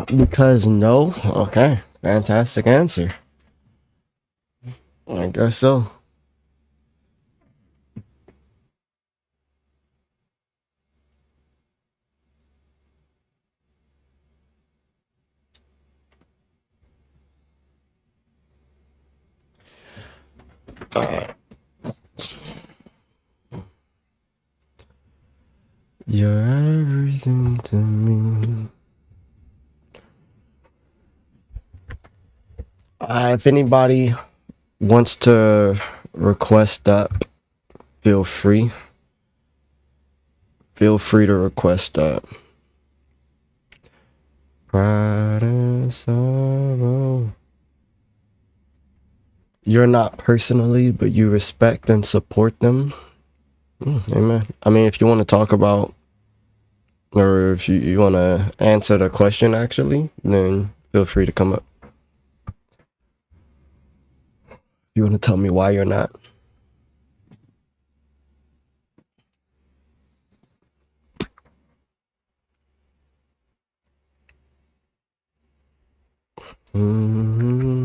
Because no. Okay. Fantastic answer. I guess so. You're everything to me. If anybody wants to request that, feel free. Feel free to request that. Pride and sorrow. You're not personally, but you respect and support them. Amen. I mean, if you want to talk about, or if you want to answer the question actually, then feel free to come up. You want to tell me why you're not? Mm-hmm.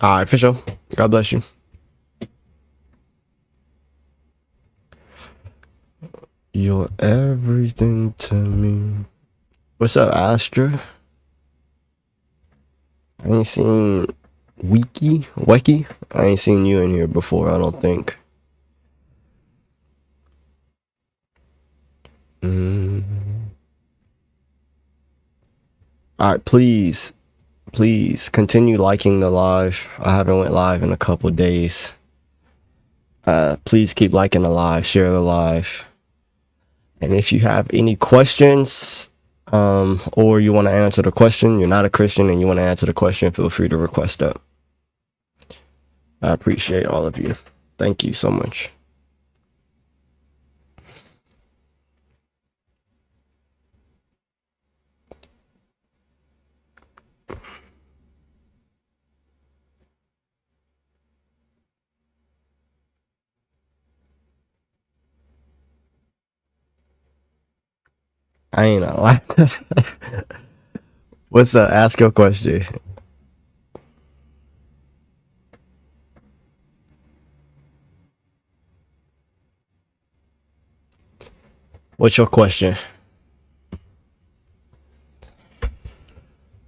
All right, for sure. God bless you. You're everything to me. What's up, Astra? I ain't seen Wecky. I ain't seen you in here before, I don't think. All right, please continue liking the live. I haven't went live in a couple days. Please keep liking the live, share the live. And if you have any questions, or you want to answer the question, you're not a Christian and you want to answer the question, feel free to request that. I appreciate all of you. Thank you so much. I ain't gonna lie. What's up? Ask your question. What's your question?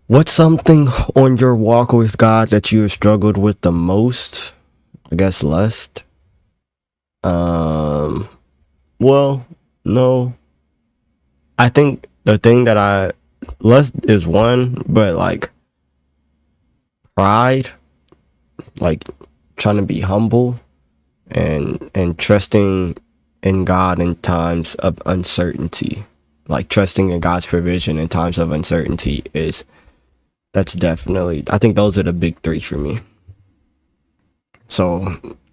What's something on your walk with God that you have struggled with the most? I guess lust. Well, no. I think the thing that lust is one, but like pride, like trying to be humble and trusting in God in times of uncertainty, like trusting in God's provision in times of uncertainty that's definitely, I think those are the big three for me. So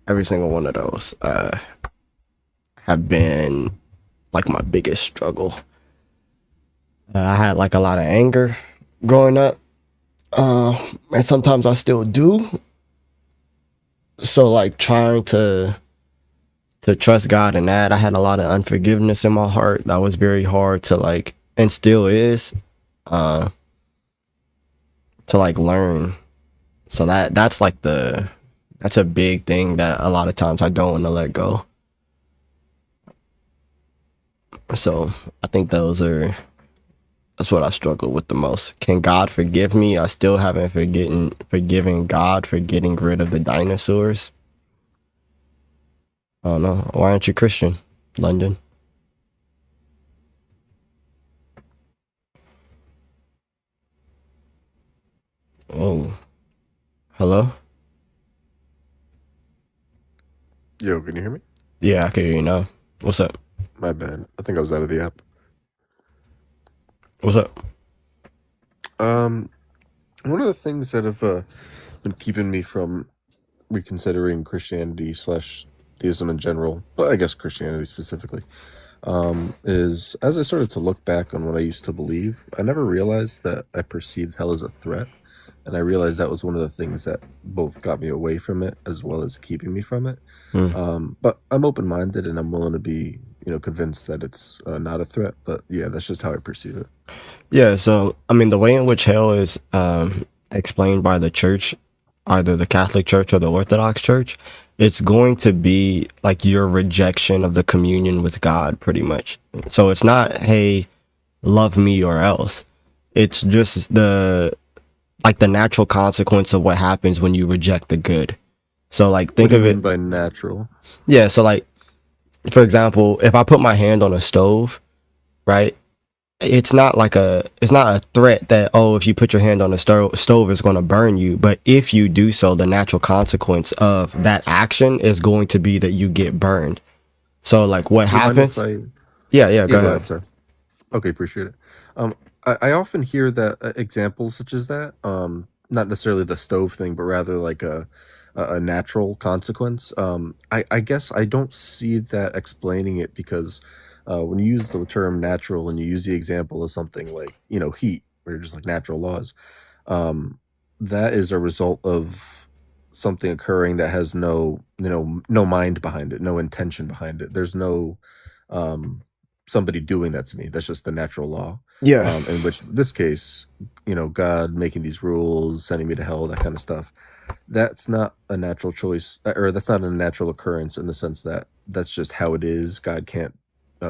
every single one of those have been like my biggest struggle. I had like a lot of anger growing up, and sometimes I still do. So like trying to trust God in that, I had a lot of unforgiveness in my heart. That was very hard to like, and still is, to like learn. So that's like that's a big thing that a lot of times I don't want to let go. So I think that's what I struggle with the most. Can God forgive me? I still haven't forgiven God for getting rid of the dinosaurs. I don't know. Why aren't you Christian, London? Oh, hello? Yo, can you hear me? Yeah, I can hear you now. What's up? My bad. I think I was out of the app. What's up? One of the things that have been keeping me from reconsidering Christianity / theism in general, but I guess Christianity specifically, is as I started to look back on what I used to believe, I never realized that I perceived hell as a threat. And I realized that was one of the things that both got me away from it as well as keeping me from it. Mm. But I'm open-minded and I'm willing to be convinced that it's not a threat. But yeah, that's just how I perceive it. Yeah, so I mean, the way in which hell is explained by the church, either the Catholic Church or the Orthodox Church, it's going to be like your rejection of the communion with God, pretty much. So it's not, hey, love me or else. It's just the natural consequence of what happens when you reject the good. So like What think do you of it, mean by natural? yeah. So like for example, if I put my hand on a stove, right? It's not a threat that, oh, if you put your hand on the stove it's going to burn you, but if you do so, the natural consequence of that action is going to be that you get burned. So like what Do you mind if happens? I? Yeah, Yeah, go go ahead. ahead, sir. Okay, appreciate it. I often hear that examples such as that, not necessarily the stove thing, but rather like a natural consequence. I guess I don't see that explaining it because when you use the term natural and you use the example of something like heat, where you're just like natural laws, um, that is a result of something occurring that has no mind behind it, no intention behind it. There's no um somebody doing that to me. That's just the natural law. Yeah. In which this case, God making these rules, sending me to hell, that kind of stuff. That's not a natural choice, or that's not a natural occurrence in the sense that that's just how it is. God can't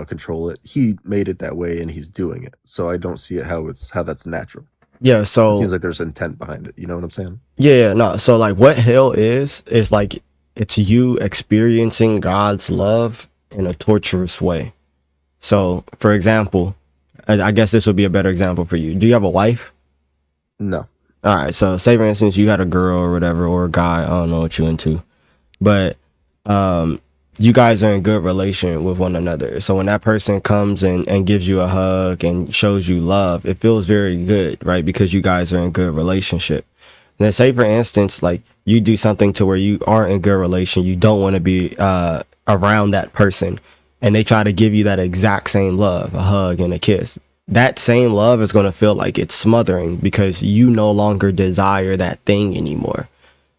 control it. He made it that way, and He's doing it. So I don't see it how that's natural. Yeah, It seems so like there's intent behind it. You know what I'm saying? yeah, no. So like what hell is like it's you experiencing God's love in a torturous way. So, for example, I guess this would be a better example for you. Do you have a wife? No. All right. So, say for instance, you had a girl or whatever, or a guy. I don't know what you into, but you guys are in good relation with one another. So when that person comes and gives you a hug and shows you love, it feels very good, right? Because you guys are in good relationship. And then say for instance, like you do something to where you aren't in good relation, you don't want to be around that person, and they try to give you that exact same love, a hug and a kiss. That same love is going to feel like it's smothering because you no longer desire that thing anymore.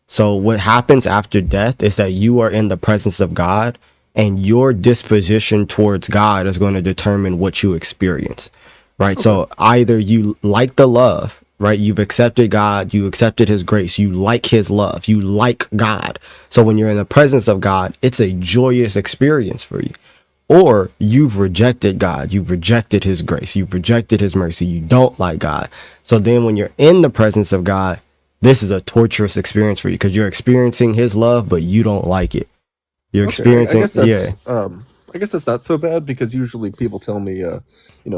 So what happens after death is that you are in the presence of God, and your disposition towards God is going to determine what you experience, right? Okay. So either you like the love, right? You've accepted God, you accepted his grace, you like his love, you like God. So when you're in the presence of God, it's a joyous experience for you. Or you've rejected God, you've rejected his grace, you've rejected his mercy, you don't like God. So then when you're in the presence of God, this is a torturous experience for you because you're experiencing his love, but you don't like it. You're Okay, experiencing, yeah. I guess that's not so bad because usually people tell me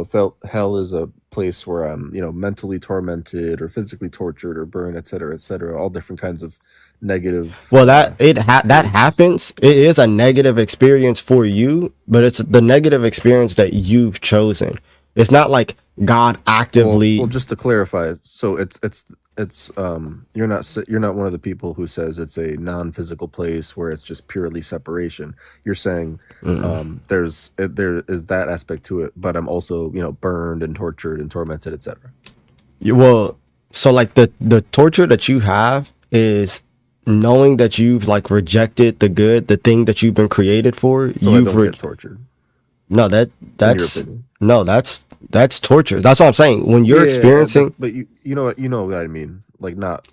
felt hell is a place where I'm mentally tormented or physically tortured or burned, etc., etc., all different kinds of negative Well, that experiences. happens. It is a negative experience for you, but it's the negative experience that you've chosen. It's not like God Well, actively. just to clarify, so you're not one of the people who says it's a non-physical place where it's just purely separation. You're saying Mm. there is that aspect to it, but I'm also burned and tortured and tormented, etc. Well, so like the torture that you have is knowing that you've like rejected the good, the thing that you've been created for. So I don't get tortured, No, in your that's opinion. no, that's torture. That's what I'm saying. When you're Yeah, experiencing but you know what I mean, like not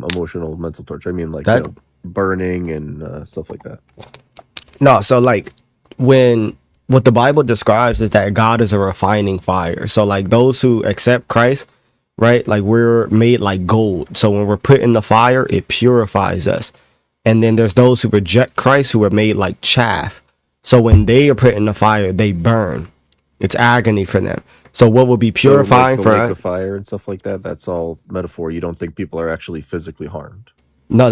emotional mental torture. I mean like that, burning and stuff like that. no, so like when what the Bible describes is that God is a refining fire. So like those who accept Christ, right? Like we're made like gold. So when we're put in the fire, it purifies us. And then there's those who reject Christ who are made like chaff. So when they are put in the fire, they burn. It's agony for them. So what will be So like purifying the for lake us? of fire and stuff like that, that's all metaphor. You don't think people are actually physically harmed. No,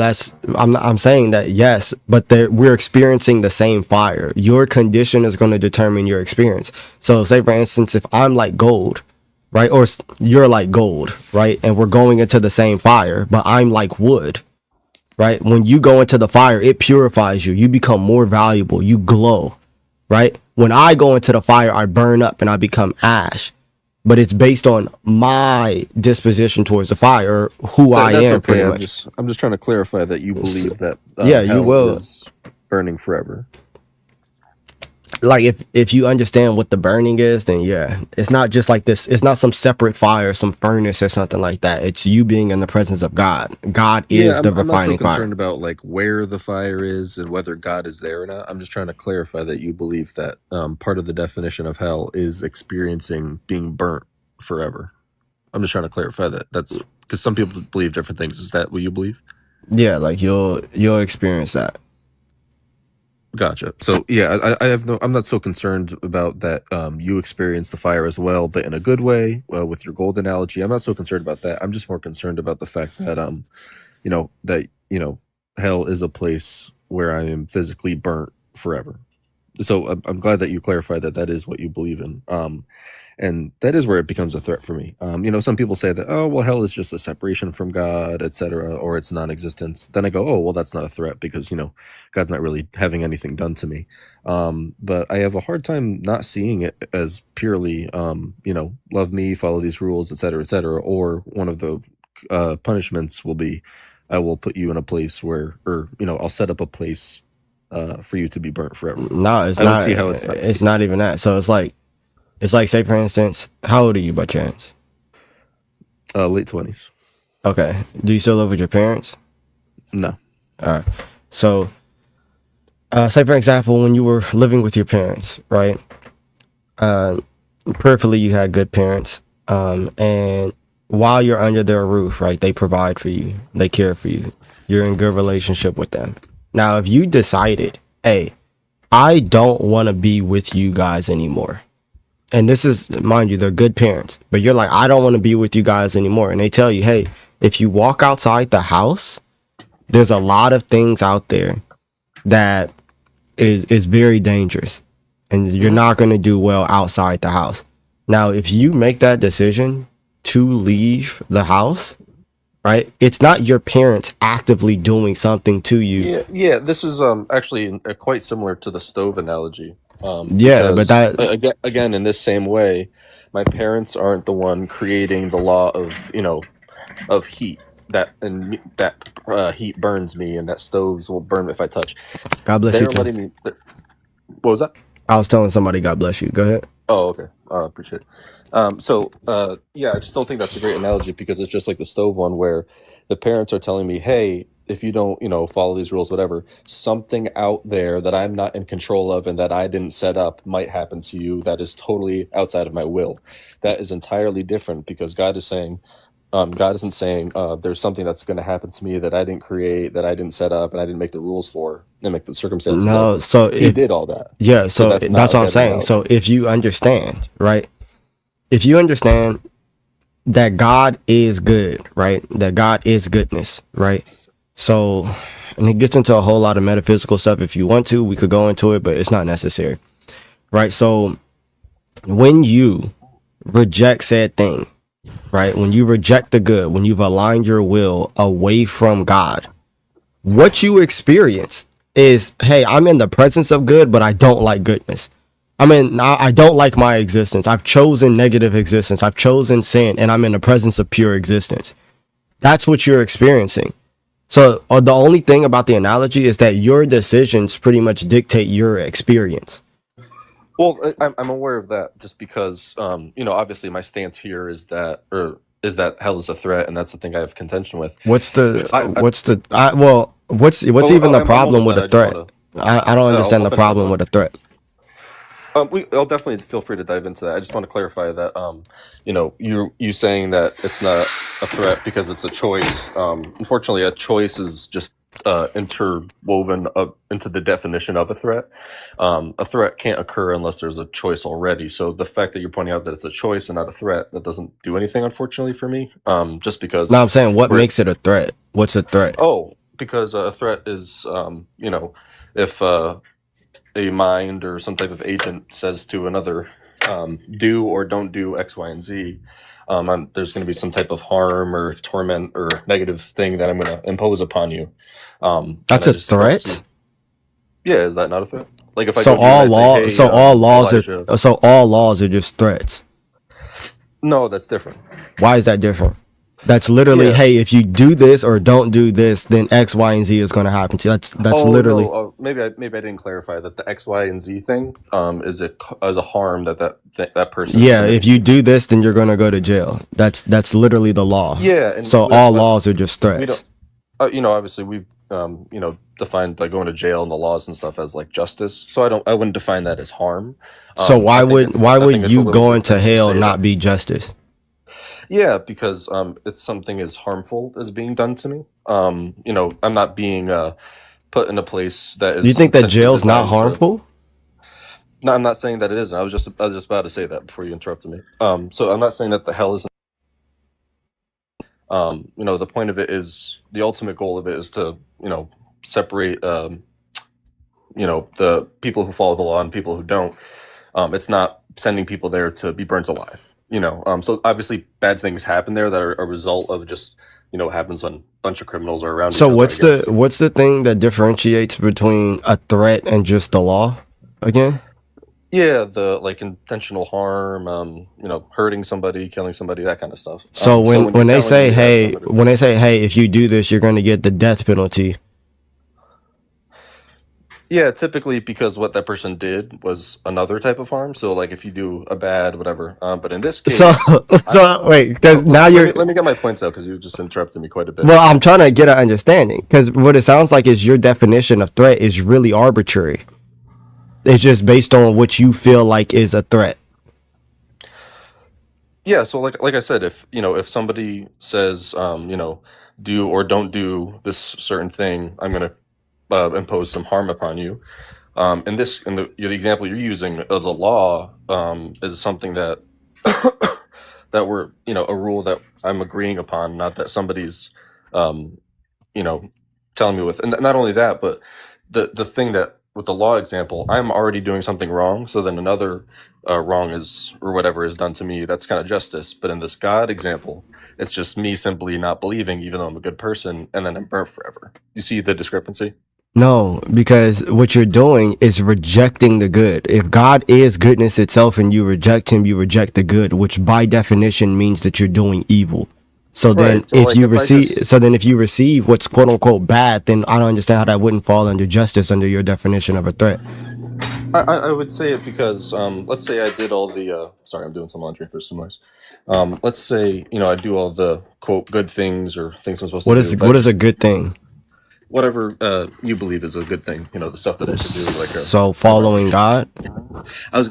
I'm saying that yes, but we're experiencing the same fire. Your condition is going to determine your experience. So say for instance, if I'm like gold, right, or you're like gold, right, and we're going into the same fire, but I'm like wood, right? When you go into the fire, it purifies you. You become more valuable. You glow, right? When I go into the fire, I burn up and I become ash. But it's based on my disposition towards the fire, who I That's am, okay. pretty I'm much. just trying to clarify that you S- believe that yeah, you hell will. is burning forever. Like if you understand what the burning is, then yeah, it's not just like this. It's not some separate fire, some furnace or something like that. It's you being in the presence of God. God Yeah, is the I'm not so refining fire. concerned about like where the fire is and whether God is there or not. I'm just trying to clarify that you believe that part of the definition of hell is experiencing being burnt forever. I'm just trying to clarify that. That's because some people believe different things. Is that what you believe? Yeah, like you'll experience that. Gotcha. So yeah, I have no. I'm not so concerned about that. You experience the fire as well, but in a good way. Well, with your gold analogy, I'm not so concerned about that. I'm just more concerned about the fact that that hell is a place where I am physically burnt forever. So I'm glad that you clarified that that is what you believe in. And that is where it becomes a threat for me. Some people say that, oh, well, hell is just a separation from God, etc., or it's non-existence. Then I go, oh, well, that's not a threat because God's not really having anything done to me. But I have a hard time not seeing it as purely, love me, follow these rules, etc., or one of the punishments will be, I will put you in a place where, or I'll set up a place for you to be burnt forever. No, it's I don't not. see how it's not the It's not case. even that. So it's like say for instance, how old are you by chance? Late 20s. Okay. Do you still live with your parents? No. All right. So say for example, when you were living with your parents, right? Prayerfully, you had good parents, and while you're under their roof, right, they provide for you, they care for you, you're in good relationship with them. Now, if you decided, hey, I don't want to be with you guys anymore, and this is, mind you, they're good parents, but you're like, I don't want to be with you guys anymore, and they tell you, hey, if you walk outside the house, there's a lot of things out there that is very dangerous, and you're Mhm. not going to do well outside the house. Now, if you make that decision to leave the house, right, it's not your parents actively doing something to you. Yeah. This is actually quite similar to the stove analogy. Yeah, but Because that again, in this same way, my parents aren't the one creating the law of heat that heat burns me, and that stoves will burn me if I touch. God bless you They're too. letting me. What was that? I was telling somebody God bless you. Go ahead. Oh, okay. Appreciate it. Yeah, I just don't think that's a great analogy because it's just like the stove one where the parents are telling me, hey, if you don't, follow these rules, whatever, something out there that I'm not in control of and that I didn't set up might happen to you that is totally outside of my will. That is entirely different because God isn't saying there's something that's going to happen to me that I didn't create, that I didn't set up, and I didn't make the rules for, and make the circumstances No, of. so He if did all that. yeah, So so that's not that's a what I'm good saying. So analogy. if you understand, right? If you understand that God is good, right? That God is goodness, right? So, and it gets into a whole lot of metaphysical stuff. If you want to, we could go into it, but it's not necessary, right? So, when you reject said thing, right? When you reject the good, when you've aligned your will away from God, what you experience is, hey, I'm in the presence of good, but I don't like goodness. I don't like my existence. I've chosen negative existence. I've chosen sin, and I'm in the presence of pure existence. That's what you're experiencing. So the only thing about the analogy is that your decisions pretty much dictate your experience. Well, I'm aware of that just because, obviously my stance here is that hell is a threat, and that's the thing I have contention with. What's the I what's the I, well what's oh, even the I'm problem almost with done. a I just threat? want to. I don't I'll understand the finish my problem thought. with a threat. I'll definitely feel free to dive into that. I just want to clarify that, you saying that it's not a threat because it's a choice. Unfortunately, a choice is just interwoven up into the definition of a threat. A threat can't occur unless there's a choice already. So the fact that you're pointing out that it's a choice and not a threat, that doesn't do anything, unfortunately, for me. Just No, because I'm saying what we're makes it a threat? What's a threat? because a threat is, if a mind or some type of agent says to another, do or don't do X, Y, and Z, there's going to be some type of harm or torment or negative thing that I'm going to impose upon you. And That's I a just don't see. threat. Yeah, is that not a threat? Like if I So go to you and all I say, law hey, so all laws are Elijah, so all laws are just threats. no, that's different. Why is that different? That's literally, Yeah. hey, if you do this or don't do this, then X, Y, and Z is going to happen to you. That's Oh literally. no. Maybe I didn't clarify that the X, Y, and Z thing is a harm that person is Yeah, if committing you to me. do this, then you're going to go to jail. That's literally the law. Yeah, and So that's all why laws are just we don't. threats. Obviously we've defined like going to jail and the laws and stuff as like justice. So I wouldn't define that as harm. So why I would think it's a you little going to different to hell say that. not be justice? Yeah, because it's something as harmful as being done to me. I'm not being put in a place that Do you is think that potentially jail's not designed to. harmful? No, I'm not saying that it isn't. I was just about to say that before you interrupted me. So I'm not saying that the hell isn't. The point of it is the ultimate goal of it is to separate the people who follow the law and people who don't. It's not sending people there to be burnt alive. So obviously bad things happen there that are a result of just what happens when a bunch of criminals are around So each other, I guess. what's the thing that differentiates between a threat and just the law again? Yeah, the like intentional harm, hurting somebody, killing somebody, that kind of stuff. So So when you're when they telling say, me that hey, if you do this, you're going to get the death penalty. yeah, typically because what that person did was another type of harm. So like if you do a bad whatever, but in this So case, I, so wait, because now let you're me let me get my points out because you just interrupted me quite a bit. well, I'm trying to get an understanding because what it sounds like is your definition of threat is really arbitrary. It's just based on what you feel like is a threat. Yeah, so like I said, if somebody says do or don't do this certain thing, I'm gonna impose some harm upon you. In the example you're using, the law is something that that we're a rule that I'm agreeing upon, not that somebody's um, you know telling me with. And not only that, but the thing that with the law example, I'm already doing something wrong, so then another wrong is or whatever is done to me. That's kind of justice. But in this God example, it's just me simply not believing, even though I'm a good person, and then I'm burnt forever. You see the discrepancy? No, because what you're doing is rejecting the good. If God is goodness itself and you reject him, you reject the good, which by definition means that you're doing evil. So then Right. So like if I just if you receive what's quote unquote bad, then I don't understand how that wouldn't fall under justice under your definition of a threat. I would say it because let's say I did all the sorry, I'm doing some laundry for some noise. Let's say I do all the quote good things or things I'm supposed to do. If I What is a just good thing? whatever you believe is a good thing, the stuff that I should do, like So whatever. following God. I was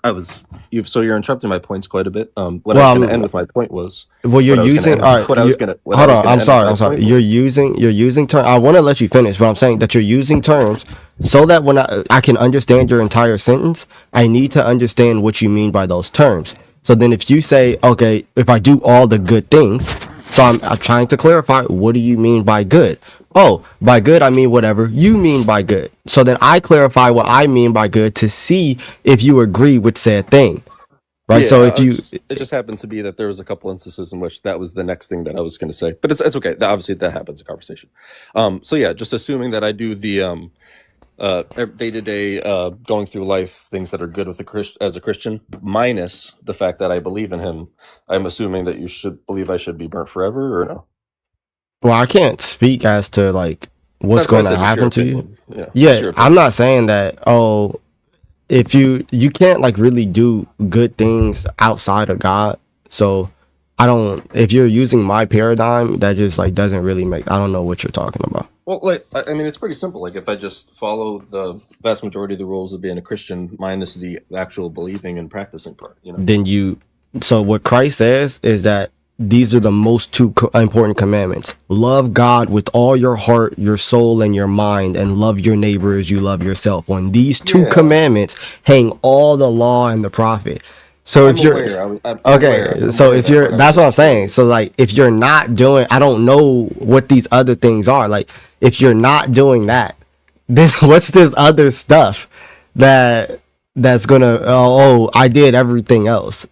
I was you're interrupting my points quite a bit. What I was going to end Well, with my point was well, you're what I was going to using. end All with right, what I was you going to what I hold was on. going to I'm end with sorry. my I'm sorry. point was You're using term. I want to let you finish, but I'm saying that you're using terms so that when I can understand your entire sentence, I need to understand what you mean by those terms. So then, if you say, okay, if I do all the good things, so I'm trying to clarify, what do you mean by good? Oh, by good, I mean whatever you mean by good. So then I clarify what I mean by good to see if you agree with said thing, right? yeah. So if you, It just happened to be that there was a couple instances in which that was the next thing that I was going to say, but it's okay. Obviously, that happens in conversation. So yeah, just assuming that I do the day to day going through life things that are good with as a Christian, minus the fact that I believe in Him. I'm assuming that you should believe I should be burnt forever, or no? well, I can't speak as to like what's That's why I going to said just your happen to you. opinion. Yeah, just Yeah, your I'm opinion. not saying that. Oh, if you can't like really do good things outside of God. So I don't. If you're using my paradigm, that just like doesn't really make. I don't know what you're talking about. Well, like I mean, it's pretty simple. Like if I just follow the vast majority of the rules of being a Christian, minus the actual believing and practicing part. Then you. So what Christ says is that these are the most two important commandments: love God with all your heart, your soul, and your mind, and love your neighbor as you love yourself. On these two Yeah, commandments hang all the law and the prophet. So I'm if you're aware. I'm aware. okay, I'm so aware if that you're what I was that's what just I'm saying. explaining. So like if you're not doing, I don't know what these other things are. Like if you're not doing that, then what's this other stuff that that's gonna I did everything else.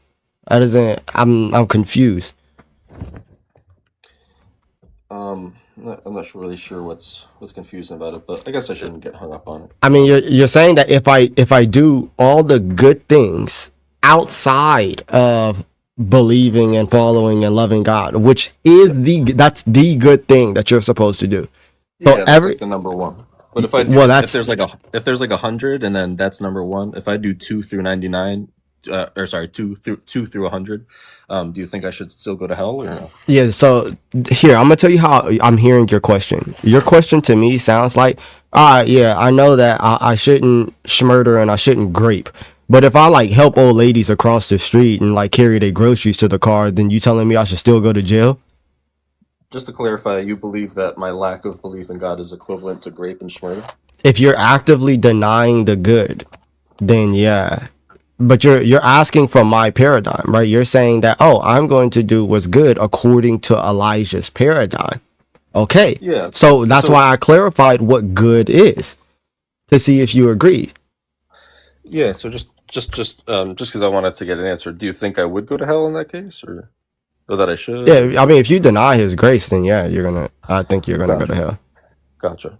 That isn't I'm confused. I'm not really sure what's confusing about it, but I guess I shouldn't get hung up on it. I mean you're saying that if I do all the good things outside of believing and following and loving God, which is that's the good thing that you're supposed to do. So Yeah, that's like the number one. But if I do, well, if there's like 100, and then that's number one. If I do 2 through 99, or sorry, two through 100, do you think I should still go to hell or no? yeah. So here, I'm gonna tell you how I'm hearing your question. Your question to me sounds like, yeah, I know that I shouldn't murder and I shouldn't grape. But if I like help old ladies across the street and like carry their groceries to the car, then you telling me I should still go to jail? Just to clarify, you believe that my lack of belief in God is equivalent to grape and schmurder? If you're actively denying the good, then yeah. But you're asking from my paradigm, right? You're saying that, oh, I'm going to do what's good according to Elijah's paradigm. Okay. Yeah. So that's So why I clarified what good is to see if you agree. yeah. So just because I wanted to get an answer, do you think I would go to hell in that case, or that I should? Or Yeah, I mean, if you deny his grace, then yeah, I think you're gonna go to gotcha, hell. gotcha.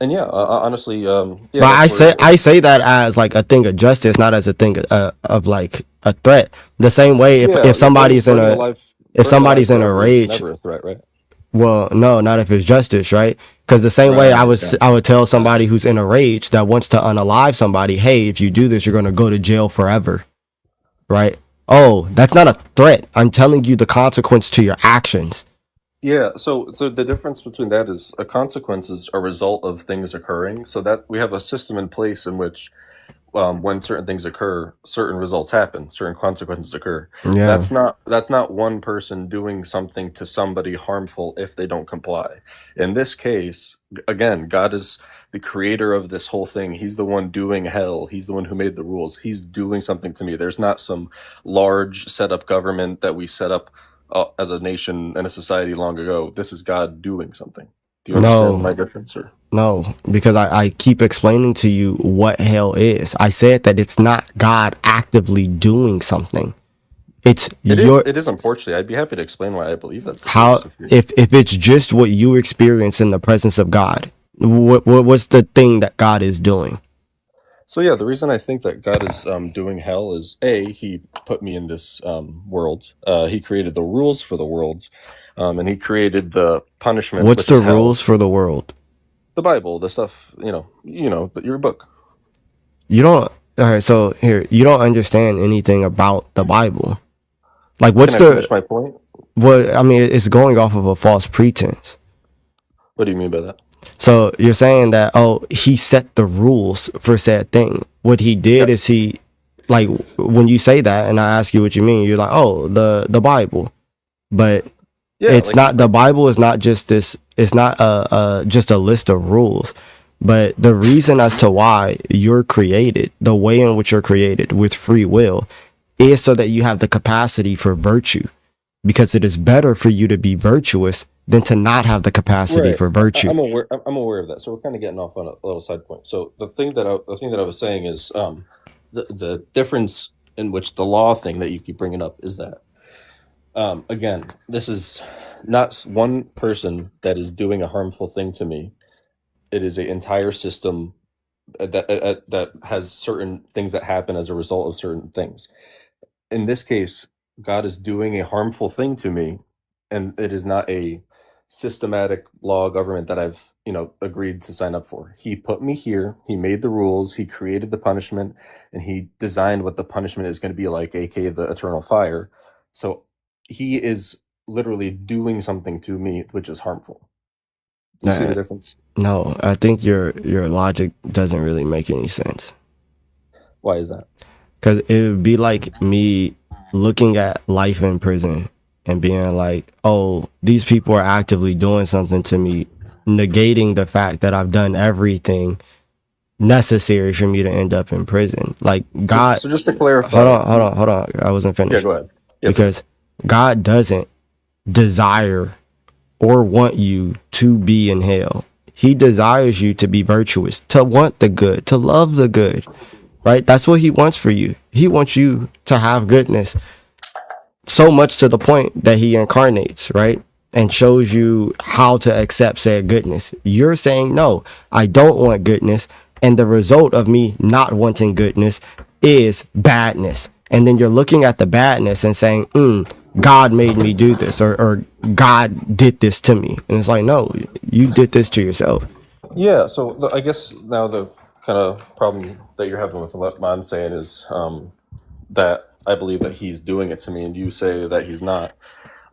And yeah, honestly, yeah, But that's where. I say that as like a thing of justice, not as a thing of like a threat. The same way Yeah, if yeah. somebody's in a Burning alive in a forever is rage, never a threat, right? well, no, not if it's justice, right? Because the same way Right. Gotcha. I would tell somebody who's in a rage that wants to unalive somebody, hey, if you do this, you're gonna go to jail forever, right? Oh, that's not a threat. I'm telling you the consequence to your actions. Yeah, so the difference between that is a consequence is a result of things occurring. So that we have a system in place in which, when certain things occur, certain results happen, certain consequences occur. Yeah. That's not one person doing something to somebody harmful if they don't comply. In this case, again, God is the creator of this whole thing. He's the one doing hell. He's the one who made the rules. He's doing something to me. There's not some large set up government that we set up as a nation and a society long ago. This is God doing something. Do you understand my No, difference, or? no, because I keep explaining to you what hell is. I said that it's not God actively doing something. It's It is. your It is. Unfortunately, I'd be happy to explain why I believe that's the how case. If you if it's just what you experience in the presence of God. What's the thing that God is doing? So yeah, the reason I think that God is doing hell is a he put me in this world. He created the rules for the world, and he created the punishment, What's which the is hell. rules for the world? The Bible, the stuff your book. You don't. All right, so here you don't understand anything about the Bible. Like, Can what's I finish the my point? what? I mean, it's going off of a false pretense. What do you mean by that? So you're saying that, oh, he set the rules for said thing. What he did Yep. is he, like, when you say that, and I ask you what you mean, you're like, oh, the Bible, but Yeah, it's not. The Bible is not just this. It's not just a list of rules. But the reason as to why you're created, the way in which you're created with free will, is so that you have the capacity for virtue, because it is better for you to be virtuous than to not have the capacity right. for virtue. I'm aware. I'm aware of that. So we're kind of getting off on a little side point. So the thing that I was saying is the difference in which the law thing that you keep bringing up is that, again, this is not one person that is doing a harmful thing to me. It is an entire system that has certain things that happen as a result of certain things. In this case, God is doing a harmful thing to me, and it is not a systematic law government that I've, agreed to sign up for. He put me here, he made the rules, he created the punishment, and he designed what the punishment is going to be like, aka the eternal fire. So he is literally doing something to me which is harmful. Do you see Uh, the difference? no, I think your logic doesn't really make any sense. Why is that? Because it would be like me looking at life in prison and being like, oh, these people are actively doing something to me, negating the fact that I've done everything necessary for me to end up in prison. Like, So, God, so just to clarify, hold on. I wasn't yeah, finished. go ahead. Yeah, Because God doesn't desire or want you to be in hell. He desires you to be virtuous, to want the good, to love the good, right? That's what he wants for you. He wants you to have goodness, so much to the point that he incarnates, right? And shows you how to accept said goodness. You're saying, no, I don't want goodness. And the result of me not wanting goodness is badness. and then you're looking at the badness and saying, God made me do this, or God did this to me. And it's like, no, you did this to yourself. Yeah, so I guess now the kind of problem that you're having with what I'm saying is that I believe that he's doing it to me, and you say that he's not.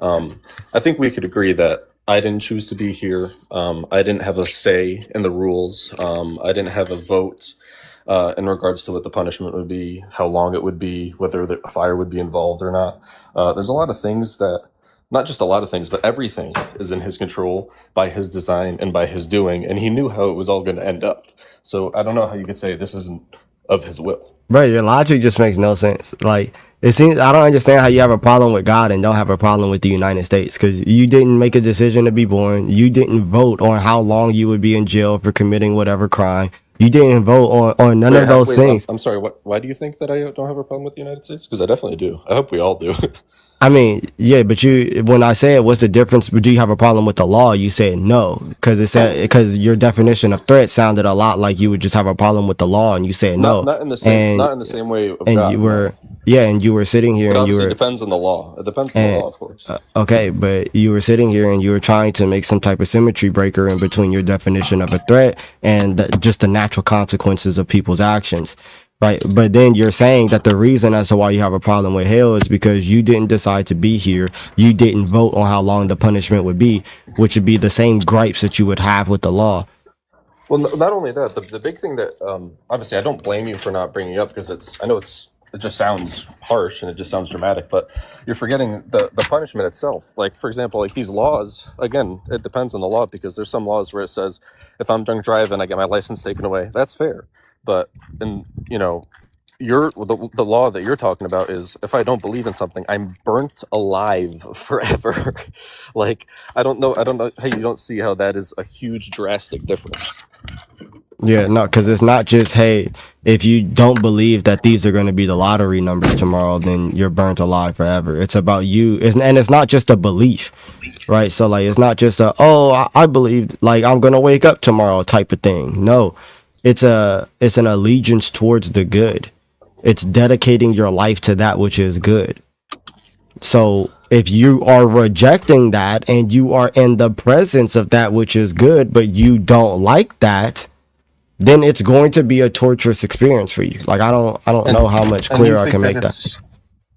I think we could agree that I didn't choose to be here. I didn't have a say in the rules. I didn't have a vote in regards to what the punishment would be, how long it would be, whether the fire would be involved or not. There's a lot of things that, not just a lot of things, but everything is in his control by his design and by his doing, and he knew how it was all going to end up. So I don't know how you could say this isn't of his will. Bro, your logic just makes no sense. Like, it seems I don't understand how you have a problem with God and don't have a problem with the United States, because you didn't make a decision to be born. You didn't vote on how long you would be in jail for committing whatever crime. You didn't vote on none of those things. I'm sorry. Why do you think that I don't have a problem with the United States? Because I definitely do. I hope we all do. I mean, yeah, but when I said what's the difference, do you have a problem with the law? You said no, because your definition of threat sounded a lot like you would just have a problem with the law, and you said no. Not in the same, not in the same way of and God. you were, yeah, and you were sitting here, But and you obviously, were, it depends on the law. It depends on the law, of course. okay, but you were sitting here and you were trying to make some type of symmetry breaker in between your definition of a threat and just the natural consequences of people's actions. Right, but then you're saying that the reason as to why you have a problem with hell is because you didn't decide to be here. You didn't vote on how long the punishment would be, which would be the same gripes that you would have with the law. Well, not only that, the big thing that obviously I don't blame you for not bringing up, because I know it just sounds harsh and it just sounds dramatic, but you're forgetting the punishment itself. Like, for example, like these laws, again, it depends on the law, because there's some laws where it says if I'm drunk driving, I get my license taken away. That's fair. But the law that you're talking about is if I don't believe in something, I'm burnt alive forever. Like, I don't know how you don't see how that is a huge drastic difference. Yeah, no, because it's not just, hey, if you don't believe that these are going to be the lottery numbers tomorrow, then you're burnt alive forever. It's about you, and it's not just a belief, right? So like, it's not just I believe like I'm gonna wake up tomorrow type of thing. No, it's an allegiance towards the good. It's dedicating your life to that which is good. So if you are rejecting that and you are in the presence of that which is good, but you don't like that, then it's going to be a torturous experience for you. Like, I don't know how much clearer I can make that.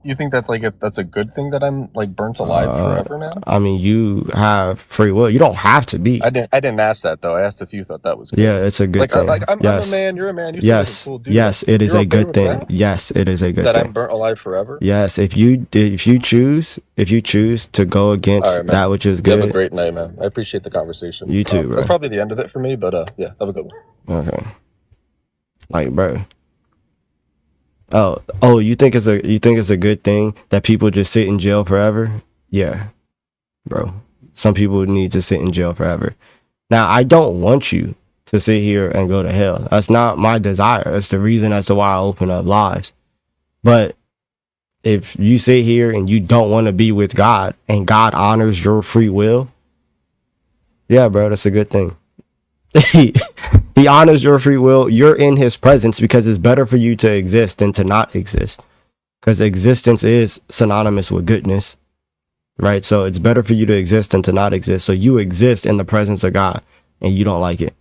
You think that that's a good thing that I'm like burnt alive forever now? I mean, you have free will. You don't have to be. I didn't ask that though. I asked if you thought that was good. Yeah, it's a good thing. I'm yes. a man. You're a man. You yes. Cool dude. Yes, it is You're a good thing. That? Yes, it is a good that thing. I'm burnt alive forever. Yes, if you choose to go against right, that which is good. You have a great night, man. I appreciate the conversation. You too, bro. That's probably the end of it for me, but yeah, have a good one. Okay. Like, bro. Oh, you think it's a good thing that people just sit in jail forever? Yeah, bro. Some people need to sit in jail forever. Now, I don't want you to sit here and go to hell. That's not my desire. That's the reason as to why I open up lives. But if you sit here and you don't want to be with God and God honors your free will, yeah, bro, that's a good thing. He honors your free will. You're in his presence because it's better for you to exist than to not exist, because existence is synonymous with goodness, right? So it's better for you to exist than to not exist. So you exist in the presence of God and you don't like it.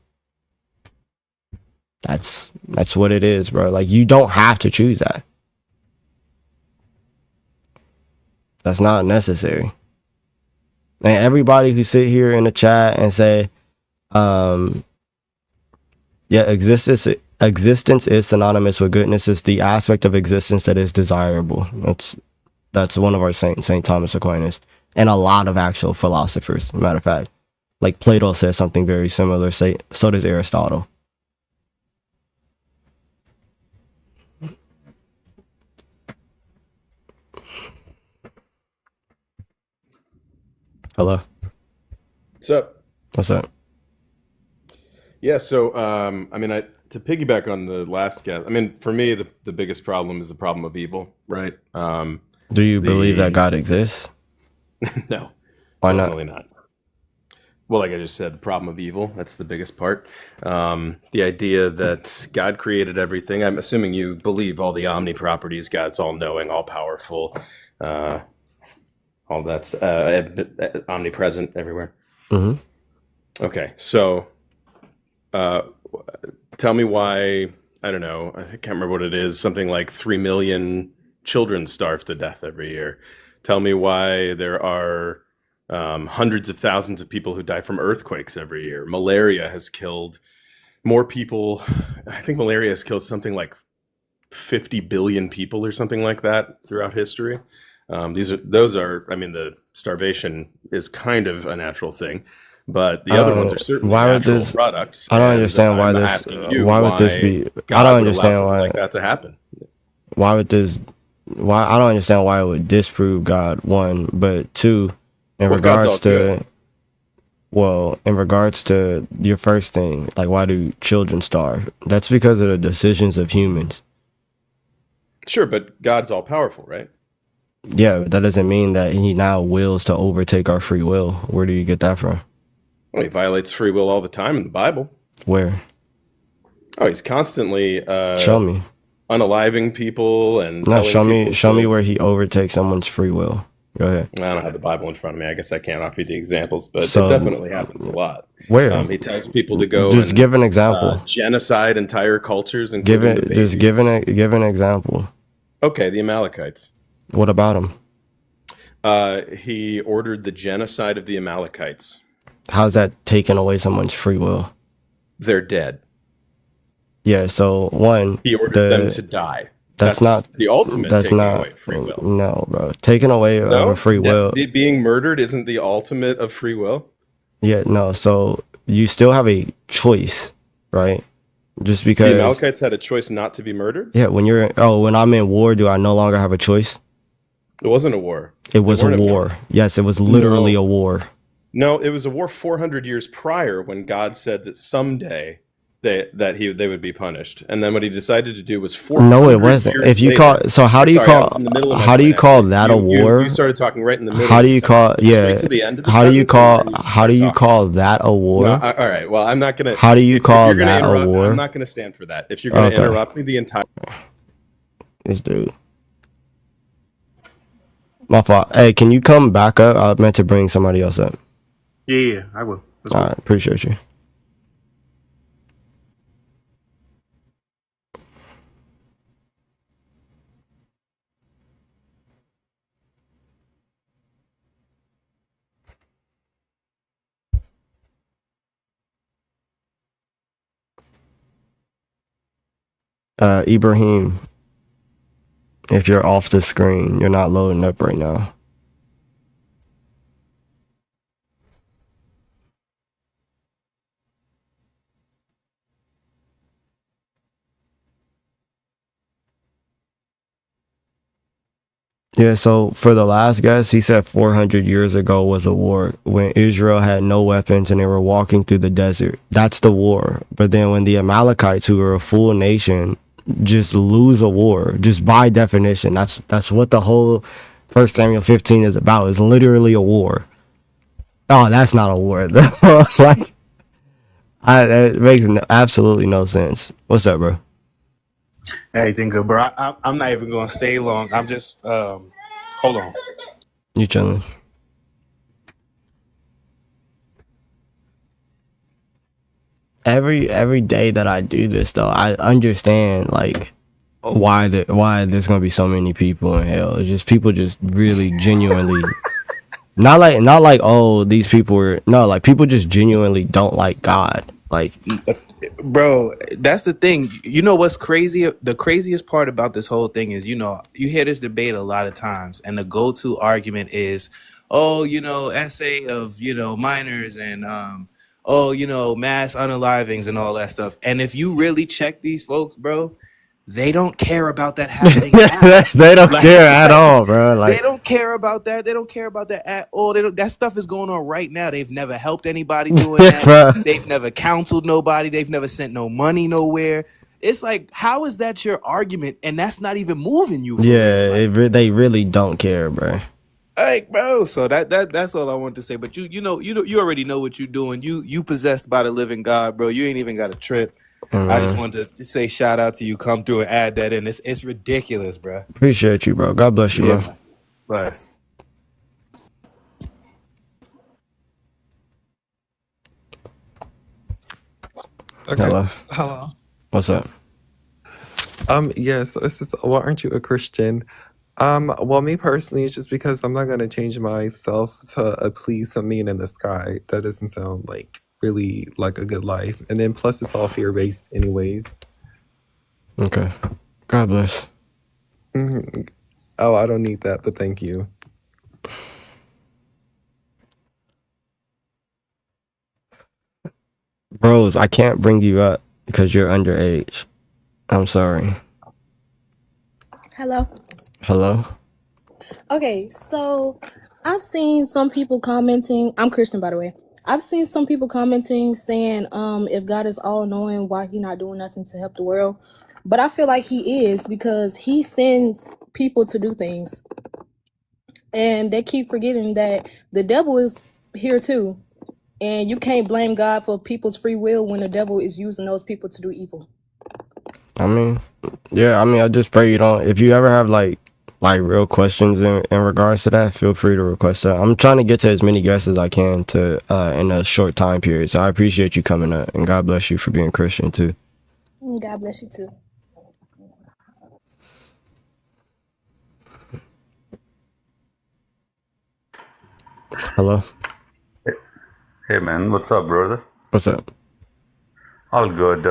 That's what it is, bro. Like, you don't have to choose that. That's not necessary. And everybody who sit here in the chat and say, yeah, existence is synonymous with goodness. It's the aspect of existence that is desirable. That's one of our saints, Saint Thomas Aquinas, and a lot of actual philosophers. Matter of fact, like Plato says something very similar. So does Aristotle. Hello. What's up? What's up? Yeah, so I mean, to piggyback on the last guest, I mean, for me, the biggest problem is the problem of evil, right? Do you believe that God exists? No. Why not? Definitely not. Well, like I just said, the problem of evil, that's the biggest part. The idea that God created everything. I'm assuming you believe all the omni properties, God's all knowing, all powerful, uh, all that's omnipresent everywhere. Hmm. Okay, so uh, tell me why, I don't know, I can't remember what it is, something like 3 million children starve to death every year. Tell me why there are hundreds of thousands of people who die from earthquakes every year. Malaria has killed more people. I think malaria has killed something like 50 billion people or something like that throughout history. I mean, the starvation is kind of a natural thing, but the other ones are certainly Why would natural this? products. I don't And understand why I'm this. asking you Why would this be? I God don't would allow understand something why. like that to happen. Why would this? Why I don't understand why it would disprove God. One, but two, in Well, God's all regards to good. in regards to your first thing, like why do children starve? That's because of the decisions of humans. Sure, but God's all powerful, right? Yeah, but that doesn't mean that he now wills to overtake our free will. Where do you get that from? Well, he violates free will all the time in the Bible. Where? Oh, he's constantly Show me. unaliving people and No, telling people show me to- where he overtakes someone's free will. Go ahead. I don't have the Bible in front of me. I guess I can't offer you the examples, but So- it definitely happens a lot. Where? He tells people to go Just and give an example. genocide entire cultures and Give it. Just give an example. Okay, the Amalekites. What about him? He ordered the genocide of the Amalekites. How's that taking away someone's free will? They're dead. Yeah. So one, He ordered them to die. That's not the ultimate. That's taking not away free will. No, bro. Taking away No, free will. Being murdered isn't the ultimate of free will. Yeah. No. So you still have a choice, right? Just The because. Amalekites had a choice not to be murdered. Yeah. When I'm in war, do I no longer have a choice? It wasn't a war. It was a weren't war. Yes, it was literally No. a war. No, it was a war 400 years prior when God said that someday they would be punished, and then what he decided to do was 400 No, it wasn't. years If you later- call, so how do you Sorry, I call? was in the middle of my How do you point, call actually. that a war? You started talking right in the middle. How of do the you call? sentence. Just Yeah. wait to the end of the How do you sentence, call? and then How do you start call that a war? talking. No, all right. Well, I'm not gonna. How do you if call you're gonna that a interrupt, war? I'm not gonna stand for that. If you're gonna Okay. interrupt me the entire. This dude. My fault. Hey, can you come back up? I meant to bring somebody else up. Yeah, I will. Let's All go. right, appreciate you. Ibrahim, if you're off the screen, you're not loading up right now. Yeah, so for the last guess, he said 400 years ago was a war when Israel had no weapons and they were walking through the desert. That's the war. But then when the Amalekites, who are a full nation, just lose a war, just by definition, that's what the whole 1 Samuel 15 is about. It's literally a war. Oh, that's not a war. Like, it makes absolutely no sense. What's up, bro? Everything good, bro. I'm not even gonna stay long. I'm just hold on. You chilling? Every day that I do this, though, I understand like why there's gonna be so many people in hell. It's just people just really genuinely not like oh these people were no, like people just genuinely don't like God. Like, Bro, that's the thing. You know what's crazy? The craziest part about this whole thing is, you hear this debate a lot of times, and the go-to argument is, oh, essay of, minors and mass unalivings and all that stuff. And if you really check these folks, bro, they don't care about that happening. they don't Like- care at all, bro. They Like, don't care about that. They don't care about that at all. That stuff is going on right now. They've never helped anybody doing that. Bruh. They've never counseled nobody. They've never sent no money nowhere. It's like, how is that your argument? And that's not even moving you. For yeah, real. Like, they really don't care, bro. Like, bro. So that's all I want to say. But you already know what you're doing. You possessed by the living God, bro. You ain't even got a trip. I just Amen. wanted to say shout out to you. Come through and add that in. It's ridiculous, bro. Appreciate you, bro. God bless you, Yeah, man. man. Bless. Okay. Hello. Hello. What's up? Yes, it's just, why aren't you a Christian? Well, me personally, it's just because I'm not gonna change myself to please some man in the sky. That doesn't sound like really like a good life. And then plus it's all fear based anyways. Okay. God bless. Mhm. Oh, I don't need that, but thank you. Bros, I can't bring you up because you're underage. I'm sorry. Hello. Hello? Okay, so I've seen some people commenting. I'm Christian, by the way. I've seen some people commenting saying, if God is all knowing, why he not doing nothing to help the world? But I feel like he is, because he sends people to do things, and they keep forgetting that the devil is here too, and you can't blame God for people's free will when the devil is using those people to do evil. I mean, yeah, I mean, I just pray you don't. If you ever have like real questions in regards to that, feel free to request that. I'm trying to get to as many guests as I can to in a short time period. So I appreciate you coming up, and God bless you for being Christian too. God bless you too. Hello? Hey man, what's up, brother? What's up? All good.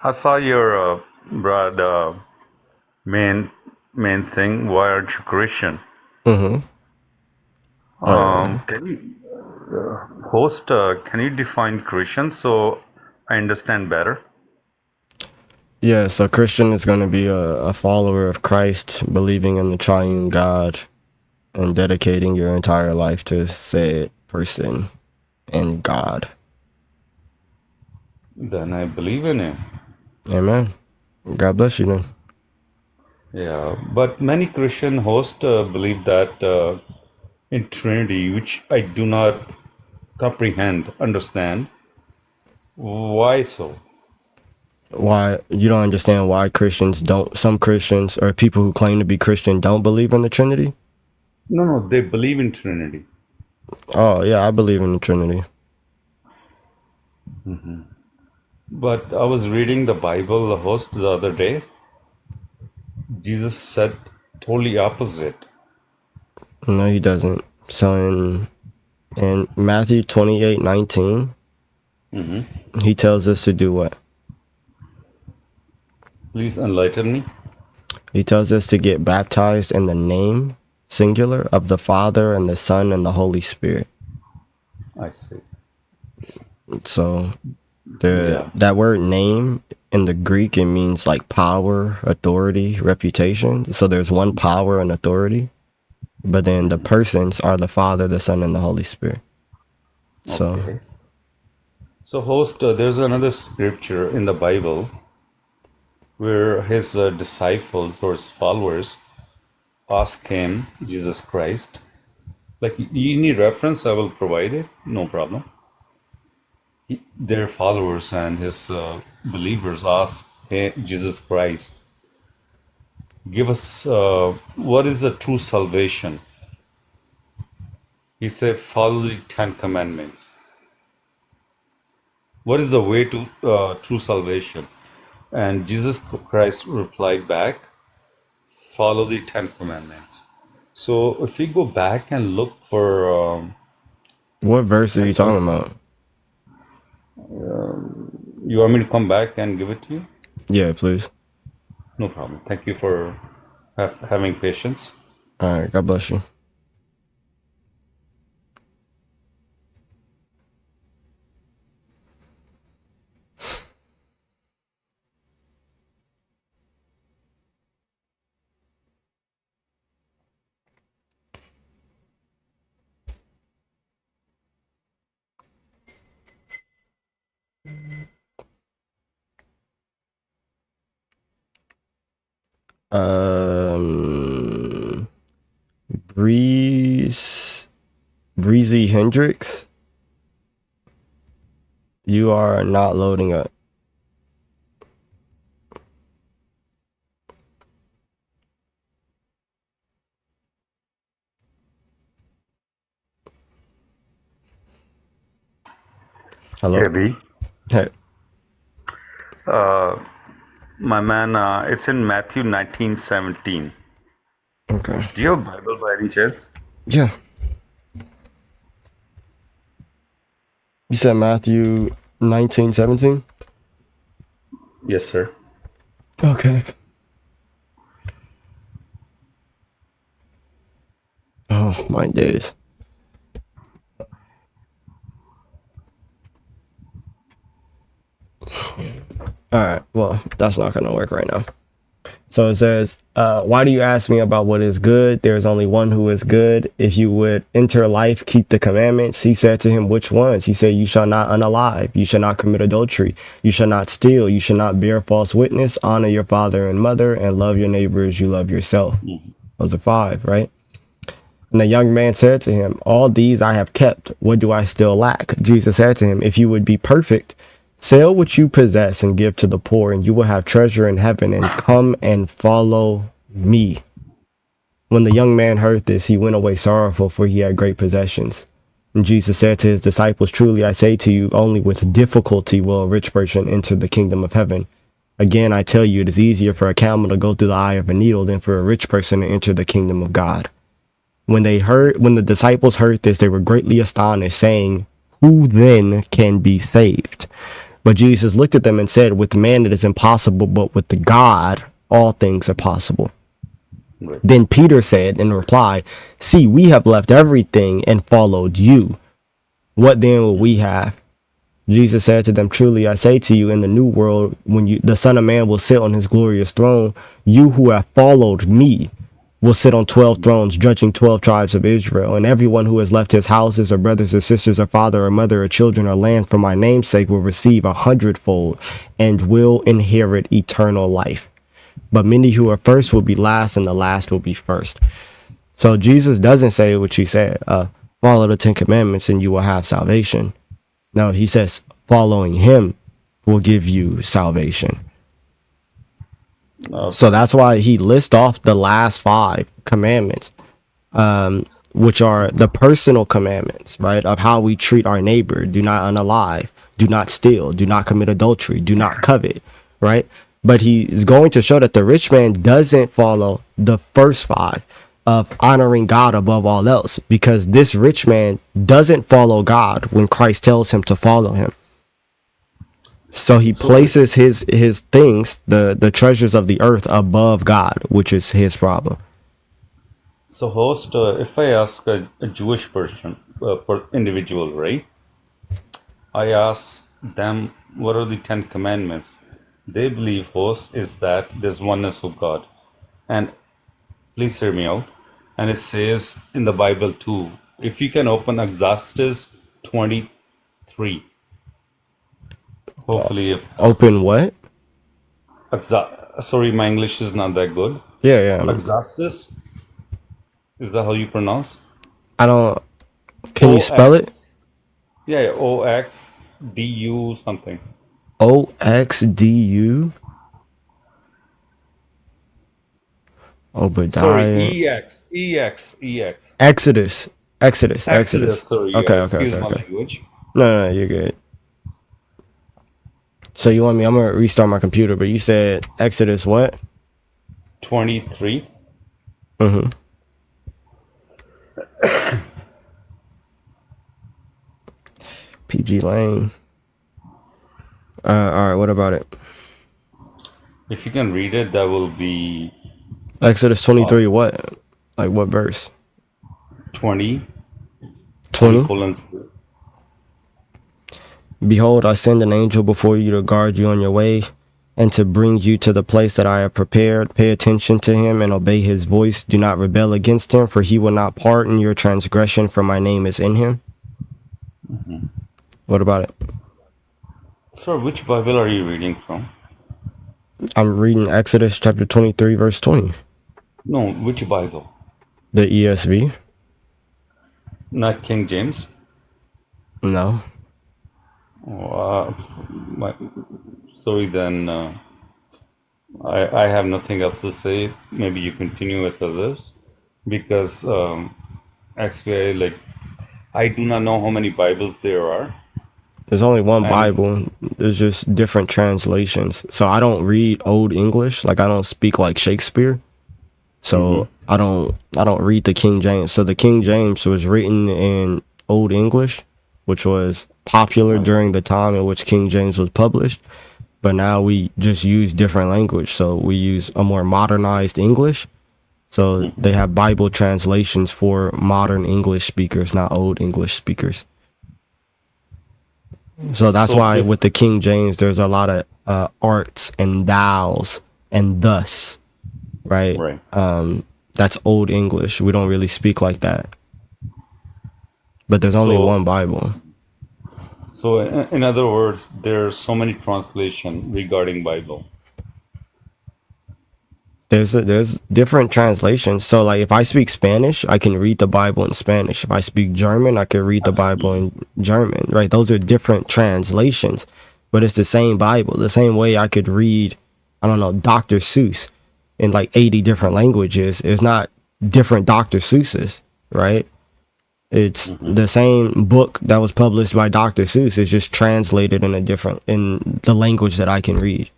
I saw your broad main main thing. Why aren't you Christian? Mm-hmm. Can you host? Can you define Christian so I understand better? Yeah, so Christian is going to be a follower of Christ, believing in the triune God, and dedicating your entire life to said person and God. Then I believe in it. Amen. God bless you then. Yeah, but many Christian hosts believe that in Trinity, which I do not comprehend, understand. Why so? Why you don't understand why Christians don't, some Christians or people who claim to be Christian don't believe in the Trinity? No, no, they believe in Trinity. Oh yeah, I believe in the Trinity. But I was reading the Bible, the host, the other day. Jesus said totally opposite. No, he doesn't. So in Matthew 28:19, he tells us to do what? Please enlighten me. He tells us to get baptized in the name, singular, of the Father and the Son and the Holy Spirit. I see. So Yeah. that word name in the Greek, it means like power, authority, reputation. So there's one power and authority, but then the persons are the Father, the Son, and the Holy Spirit. So Okay. So, host, there's another scripture in the Bible where his disciples or his followers ask him, Jesus Christ, like, you need reference, I will provide it, no problem. Their followers and his believers ask Jesus Christ, give us what is the true salvation? He said, follow the Ten Commandments. What is the way to true salvation? And Jesus Christ replied back, follow the Ten Commandments. So if we go back and look for what verse are you talking about? you want me to come back and give it to you? Yeah, please. No problem. Thank you for having patience. All right, God bless you. Breeze Breezy Hendrix, you are not loading up. Hello? Abby, Hey, my man, it's in Matthew 19:17. okay. Do you have a Bible by any chance? Yeah. You said Matthew 19:17? Yes, sir. Okay. Oh, my days. All right. Well, that's not going to work right now. So it says, why do you ask me about what is good? There is only one who is good. If you would enter life, keep the commandments. He said to him, which ones? He said, you shall not unalive. You shall not commit adultery. You shall not steal. You shall not bear false witness. Honor your father and mother, and love your neighbor as you love yourself. Those are 5, right? And the young man said to him, all these I have kept. What do I still lack? Jesus said to him, if you would be perfect, sell what you possess and give to the poor, and you will have treasure in heaven, and come and follow me. When the young man heard this, he went away sorrowful, for he had great possessions. And Jesus said to his disciples, truly I say to you, only with difficulty will a rich person enter the kingdom of heaven. Again, I tell you, it is easier for a camel to go through the eye of a needle than for a rich person to enter the kingdom of God. When the disciples heard this, they were greatly astonished, saying, who then can be saved? But Jesus looked at them and said, with man it is impossible, but with the God all things are possible. Right. Then Peter said in reply, see, we have left everything and followed you. What then will we have? Jesus said to them, truly I say to you, in the new world, when the Son of Man will sit on his glorious throne, you who have followed me will sit on 12 thrones, judging 12 tribes of Israel. And everyone who has left his houses or brothers or sisters or father or mother or children or land for my name's sake will receive 100-fold and will inherit eternal life. But many who are first will be last, and the last will be first. So Jesus doesn't say what you said, follow the 10 commandments and you will have salvation. No, he says following him will give you salvation. So that's why he lists off the last 5 commandments, which are the personal commandments, right? Of how we treat our neighbor. Do not unalive, do not steal, do not commit adultery, do not covet, right? But he is going to show that the rich man doesn't follow the first 5 of honoring God above all else, because this rich man doesn't follow God when Christ tells him to follow him. So he places his things, the treasures of the earth, above God, which is his problem. So, host, if I ask a Jewish person, individual, right? I ask them, what are the 10 commandments? They believe, host, is that there's oneness of God. And please hear me out. And it says in the Bible too, if you can open Exodus 23. Hopefully, if Open what? sorry, my English is not that good. Yeah. Exodus, is that how you pronounce? I don't. Can you spell it? Yeah, OXDU something. OXDU. Obadiah. Sorry, EX. Exodus. Sorry, Okay. excuse my language. No, you're good. So you want me? I'm gonna restart my computer. But you said Exodus what? 23. PG Lane. All right. What about it? If you can read it, that will be Exodus 23. What? Like what verse? 20. 20. Behold, I send an angel before you to guard you on your way and to bring you to the place that I have prepared. Pay attention to him and obey his voice. Do not rebel against him, for he will not pardon your transgression, for my name is in him. What about it? Sir, which Bible are you reading from? I'm reading Exodus chapter 23, verse 20. No, which Bible? The ESV. Not King James. No. Uh, my, sorry, then I have nothing else to say. Maybe you continue with others because actually, I do not know how many Bibles there are, There's only one and Bible. There's just different translations. So I don't read Old English. Like I don't speak like Shakespeare. So I don't read the King James. So the King James was written in Old English, which was popular during the time in which King James was published. But now we just use different language. So we use a more modernized English. So they have Bible translations for modern English speakers, not old English speakers. So that's so why with with the King James, there's a lot of arts and thous and thus, right? right. That's Old English. We don't really speak like that. But there's only So one Bible. so in other words, there's so many translation regarding Bible. There's different translations. So like if I speak Spanish, I can read the Bible in Spanish. If I speak German, I can read the Bible Absolutely. in German, right? Those are different translations, but it's the same Bible. The same way I could read, I don't know, Dr. Seuss in like 80 different languages. It's not different Dr. Seuss's, right? It's the same book that was published by Dr. Seuss. It's just translated in the language that I can read.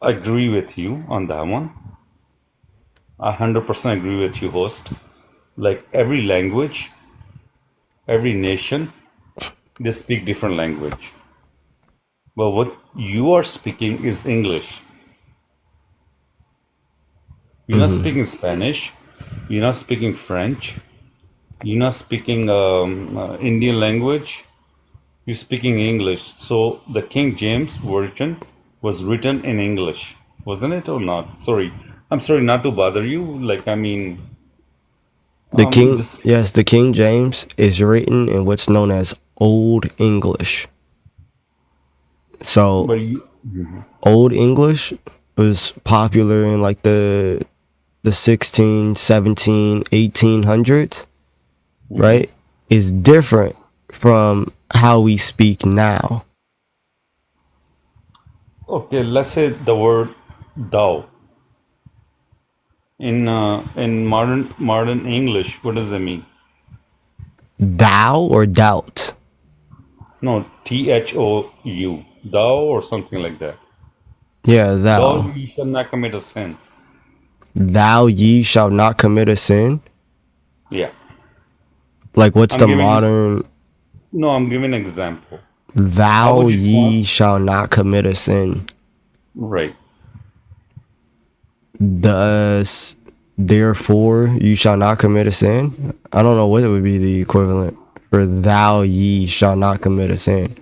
I agree with you on that one. 100% agree with you, host. Like every language, every nation, they speak different language. But what you are speaking is English. You're not speaking Spanish. You're not speaking French. You're not speaking Indian language. You're speaking English. So the King James version was written in English, wasn't it or not? Sorry. I'm sorry not to bother you. This, The King James is written in what's known as Old English. So but you, Old English was popular in like the 16, 17, 1800s, right? Is different from how we speak now. okay, let's say the word thou in modern English, what does it mean? Thou or doubt? No, thou, thou or something like that. Yeah, Thou thou. you shall not commit a sin. Thou ye shall not commit a sin. Yeah. Like what's I'm the giving modern no, I'm giving an example. How thou would you ye trans shall not commit a sin? right. Thus, therefore, you shall not commit a sin. I don't know what it would be the equivalent for thou ye shall not commit a sin.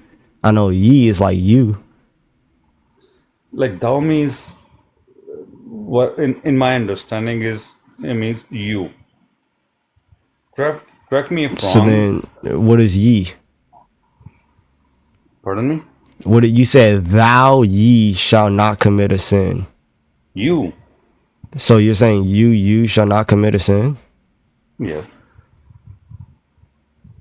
I know ye is like you. Like thou means what in my understanding is it means you. Correct me if So wrong. then, what is ye? Pardon me? What did you say? Thou ye shall not commit a sin. You. So you're saying you shall not commit a sin? Yes.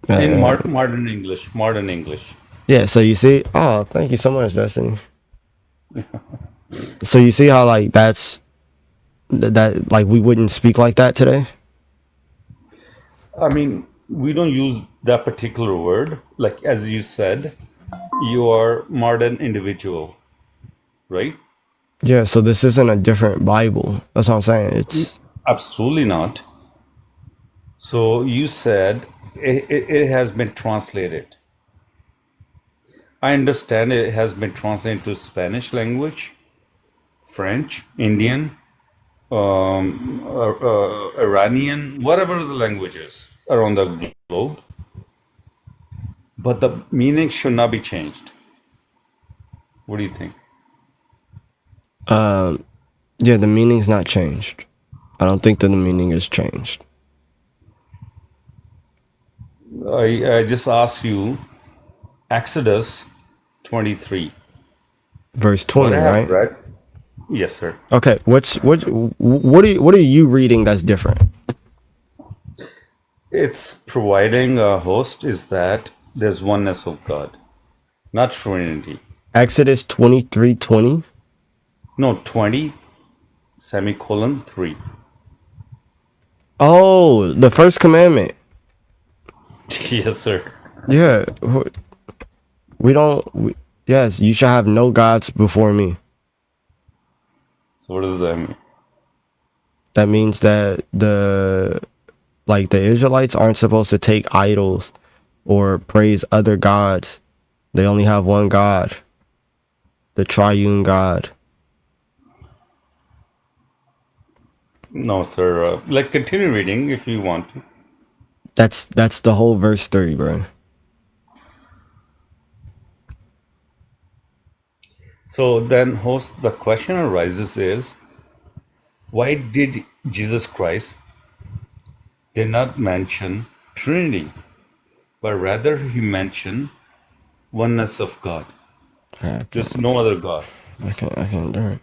In Uh, modern English. Modern English. yeah. So you see. Oh, thank you so much, Destiny. So you see how like that like we wouldn't speak like that today. I mean, we don't use that particular word. Like as you said, you are modern individual, right? Yeah. So this isn't a different Bible. That's what I'm saying. It's Absolutely not. So you said it has been translated. I understand it has been translated to Spanish language, French, Indian, Iranian, whatever the languages around the globe. But the meaning should not be changed. What do you think? yeah. The meaning's not changed. I don't think that the meaning is changed. I just asked you Exodus 23. Verse What 20, I have right? read, yes, sir. Okay. What are you reading that's different? It's providing a host is that there's oneness of God, not Trinity. Exodus 23:20. No, 20 semicolon 3. Oh, the first commandment. Yes, sir. Yeah, we don't. Yes, you shall have no gods before me. So what does that mean? That means that the Israelites aren't supposed to take idols or praise other gods. They only have one God, the triune God. No, sir. Like, continue reading if you want to. That's the whole verse 3, bro. So then, host, the question arises is, why did Jesus Christ did not mention Trinity, but rather he mentioned oneness of God, I just can't. no other God. I can't do it.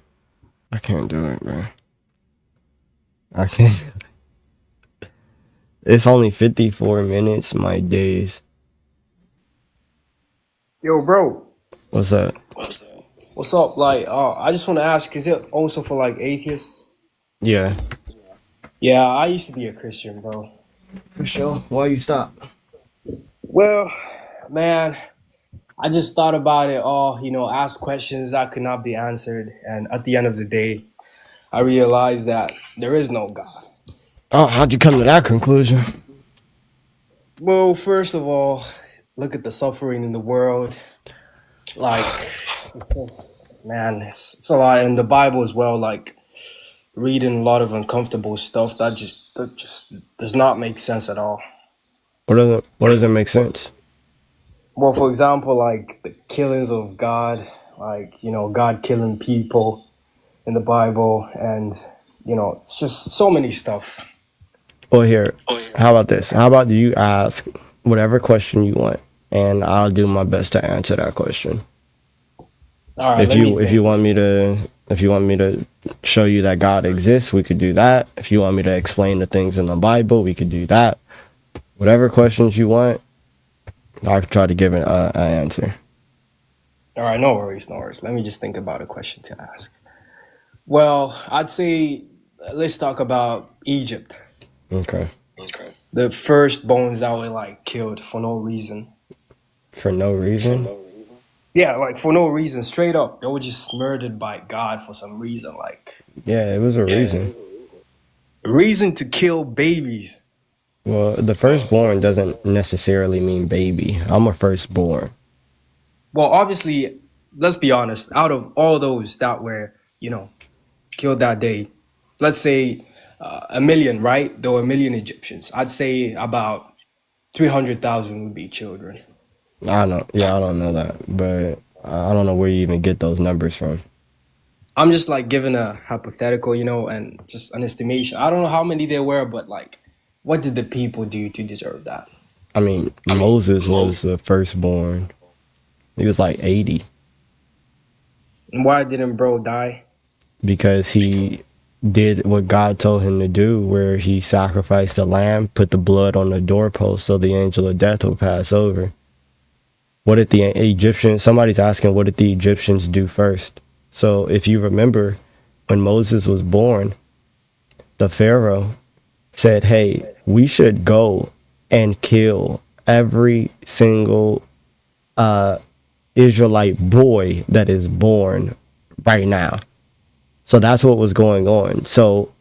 I can't do it, bro. I can't. It's only 54 minutes. My days. Yo, bro, What's up? what's up? Like, I just want to ask, is it also for like atheists? Yeah. Yeah, I used to be a Christian, bro. For sure. Why you stop? Well, man, I just thought about it all, ask questions that could not be answered. And at the end of the day, I realized that there is no God. Oh, how'd you come to that conclusion? Well, first of all, look at the suffering in the world. Like, it's a lot in the Bible as well. Like, reading a lot of uncomfortable stuff that just does not make sense at all. What doesn't make sense? Well, for example, like the killings of God, like, God killing people in the Bible, and, it's just so many stuff. Well, here, how about this? How about you ask whatever question you want, and I'll do my best to answer that question. All right, If let me you if think. you want me to if you want me to show you that God exists, we could do that. If you want me to explain the things in the Bible, we could do that. Whatever questions you want, I'll try to give an answer. All right, no worries, no worries. Let me just think about a question to ask. Well, I'd say let's talk about Egypt. Okay. The first bones that were like killed for no reason. For no reason. Yeah, like for no reason, straight up. They were just murdered by God for some reason, like Yeah, it was a reason. reason to kill babies. Well, the firstborn doesn't necessarily mean baby. I'm a firstborn. Well, obviously, let's be honest. Out of all those that were, killed that day, let's say a million, right? There were a million Egyptians. I'd say about 300,000 would be children. I don't. Yeah, I don't know that, but I don't know where you even get those numbers from. I'm just like giving a hypothetical, and just an estimation. I don't know how many there were, but like, what did the people do to deserve that? I mean, Moses was the firstborn. He was like 80 And why didn't bro die? because he did what God told him to do, where he sacrificed a lamb, put the blood on the doorpost so the angel of death would pass over. What did the Egyptians? Somebody's asking, what did the Egyptians do first? So if you remember, when Moses was born, the Pharaoh said, hey, we should go and kill every single Israelite boy that is born right now. So that's what was going on. So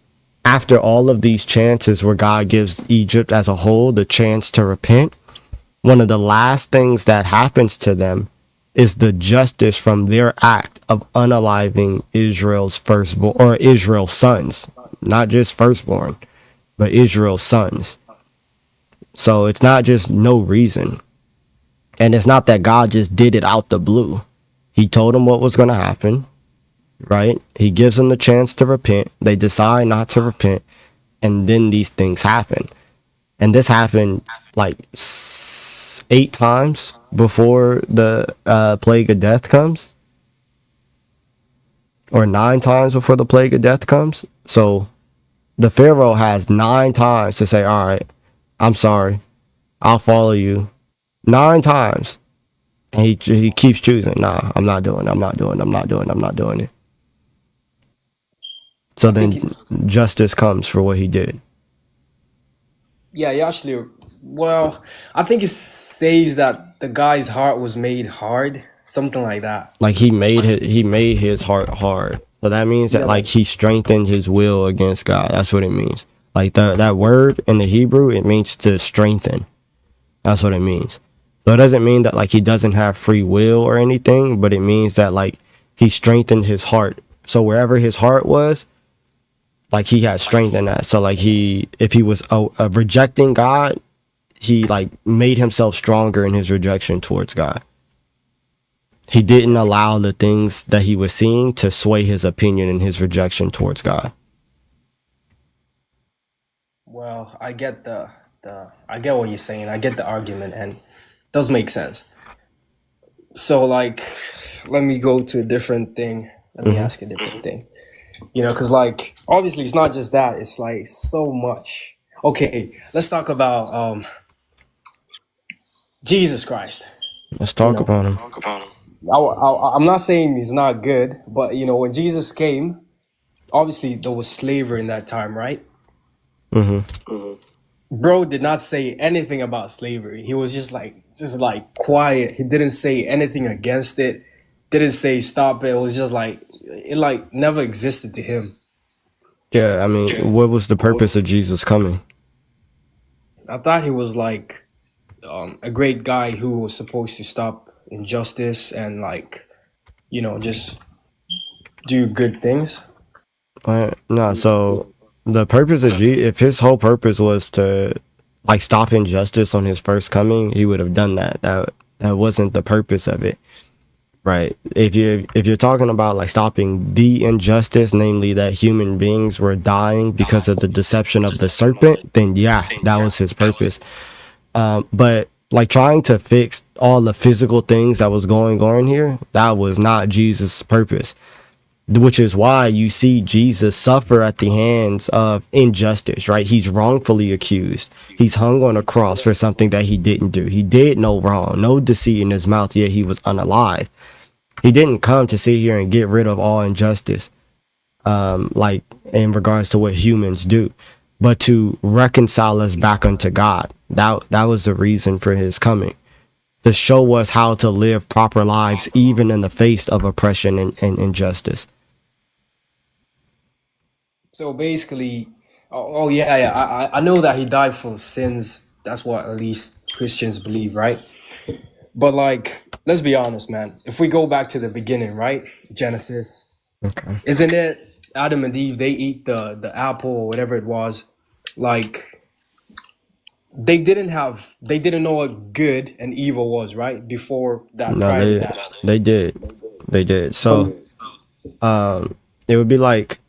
after all of these chances where God gives Egypt as a whole the chance to repent, one of the last things that happens to them is the justice from their act of unaliving Israel's firstborn, or Israel's sons, not just firstborn, but Israel's sons. So it's not just no reason. And it's not that God just did it out the blue. He told them what was going to happen, right? He gives them the chance to repent. They decide not to repent. And then these things happen. And this happened like 8 times before the plague of death comes, or 9 times before the plague of death comes. So the Pharaoh has 9 times to say, all right, I'm sorry. I'll follow you 9 times. And he keeps choosing. Nah, I'm not doing it. So I think, then justice comes for what he did. yeah, he actually, well, I think it says that the guy's heart was made hard, something like that. Like he made his heart hard. So that means that Yeah, like like, he strengthened his will against God. That's what it means. Like that word in the Hebrew, it means to strengthen. That's what it means. So it doesn't mean that like he doesn't have free will or anything, but it means that like he strengthened his heart. So wherever his heart was, like he had strength in that. So like if he was rejecting God, he like made himself stronger in his rejection towards God. He didn't allow the things that he was seeing to sway his opinion in his rejection towards God. well, I get I get what you're saying. I get the argument, and it does make sense. So, like, let me go to a different thing. Let me Hmm. ask a different thing. Because, like, obviously, it's not just that. It's like so much. Okay, let's talk about Jesus Christ. Let's You talk know, about him. I'm not saying he's not good, but when Jesus came, obviously there was slavery in that time, right? Hmm. Bro did not say anything about slavery. He was just like quiet. He didn't say anything against it. Didn't say stop it. It was just like it like never existed to him. Yeah, I mean, what was the purpose of Jesus coming? I thought he was like a great guy who was supposed to stop injustice and like just do good things. No, so the purpose of if his whole purpose was to like stop injustice on his first coming, he would have done that. That wasn't the purpose of it. Right. If you're talking about like stopping the injustice, namely that human beings were dying because of the deception of the serpent, then yeah, that was his purpose. But like trying to fix all the physical things that was going on here, that was not Jesus' purpose. Which is why you see Jesus suffer at the hands of injustice, right? He's wrongfully accused. He's hung on a cross for something that he didn't do. He did no wrong, no deceit in his mouth, yet he was unalive. He didn't come to sit here and get rid of all injustice, like in regards to what humans do, but to reconcile us back unto God. That was the reason for his coming, to show us how to live proper lives, even in the face of oppression and injustice. So basically, oh yeah, yeah. I know that he died for sins. That's what at least Christians believe, right? But like, let's be honest, man. If we go back to the beginning, right? Genesis, Okay. isn't it Adam and Eve? They eat the apple or whatever it was. Like they didn't know what good and evil was, right? Before that, No, prior to they that. they did. They did. But So it would be like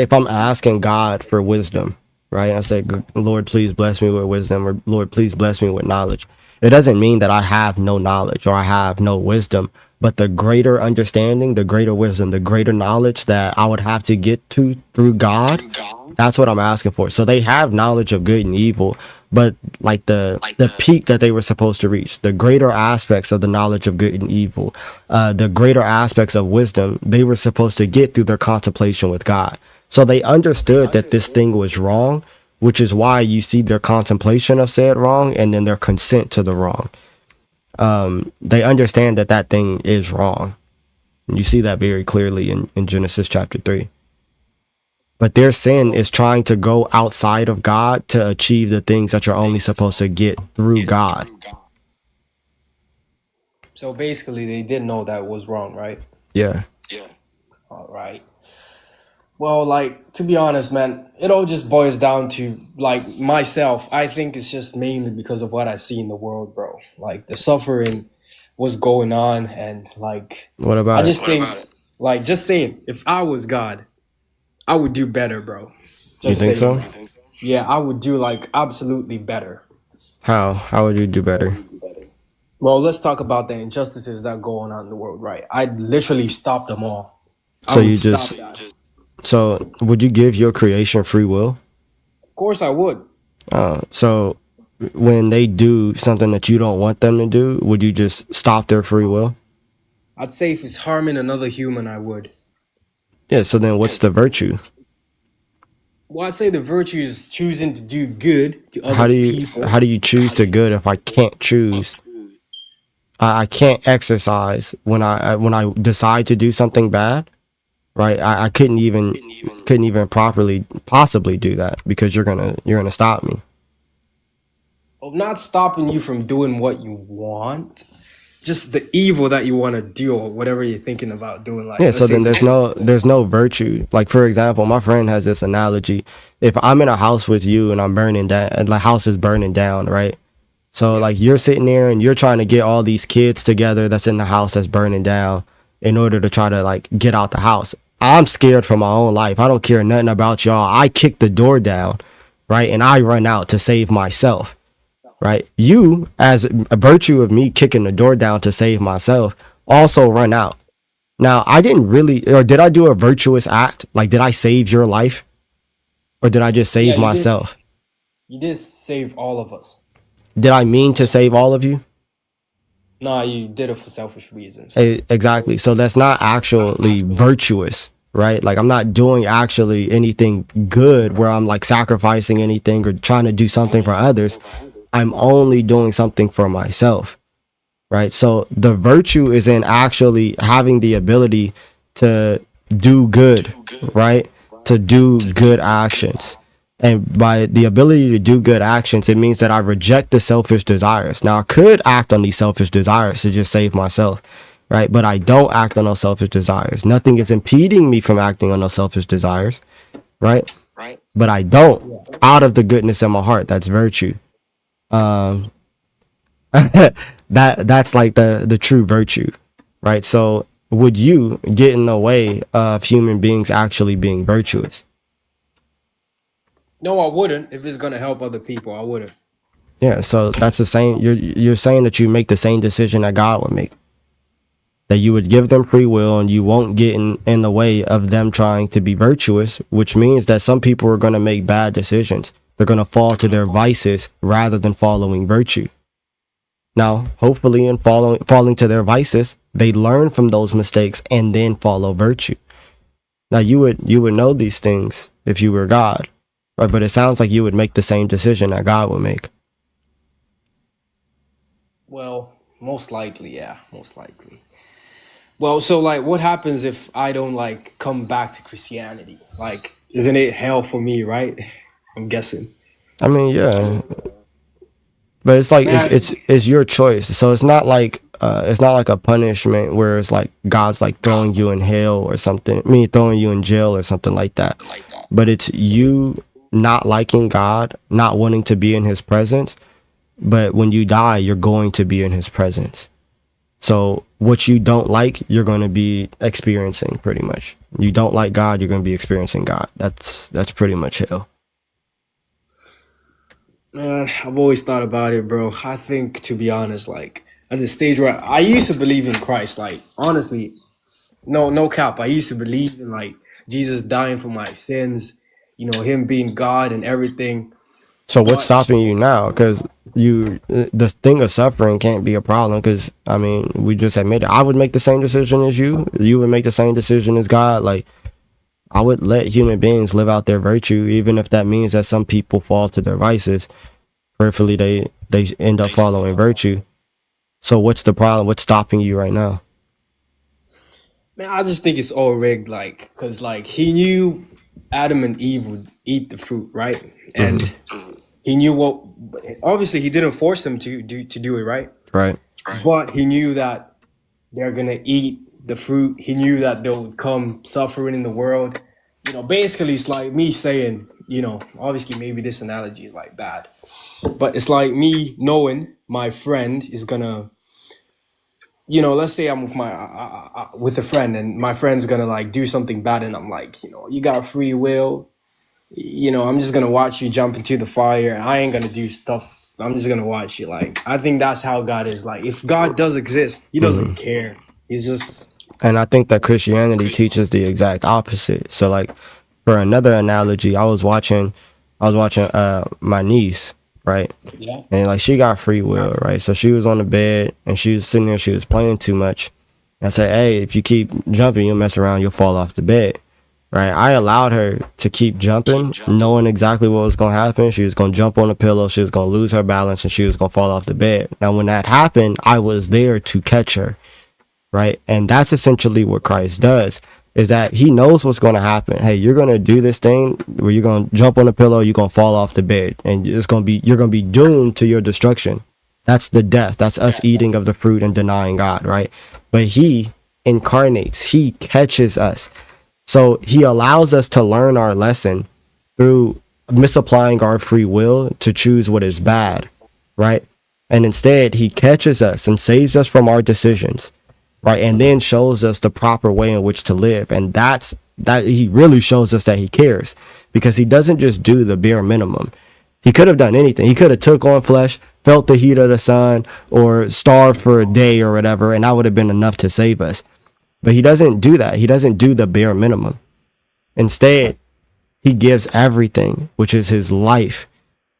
if I'm asking God for wisdom, right? I say, Lord, please bless me with wisdom, or Lord, please bless me with knowledge. It doesn't mean that I have no knowledge or I have no wisdom, but the greater understanding, the greater wisdom, the greater knowledge that I would have to get to through God, that's what I'm asking for. So they have knowledge of good and evil, but like the peak that they were supposed to reach, the greater aspects of the knowledge of good and evil, the greater aspects of wisdom, they were supposed to get through their contemplation with God. So they understood that this thing was wrong, which is why you see their contemplation of said wrong and then their consent to the wrong. They understand that that thing is wrong. You see that very clearly in Genesis chapter 3. But their sin is trying to go outside of God to achieve the things that you're only supposed to get through God. so basically, they didn't know that was wrong, right? Yeah. All right. Well, like to be honest, man, it all just boils down to like myself. I think it's just mainly because of what I see in the world, bro. Like the suffering, what's going on, and like What I about it? just think, like just saying, if I was God, I would do better, bro. You Just think saying, so? bro. Yeah, I would do like absolutely better. How? How would you do better? Well, let's talk about the injustices that go on in the world, right? I'd literally stop them all. I So would you stop just that. so would you give your creation free will? Of course, I would. So when they do something that you don't want them to do, would you just stop their free will? I'd say if it's harming another human, I would. Yeah. So then what's the virtue? Well, I'd say the virtue is choosing to do good to How other do you people. how do you choose to good if I can't choose? I can't exercise when I decide to do something bad, right? I couldn't even properly possibly do that because you're gonna stop me. Well, not stopping you from doing what you want, just the evil that you want to do or whatever you're thinking about doing. Like, Yeah, let's so say then if it's there's no virtue. Like for example, my friend has this analogy. If I'm in a house with you and I'm burning down, and the house is burning down, right? So yeah, like you're sitting there and you're trying to get all these kids together that's in the house that's burning down in order to try to like get out the house. I'm scared for my own life. I don't care nothing about y'all. I kick the door down, right? And I run out to save myself, right? You, as a virtue of me kicking the door down to save myself, also run out. Now, I didn't really, or did I do a virtuous act? Like, did I save your life or did I just yeah, save myself? you did save all of us. Did I mean to save all of you? Nah, you did it for selfish reasons. Exactly. So that's not actually virtuous, right? Like I'm not doing actually anything good where I'm like sacrificing anything or trying to do something for others. I'm only doing something for myself, right? So the virtue is in actually having the ability to do good, right? To do good actions. And by the ability to do good actions, it means that I reject the selfish desires. Now, I could act on these selfish desires to just save myself, right? But I don't act on those selfish desires. Nothing is impeding me from acting on those selfish desires, right? But I don't out of the goodness of my heart. That's virtue. Um, that's like the true virtue, right? So, would you get in the way of human beings actually being virtuous? No, I wouldn't. If it's gonna help other people, I wouldn't. Yeah, so that's the same. You're saying that you make the same decision that God would make. That you would give them free will and you won't get in the way of them trying to be virtuous, which means that some people are going to make bad decisions. They're going to fall to their vices rather than following virtue. Now, hopefully, in falling to their vices, they learn from those mistakes and then follow virtue. Now, you would know these things if you were God, right? But it sounds like you would make the same decision that God would make. Well, most likely, yeah, most likely. Well, so like, what happens if I don't like come back to Christianity? Like, isn't it hell for me, right? I'm guessing. I mean, yeah, but it's like Man, it's your choice. So it's not like a punishment where it's like God's like throwing you in hell or something. I mean, throwing you in jail or something like that. But it's you not liking God, not wanting to be in His presence. But when you die, you're going to be in His presence. So what you don't like, you're going to be experiencing pretty much. You don't like God, you're going to be experiencing God. That's pretty much hell. man, I've always thought about it, bro. I think, to be honest, like at the stage where I used to believe in Christ, like honestly, no cap. I used to believe in like Jesus dying for my sins, him being God and everything. So what's But stopping you now? Because the thing of suffering can't be a problem. Because I mean, we just admitted I would make the same decision as you. You would make the same decision as God. Like I would let human beings live out their virtue, even if that means that some people fall to their vices. Prayerfully, they end up following virtue. So what's the problem? What's stopping you right now? man, I just think it's all rigged, like, cause like he knew Adam and Eve would eat the fruit, right? And Hmm. he knew what. Obviously, he didn't force them to do it, right? Right. But he knew that they're gonna eat the fruit. He knew that there would come suffering in the world. Basically, it's like me saying, obviously, maybe this analogy is like bad, but it's like me knowing my friend is gonna, let's say I'm with my with a friend, and my friend's gonna like do something bad, and I'm like, you got free will. I'm just gonna watch you jump into the fire. I ain't gonna do stuff. I'm just gonna watch you. Like, I think that's how God is. Like, if God does exist, He Hmm. doesn't care. He's just And I think that Christianity teaches the exact opposite. So like for another analogy, I was watching I was watching my niece, right? Yeah. And like she got free will, right? So she was on the bed and she was sitting there, she was playing too much. I said, hey, if you keep jumping, you'll mess around, you'll fall off the bed. Right. I allowed her to keep jumping, knowing exactly what was gonna happen. She was gonna jump on the pillow, she was gonna lose her balance, and she was gonna fall off the bed. Now when that happened, I was there to catch her. Right. And that's essentially what Christ does, is that he knows what's going to happen. Hey, you're going to do this thing where you're going to jump on the pillow, you're going to fall off the bed, and you're going to be doomed to your destruction. That's the death. That's us eating of the fruit and denying God. Right. But he incarnates, he catches us. So he allows us to learn our lesson through misapplying our free will to choose what is bad. Right. And instead, he catches us and saves us from our decisions. Right, and then shows us the proper way in which to live, and that he really shows us that he cares, because he doesn't just do the bare minimum. He could have done anything. He could have took on flesh, felt the heat of the sun, or starved for a day or whatever, and that would have been enough to save us. But he doesn't do that. He doesn't do the bare minimum. Instead, he gives everything, which is his life.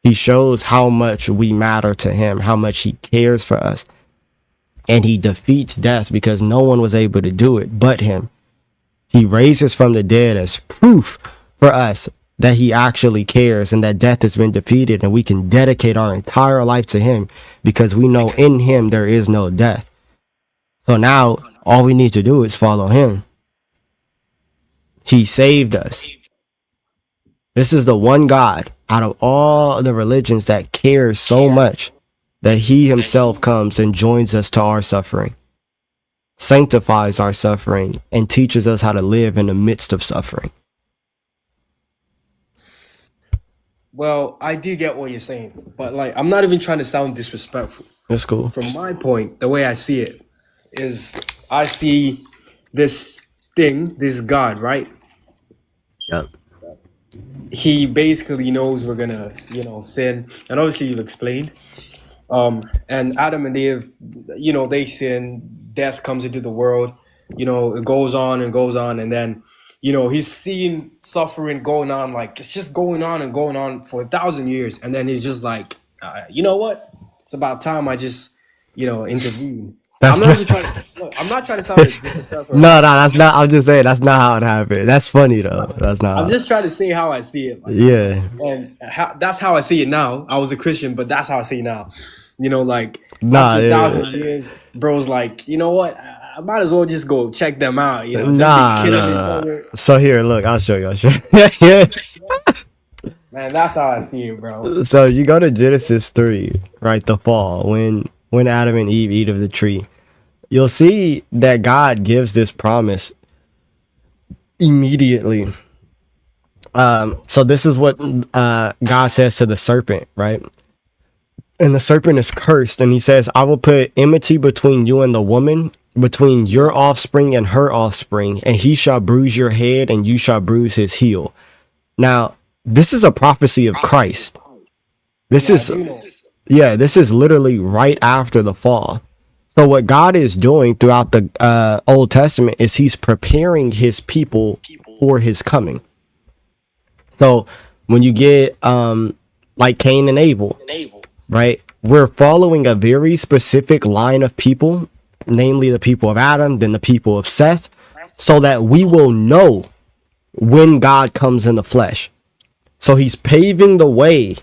He shows how much we matter to him, how much he cares for us. And he defeats death because no one was able to do it but him. He raises from the dead as proof for us that he actually cares and that death has been defeated, and we can dedicate our entire life to him because we know in him there is no death. So now all we need to do is follow him. He saved us. This is the one God out of all the religions that cares so much that he himself comes and joins us to our suffering, sanctifies our suffering, and teaches us how to live in the midst of suffering. Well, I do get what you're saying, but like, I'm not even trying to sound disrespectful. That's cool. From my point, the way I see it is, I see this thing, this God, right? Yep. He basically knows we're gonna, sin, and obviously you've explained. And Adam and Eve, they sin, death comes into the world, it goes on and goes on, and then, he's seeing suffering going on, like it's just going on and going on for 1,000 years, and then he's just like, you know what? It's about time I just, intervene. I'm not trying to sound disrespectful. No, that's not. I'm just saying that's not how it happened. That's funny though. That's not. I'm just trying to say how I see it. Like, yeah. And that's how I see it now. I was a Christian, but that's how I see it now. After 1,000 years, bro's like, you know what? I might as well just go check them out. Nah. So here, look, I'll show you. Yeah. Man, that's how I see it, bro. So you go to Genesis 3, right? The fall, when Adam and Eve eat of the tree, you'll see that God gives this promise immediately. So this is what God says to the serpent, right? And the serpent is cursed, and he says, I will put enmity between you and the woman, between your offspring and her offspring, and he shall bruise your head and you shall bruise his heel. Now, this is a prophecy of Christ. This is literally right after the fall. So what God is doing throughout the Old Testament is he's preparing his people for his coming. So when you get like Cain and Abel, right? We're following a very specific line of people, namely the people of Adam, then the people of Seth, so that we will know when God comes in the flesh. So he's paving the way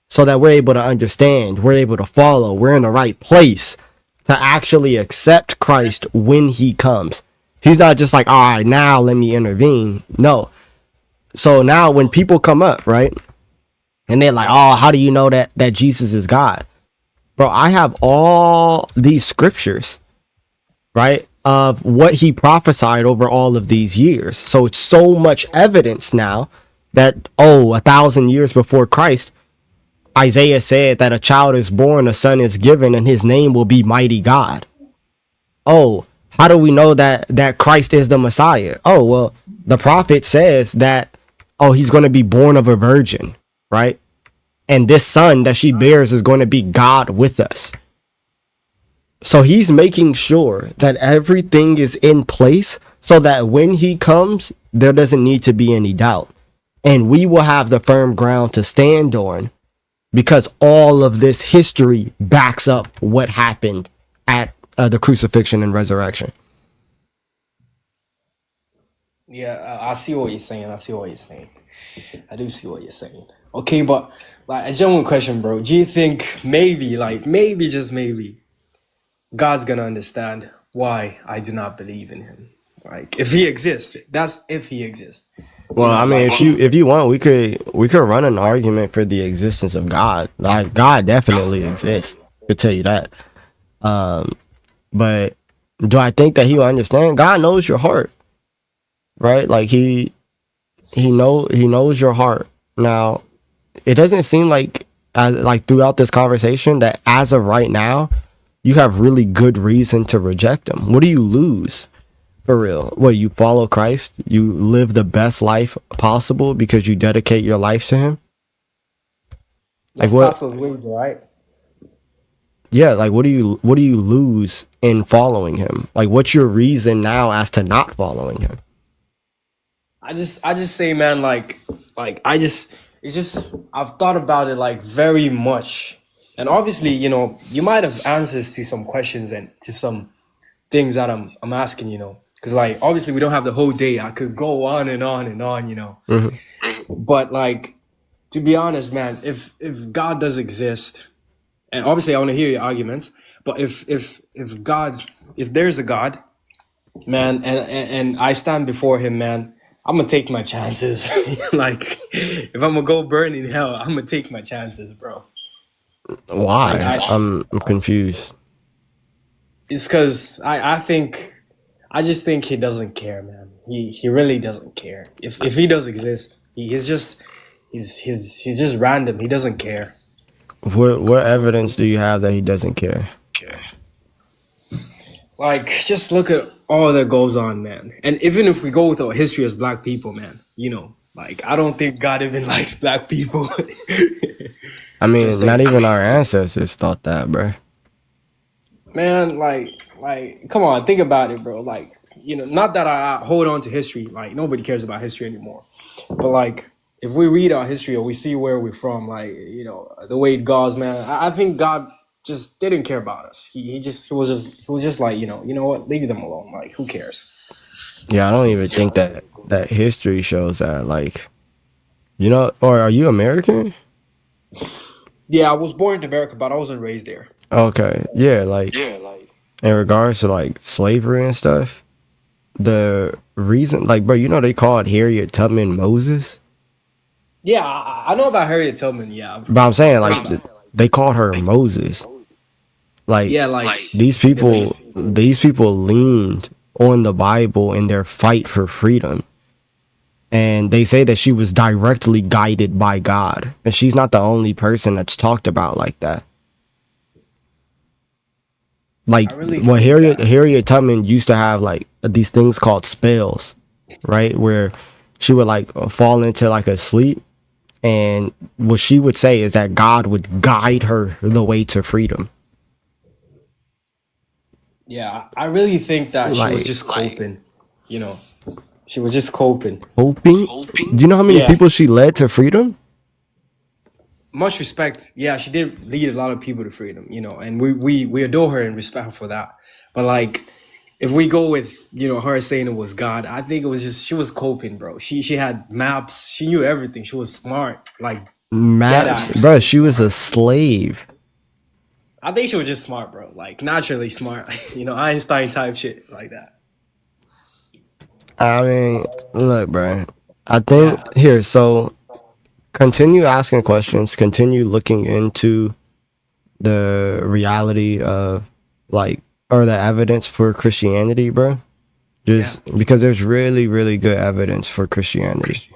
so that we're able to understand, we're able to follow, we're in the right place to actually accept Christ when he comes. He's not just like, all right, now let me intervene. No. So now when people come up, right? And they're like, oh, how do you know that Jesus is God? Bro, I have all these scriptures, right, of what he prophesied over all of these years. So it's so much evidence now that, 1,000 years before Christ, Isaiah said that a child is born, a son is given, and his name will be Mighty God. Oh, how do we know that Christ is the Messiah? Oh, well, the prophet says that, he's going to be born of a virgin, right? And this son that she bears is going to be God with us. So he's making sure that everything is in place so that when he comes, there doesn't need to be any doubt. and we will have the firm ground to stand on because all of this history backs up what happened at the crucifixion and resurrection. Yeah, I see what you're saying. I see what you're saying. I do see what you're saying. Okay, but like a genuine question, bro. Do you think maybe, like maybe, just maybe, God's gonna understand why I do not believe in him? Like if he exists, that's if he exists. You Well, I know, mean, like if you want, we could run an argument for the existence of God. Like God definitely exists. I could tell you that. But do I think that he will understand? God knows your heart, right? Like he knows your heart. Now, it doesn't seem like throughout this conversation that as of right now, you have really good reason to reject him. What do you lose? For real. Well, you follow Christ, you live the best life possible because you dedicate your life to him. Like that's what? Pascal's wage, right? Yeah, like what do you lose in following him? Like what's your reason now as to not following him? I just say, man, like it's just I've thought about it like very much, and obviously, you might have answers to some questions and to some things that I'm asking, because like obviously we don't have the whole day. I could go on and on and on. Mhm. But like, to be honest, man, if God does exist, and obviously I want to hear your arguments, but if there's a God, man, and I stand before him, man, I'm gonna take my chances. Like if I'm gonna go burn in hell, I'm gonna take my chances, bro. Like Why? I I'm confused. It's because I just think he doesn't care, man. He really doesn't care. If he does exist, he's just random. He doesn't care. What evidence do you have that he doesn't care? Like, just look at all that goes on, man. And even if we go with our history as black people, man, like I don't think God even likes black people. I Just mean, not saying, even our ancestors thought that, bro. man. Come on, think about it, bro. Like, not that I hold on to history. Like, nobody cares about history anymore. But like, if we read our history or we see where we're from, like, the way it goes, man, I think God just didn't care about us. He was just like, what, leave them alone. Like, who cares? Yeah, I don't even think that history shows that. Like, or are you American? Yeah, I was born in America, but I wasn't raised there. Okay, yeah, like in regards to like slavery and stuff, the reason, like, bro, they called Harriet Tubman Moses, Yeah, I know about Harriet Tubman. Yeah, but I'm saying like they called her Moses. Like yeah, like these people leaned on the Bible in their fight for freedom. And they say that she was directly guided by God. And she's not the only person that's talked about like that. Like, I really well, think that. Harriet Tubman used to have like these things called spells, right? Where she would like fall into like a sleep. And what she would say is that God would guide her the way to freedom. Yeah, I really think that she was Like, just coping. You know, she was just coping. hoping. Do you know how many Yeah, people she led to freedom? much respect. Yeah, she did lead a lot of people to freedom. And we adore her and respect her for that. But like, if we go with her saying it was God, I think it was just she was coping, bro. She had maps. She knew everything. She was smart, like dead Maps, ass. bro. She was a slave. I think she was just smart, bro. Like naturally smart. Einstein type shit like that. I mean, look, bro. I Yeah. think here. So continue asking questions. Continue looking into the reality of like or the evidence for Christianity, bro. Yeah. Just because there's really, really good evidence for Christianity.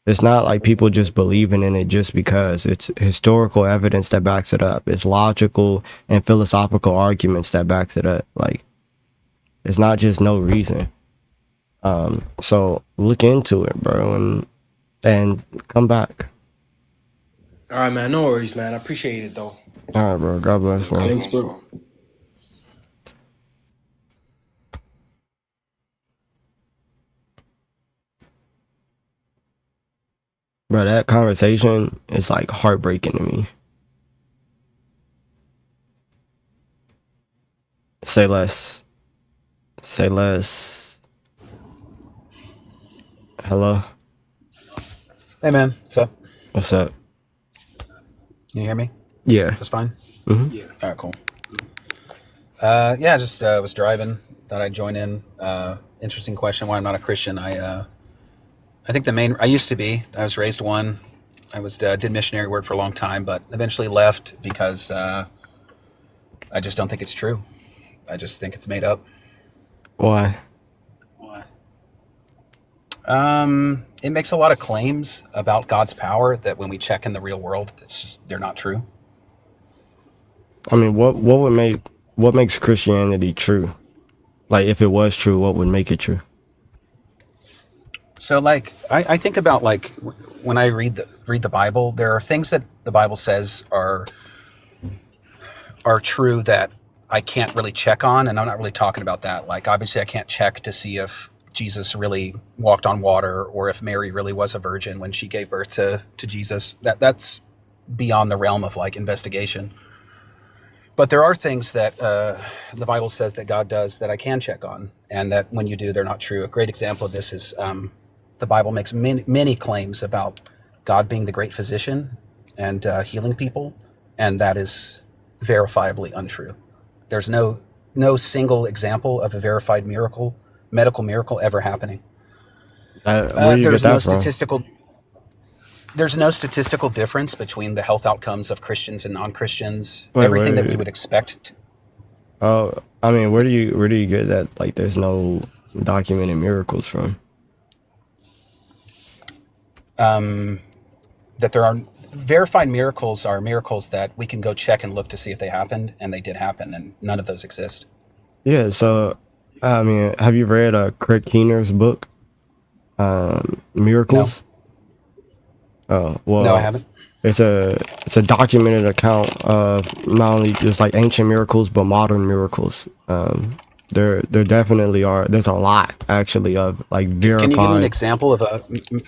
It's not like people just believing in it just because. It's historical evidence that backs it up. It's logical and philosophical arguments that backs it up. Like it's not just no reason. So look into it, bro, and come back. All right, man. No worries, man. I appreciate it though. All right, bro. God bless, man. Thanks, bro. Bro, that conversation is like heartbreaking to me. Say less. Say less. Hello? Hey man, what's up? What's up? Can you hear me? Yeah. Just fine? Mm-hmm. Yeah. All right, cool. Yeah, just was driving. Thought I'd join in. Interesting question. Why I'm not a Christian? I think I used to be. I was raised one. I was did missionary work for a long time, but eventually left because I just don't think it's true. I just think it's made up. Why? It makes a lot of claims about God's power that when we check in the real world, they're not true. I mean, what makes Christianity true? Like, if it was true, what would make it true? So, like, I think about like when I read the Bible, there are things that the Bible says are true that I can't really check on, and I'm not really talking about that. Like, obviously, I can't check to see if Jesus really walked on water or if Mary really was a virgin when she gave birth to Jesus. That's beyond the realm of like investigation. But there are things that the Bible says that God does that I can check on, and that when you do, they're not true. A great example of this is the Bible makes many claims about God being the great physician and healing people, and that is verifiably untrue. There's no single example of a verified medical miracle ever happening. Where do you get that from? There's no statistical difference between the health outcomes of Christians and non-Christians. Wait, Everything that we would expect. Oh, I mean, where do you get that? Like, there's no documented miracles from? That there are verified miracles are miracles that we can go check and look to see if they happened, and they did happen, and none of those exist. Yeah. So, I mean, have you read Kurt Keener's book, Miracles? Oh, well, No, I haven't. It's a documented account of not only just like ancient miracles but modern miracles. There definitely are. There's a lot actually of like verified. Can you give me an example of a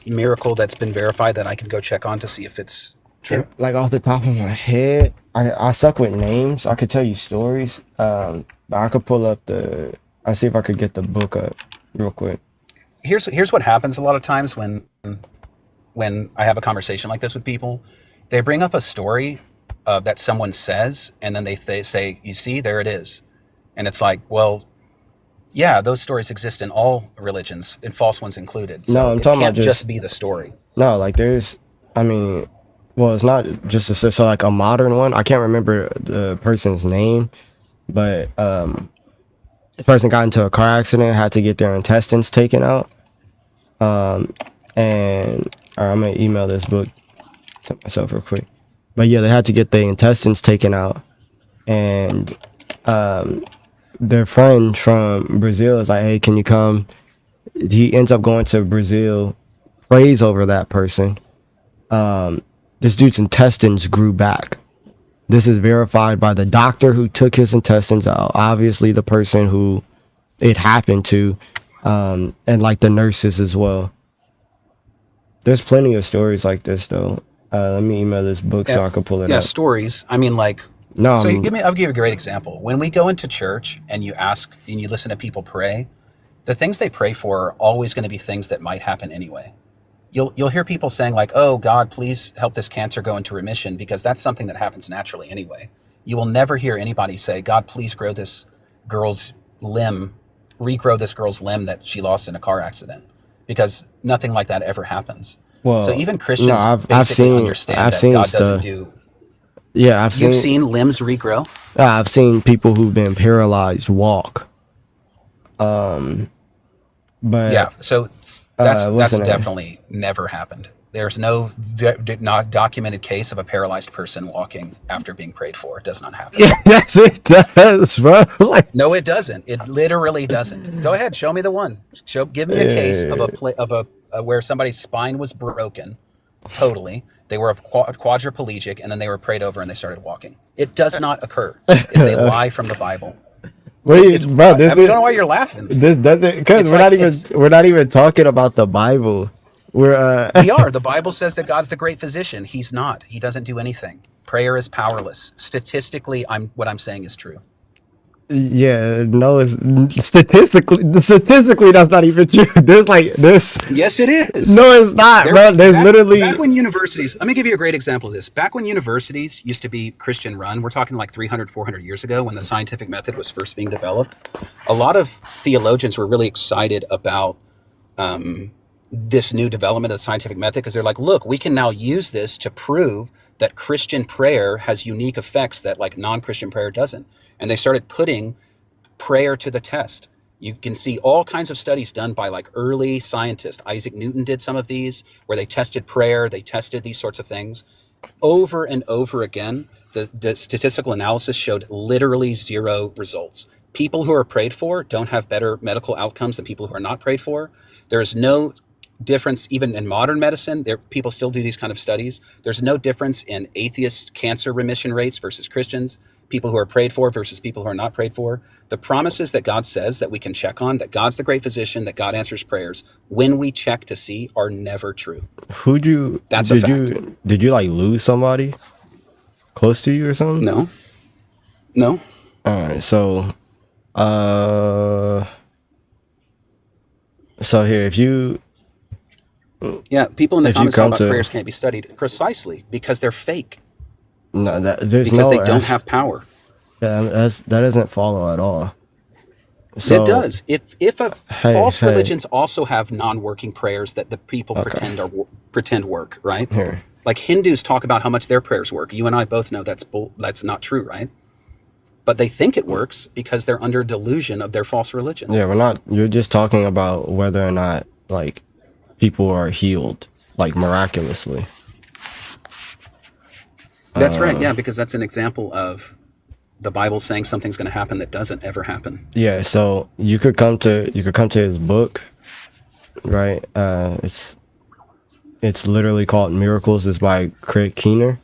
miracle that's been verified that I can go check on to see if it's true? Like off the top of my head, I suck with names. I could tell you stories, but I could pull up I see if I could get the book up real quick. Here's what happens a lot of times when I have a conversation like this with people. They bring up a story that someone says, and then they say, "You see, there it is," and it's like, well, yeah, those stories exist in all religions, and false ones included. So No, I'm talking about just be the story. No, like I mean, well, it's not just so like a modern one. I can't remember the person's name, but this person got into a car accident, had to get their intestines taken out. And I'm gonna email this book to myself real quick. But yeah, they had to get the intestines taken out, and their friend from Brazil is like, "Hey, can you come?" He ends up going to Brazil, prays over that person. This dude's intestines grew back. This is verified by the doctor who took his intestines out. Obviously, the person who it happened to, and like the nurses as well. There's plenty of stories like this, though. Let me email this book so I can pull it Yeah, up. stories. I mean, like, No, so I'll give you a great example. When we go into church and you ask and you listen to people pray, the things they pray for are always going to be things that might happen anyway. You'll hear people saying like, "Oh God, please help this cancer go into remission," because that's something that happens naturally anyway. You will never hear anybody say, "God, please regrow this girl's limb that she lost in a car accident," because nothing like that ever happens. well, So even no, Christians I've basically seen understand I've that seen God doesn't stuff. do. Yeah, You've seen limbs regrow? I've seen people who've been paralyzed walk. But Yeah, so that's what's the name? definitely never happened. There's no not documented case of a paralyzed person walking after being prayed for. It does not happen. Yeah, yes, it does, bro. Like, No, it doesn't. It literally doesn't. Go ahead, show me the one. Give me a case of a where somebody's spine was broken, totally. They were quadriplegic, and then they were prayed over and they started walking. It does not occur. It's a lie from the Bible. wait, bro, I don't know why you're laughing. this doesn't because It's we're like not even talking about the Bible. We're We are. The Bible says that God's the great physician. He's not. He doesn't do anything. Prayer is powerless. Statistically, what I'm saying is true. yeah, no, it's statistically that's not even true. There's Yes, it is. no, it's not, bro. There's literally Back when universities, let me give you a great example of this. Back when universities used to be Christian run, we're talking like 300, 400 years ago when the scientific method was first being developed, a lot of theologians were really excited about this new development of the scientific method because they're like, look, we can now use this to prove that Christian prayer has unique effects that like non-Christian prayer doesn't. And they started putting prayer to the test. You can see all kinds of studies done by like early scientists. Isaac Newton did some of these where they tested prayer, they tested these sorts of things over and over again. The statistical analysis showed literally zero results. People who are prayed for don't have better medical outcomes than people who are not prayed for. There is no difference even in modern medicine. People still do these kind of studies. There's no difference in atheist cancer remission rates versus Christians, people who are prayed for versus people who are not prayed for. The promises that God says that we can check on, that God's the great physician, that God answers prayers, when we check to see, are never true. That's a fact. did you like lose somebody close to you or something? No. All right, so here, if you Yeah, people in the if you comments talk come about to prayers can't be studied precisely because they're fake, no, there's because no they don't have power. yeah, that doesn't follow at all. It does. If false hey. religions also have non-working prayers that the people Okay. pretend work, right? Here, Like Hindus talk about how much their prayers work. You and I both know that's not true, right? But they think it works because they're under delusion of their false religion. yeah, we're not. You're just talking about whether or not like people are healed like miraculously. That's right. Yeah, because that's an example of the Bible saying something's going to happen that doesn't ever happen. Yeah, so you could come to his book, right? It's literally called Miracles. It's by Craig Keener.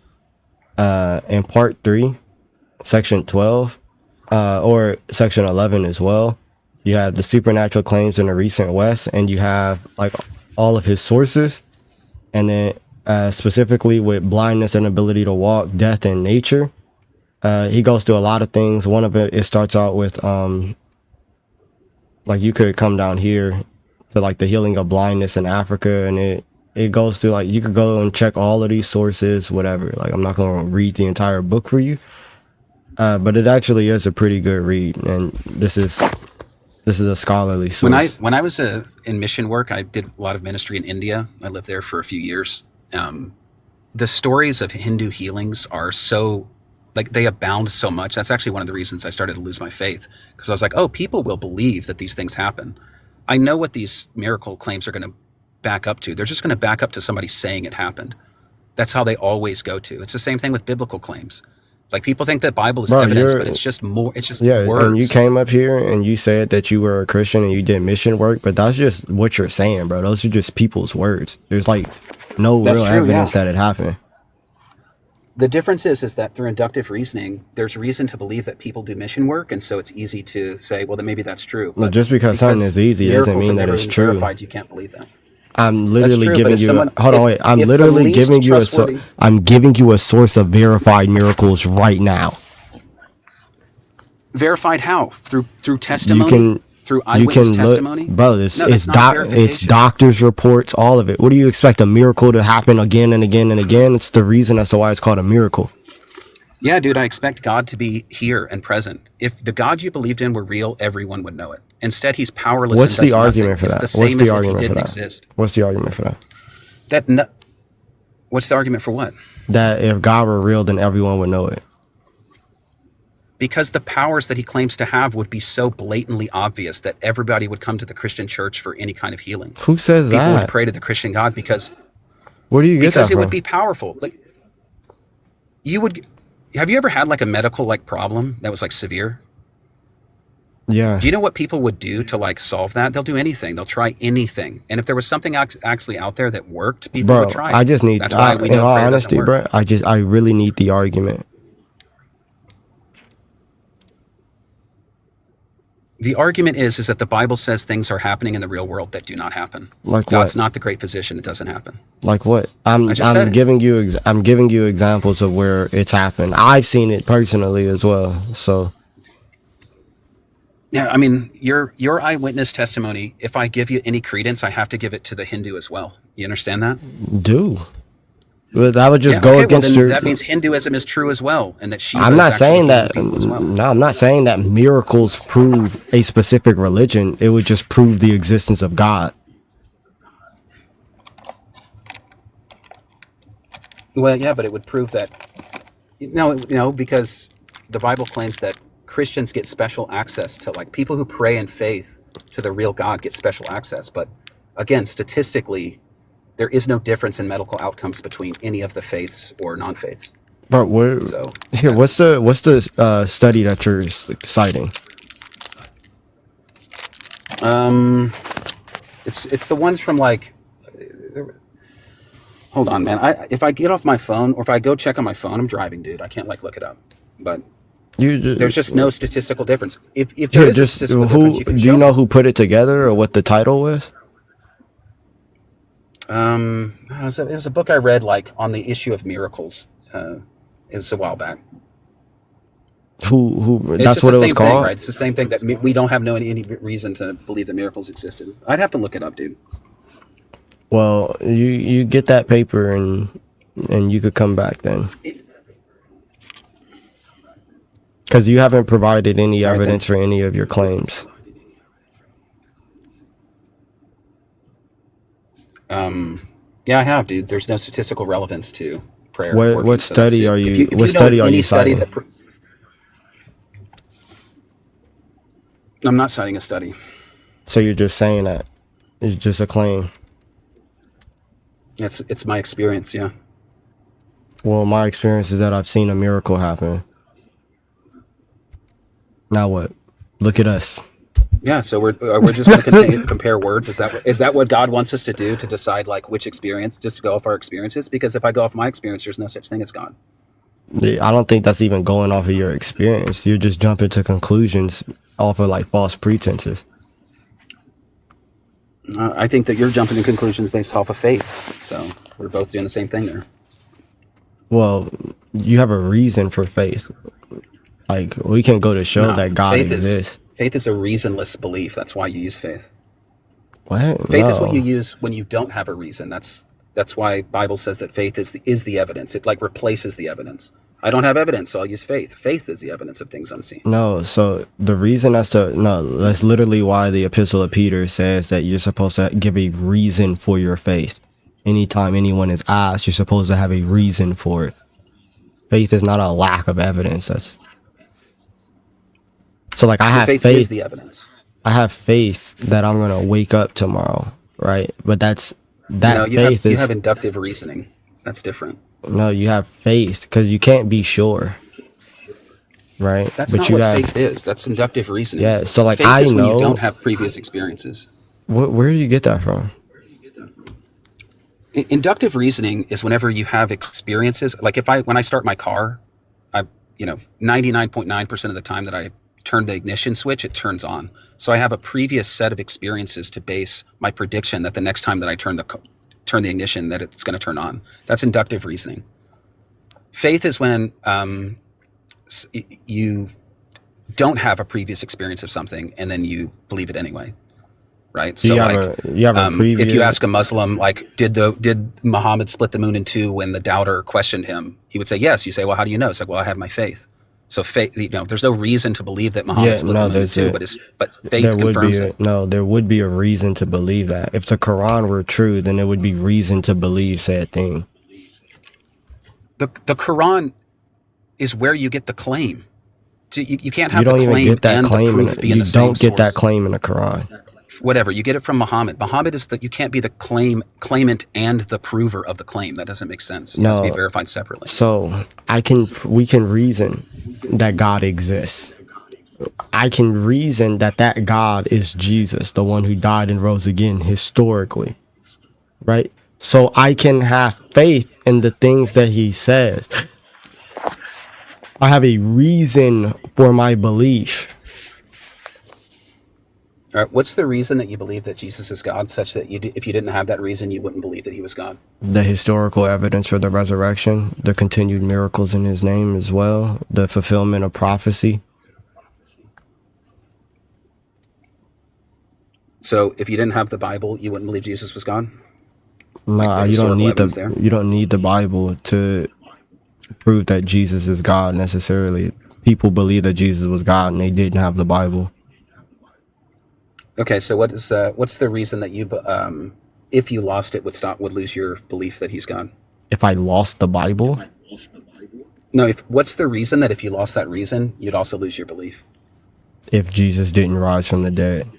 In part 3, section 12, or section 11 as well, you have the supernatural claims in the recent West, and you have like all of his sources, and then specifically with blindness and ability to walk, death, and nature. He goes through a lot of things. One of it starts out with like you could come down here to like the healing of blindness in Africa, and it goes through like you could go and check all of these sources, whatever. Like I'm not gonna read the entire book for you, but it actually is a pretty good read, and this is a scholarly source. When I was in mission work, I did a lot of ministry in India. I lived there for a few years. The stories of Hindu healings are so, like, they abound so much. That's actually one of the reasons I started to lose my faith, because I was like, oh, people will believe that these things happen. I know what these miracle claims are going to back up to. They're just going to back up to somebody saying it happened. That's how they always go to. It's the same thing with biblical claims. Like, people think that Bible is evidence, but it's just more. It's just words. And you came up here and you said that you were a Christian and you did mission work, but that's just what you're saying, bro. Those are just people's words. There's like no real evidence that it happened. The difference is that through inductive reasoning, there's reason to believe that people do mission work, and so it's easy to say, well, then maybe that's true. Well, just because something is easy doesn't mean that it's true. Verified, you can't believe that. I'm literally True, giving but if you. someone- Hold on, wait. I'm if the literally least giving you trustworthy- I'm giving you a source of verified miracles right now. Verified how? Through testimony? Through You can eyewitness testimony? bro. No, It's that's not verification. doctors' reports, all of it. What do you expect a miracle to happen again and again and again? It's the reason as to why it's called a miracle. Yeah, dude, I expect God to be here and present. If the God you believed in were real, everyone would know it. Instead, he's powerless. What's and does the nothing. argument for It's that? the What's same the as if he argument for didn't that? exist. What's the argument for that? What's the argument for what? That if God were real, then everyone would know it. Because the powers that he claims to have would be so blatantly obvious that everybody would come to the Christian church for any kind of healing. Who says People that? would pray to the Christian God because Where do you get that it from? would be powerful. Like, you would. Have you ever had like a medical like problem that was like severe? Yeah. Do you know what people would do to like solve that? They'll do anything. They'll try anything. And if there was something actually out there that worked, people Bro, would try it. I just need. That's why we in know all prayer honesty, doesn't work. bro, I really need the argument. The argument is that the Bible says things are happening in the real world that do not happen. Like God's what? not the great physician. It doesn't happen. Like what? I just said I'm it. giving you I'm giving you examples of where it's happened. I've seen it personally as well. So Yeah, I mean, your eyewitness testimony, if I give you any credence, I have to give it to the Hindu as well. You understand that? do. But that would just Yeah, go okay, well against then your. that means Hinduism is true as well, and that Shiva I'm is not actually saying healing that. people as well. No, I'm not saying that miracles prove a specific religion. It would just prove the existence of God. Well, yeah, but it would prove that because the Bible claims that Christians get special access to, like, people who pray in faith to the real God get special access. But again, statistically, there is no difference in medical outcomes between any of the faiths or non-faiths. But where? So Here, what's the study that you're citing? It's the ones from, like, hold on, man. If I get off my phone or if I go check on my phone, I'm driving, dude. I can't, like, look it up. But there's just no statistical difference. If there Here, is a just statistical difference, you can do show you know me. who put it together or what the title was? It was a book I read, like, on the issue of miracles. It was a while back. Who? It's That's just what the it was same thing, called. right? It's the same thing that we don't have any reason to believe that miracles existed. I'd have to look it up, dude. Well, you get that paper and you could come back then, because you haven't provided any All right, then. evidence for any of your claims. Yeah, I have, dude. There's no statistical relevance to prayer. What working, so that's study it. are If you? if What know study are any you study citing? I'm not citing a study. So you're just saying that it's just a claim. It's my experience, yeah. Well, my experience is that I've seen a miracle happen. Now what? Look at us. Yeah, so we're just going to compare words. Is that what God wants us to do, to decide, like, which experience, just to go off our experiences? Because if I go off my experience, there's no such thing as God. I don't think that's even going off of your experience. You're just jumping to conclusions off of like false pretenses. I think that you're jumping to conclusions based off of faith. So we're both doing the same thing there. Well, you have a reason for faith. Like, we can go to show No, that God exists. faith is a reasonless belief. That's why you use faith. What? Faith is what you No. use when you don't have a reason. That's why Bible says that faith is the evidence. It, like, replaces the evidence. I don't have evidence, so I'll use faith. Faith is the evidence of things unseen. No, so the reason that's that's literally why the Epistle of Peter says that you're supposed to give a reason for your faith. Anytime anyone is asked, you're supposed to have a reason for it. Faith is not a lack of evidence. That's so, like, I The have faith is faith. the evidence. I have faith that I'm gonna wake up tomorrow, right? But that No, faith you is have inductive reasoning. That's different. no. You have faith because you can't be sure, right? That's But not you what have faith is. That's inductive reasoning. yeah. So, like, Faith I is when you know. don't have previous experiences. Where do you get that from? Inductive reasoning is whenever you have experiences. Like, when I start my car, 99.9% of the time that I turn the ignition switch, it turns on. So I have a previous set of experiences to base my prediction that the next time that I turn the ignition, that it's going to turn on. That's inductive reasoning. Faith is when you don't have a previous experience of something and then you believe it anyway. Right. Do So, you like, have a previous? if you ask a Muslim, like, did Muhammad split the moon in two when the doubter questioned him? He would say yes. You say, well, how do you know? It's like, well, I have my faith. So faith, there's no reason to believe that Muhammad Yeah, split no, the moon in there's two, a but faith there would confirms be it. there would be a reason to believe that. If the Quran were true, then there would be reason to believe said thing. The Quran is where you get the claim. So you can't You have the don't even claim get that and the claim in proof be in you the same don't get that source. claim in the Quran. Whatever, you get it from Muhammad. Muhammad is that you can't be the claimant and the prover of the claim. That doesn't make sense. It has to be No. verified separately. So we can reason that God exists. I can reason that God is Jesus, the one who died and rose again historically, right? So I can have faith in the things that he says. I have a reason for my belief. All right, what's the reason that you believe that Jesus is God, such that if you didn't have that reason, you wouldn't believe that he was God? The historical evidence for the resurrection, the continued miracles in his name as well, the fulfillment of prophecy. So if you didn't have the Bible, you wouldn't believe Jesus was God? No, you don't need the Bible to prove that Jesus is God necessarily. People believe that Jesus was God and they didn't have the Bible. Okay, so what's the reason that you, if you lost it, would lose your belief that he's God? If I lost the Bible? No, what's the reason that if you lost that reason, you'd also lose your belief? If Jesus didn't rise from the dead.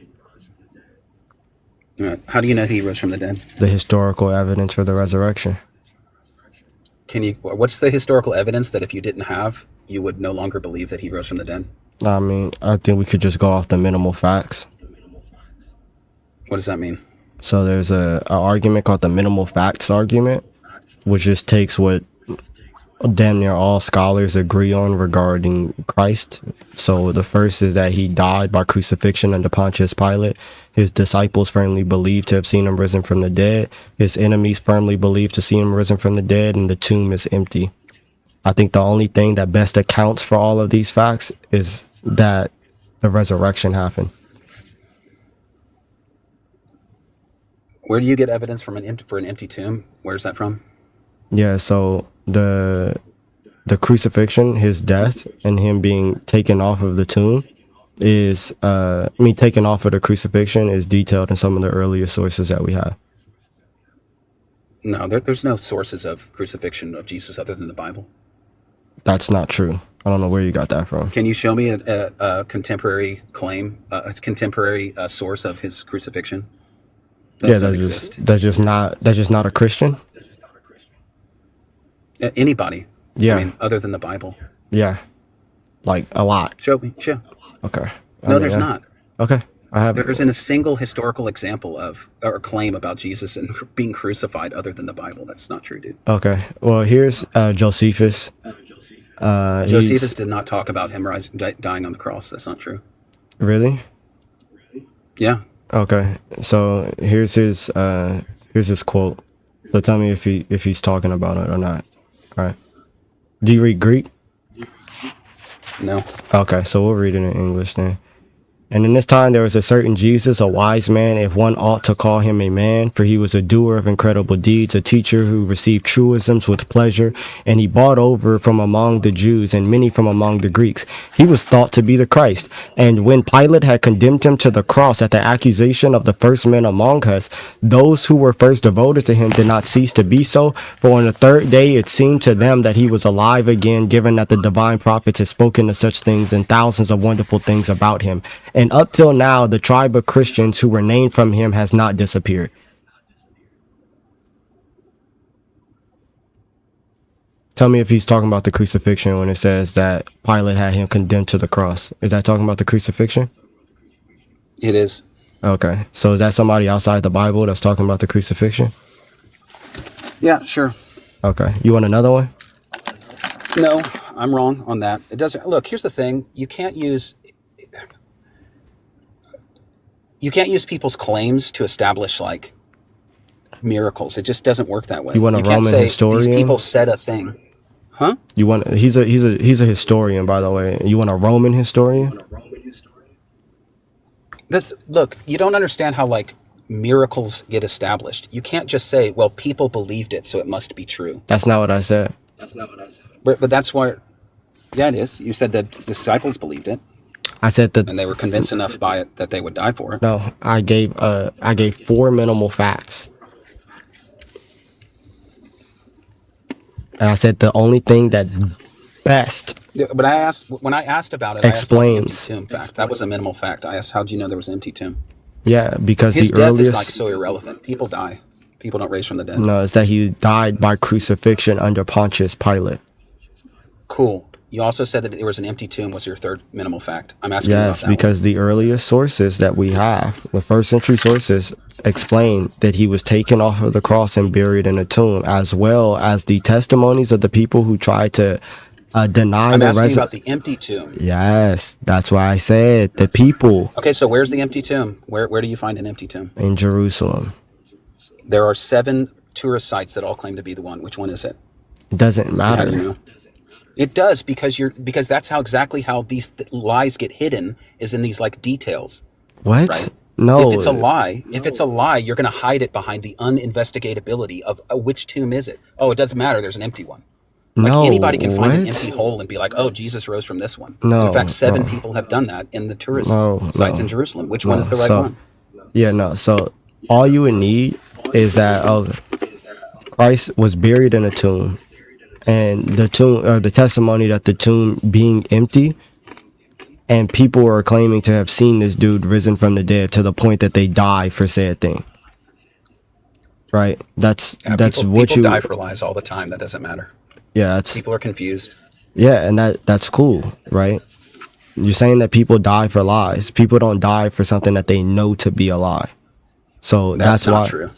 All right. How do you know he rose from the dead? The historical evidence for the resurrection. What's the historical evidence that if you didn't have, you would no longer believe that he rose from the dead? I mean, I think we could just go off the minimal facts. What does that mean? So there's a argument called the minimal facts argument, which just takes what damn near all scholars agree on regarding Christ. So the first is that he died by crucifixion under Pontius Pilate. His disciples firmly believed to have seen him risen from the dead. His enemies firmly believed to see him risen from the dead, and the tomb is empty. I think the only thing that best accounts for all of these facts is that the resurrection happened. Where do you get evidence for an empty tomb? Where's that from? Yeah, so the crucifixion, his death, and him being taken off of the tomb is, taken off of the crucifixion is detailed in some of the earlier sources that we have. No, there's no sources of crucifixion of Jesus other than the Bible. That's not true. I don't know where you got that from. Can you show me a contemporary claim, a contemporary source of his crucifixion? That's just not a Christian. Anybody? Yeah. I mean, other than the Bible. Yeah, like a lot. Show me. Show. Okay. No, there's not. Okay. There isn't a single historical example of or claim about Jesus and being crucified other than the Bible. That's not true, dude. Okay. Well, here's Josephus. Josephus did not talk about him dying on the cross. That's not true. Really? Yeah. Okay. So here's his quote. So tell me if he's talking about it or not. All right. Do you read Greek? No. Okay, so we'll read it in English then. And in this time there was a certain Jesus, a wise man, if one ought to call him a man, for he was a doer of incredible deeds, a teacher who received truisms with pleasure, and he bought over from among the Jews and many from among the Greeks. He was thought to be the Christ. And when Pilate had condemned him to the cross at the accusation of the first men among us, those who were first devoted to him did not cease to be so. For on the third day it seemed to them that he was alive again, given that the divine prophets had spoken of such things and thousands of wonderful things about him. And up till now, the tribe of Christians who were named from him has not disappeared. Tell me if he's talking about the crucifixion when it says that Pilate had him condemned to the cross. Is that talking about the crucifixion? It is. Okay. So is that somebody outside the Bible that's talking about the crucifixion? Yeah, sure. Okay. You want another one? No, I'm wrong on that. It doesn't. Look, here's the thing. You can't use people's claims to establish like miracles. It just doesn't work that way. You want a can't Roman say historian? These people said a thing. Huh? He's a historian, by the way. You want a Roman historian? Look, you don't understand how like miracles get established. You can't just say, well, people believed it, so it must be true. That's not what I said. But that's why, yeah, it is. You said that disciples believed it. I said that, and they were convinced enough by it that they would die for it. No, I gave 4 minimal facts. And I said the only thing that best. Yeah, but when I asked about it, explains. I asked about the empty tomb fact. That was a minimal fact. I asked, how do you know there was an empty tomb? Yeah, because his the death earliest is like so irrelevant. People die. People don't raise from the dead. No, it's that he died by crucifixion under Pontius Pilate. Cool. You also said that there was an empty tomb was your third minimal fact. I'm asking you about that because one. The earliest sources that we have, the first century sources, explain that he was taken off of the cross and buried in a tomb, as well as the testimonies of the people who tried to Deny I'm the asking you about the empty tomb. Yes, that's why I said the people Okay, so where's the empty tomb? Where do you find an empty tomb? in Jerusalem. There are 7 tourist sites that all claim to be the one. Which one is it? It doesn't And how do you matter. know? It does, because that's how exactly how these lies get hidden, is in these like details, What? right? No, If it's a lie, you're going to hide it behind the uninvestigatability of which tomb is it? Oh, it doesn't matter. There's an empty one. Like no, anybody can find an empty what? hole and be like, "Oh, Jesus rose from this one." And in fact, No, 7 no, people have done that in the tourist no, sites in no, Jerusalem. Which one is no. the right So, one? yeah, no. So, all you would need is that Christ was buried in a tomb, and the tomb, or the testimony that the tomb being empty, and people are claiming to have seen this dude risen from the dead to the point that they die for said thing. Right? That's Yeah, what people die you. for lies all the time. That doesn't matter. Yeah, that's People are confused. yeah, and that's cool, right? You're saying that people die for lies. People don't die for something that they know to be a lie. So That's that's not why, true.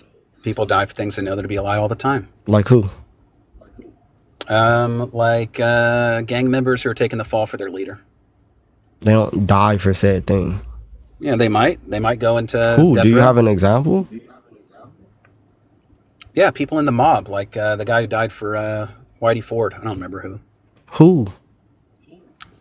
People die for things they know that to be a lie all the time. like who? Like gang members who are taking the fall for their leader. They don't die for said thing. Yeah, they might. They might go into Who? death Do you row. have an example? Yeah, people in the mob, like the guy who died for Whitey Ford. I don't remember who. Who?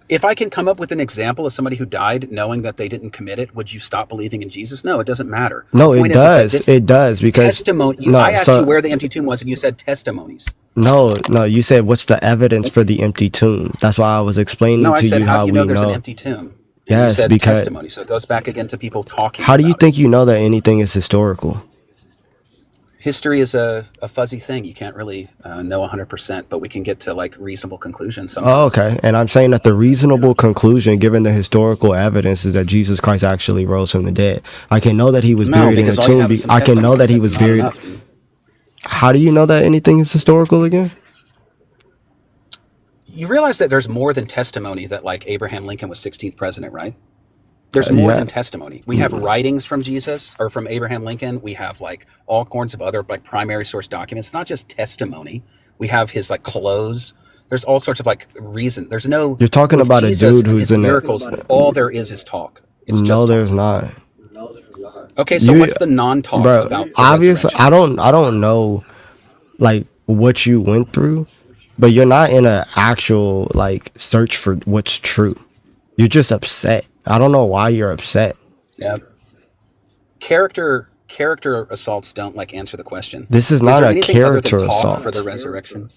If I can come up with an example of somebody who died knowing that they didn't commit it, would you stop believing in Jesus? No, it doesn't matter. No, The it point is that does. this It does because testimony. I no. asked you So where the empty tomb was, and you said testimonies. no, no. You said what's the evidence for the empty tomb? That's why I was explaining No, I to said, you how how do you we know there's an know. empty tomb? And you Yes, said because testimony. So it goes back again to people talking how do you about it. think you know that anything is historical? History is a fuzzy thing. You can't really know 100%, but we can get to like reasonable conclusions Oh, somehow. okay. And I'm saying that the reasonable conclusion, given the historical evidence, is that Jesus Christ actually rose from the dead. I can know that he was No, buried in a because all you tomb. have is some I can know that testimonies. he That's was not buried. enough, dude. How do you know that anything is historical again? You realize that there's more than testimony that like Abraham Lincoln was 16th president, right? There's more Yeah. than testimony. We have writings from Jesus or from Abraham Lincoln. We have like all kinds of other like primary source documents, not just testimony. We have his like clothes. There's all sorts of like reason. There's no, You're talking with about a Jesus dude and who's his in a. miracles, all there is talk. It's No, just talk. there's not. Okay, so You, what's the non-talk bro. about the Obviously, resurrection? I don't know like what you went through, but you're not in an actual like search for what's true. You're just upset. I don't know why you're upset. Yeah. Character assaults don't like answer the question. This is Is not there a anything other than character talk for the assault. resurrection?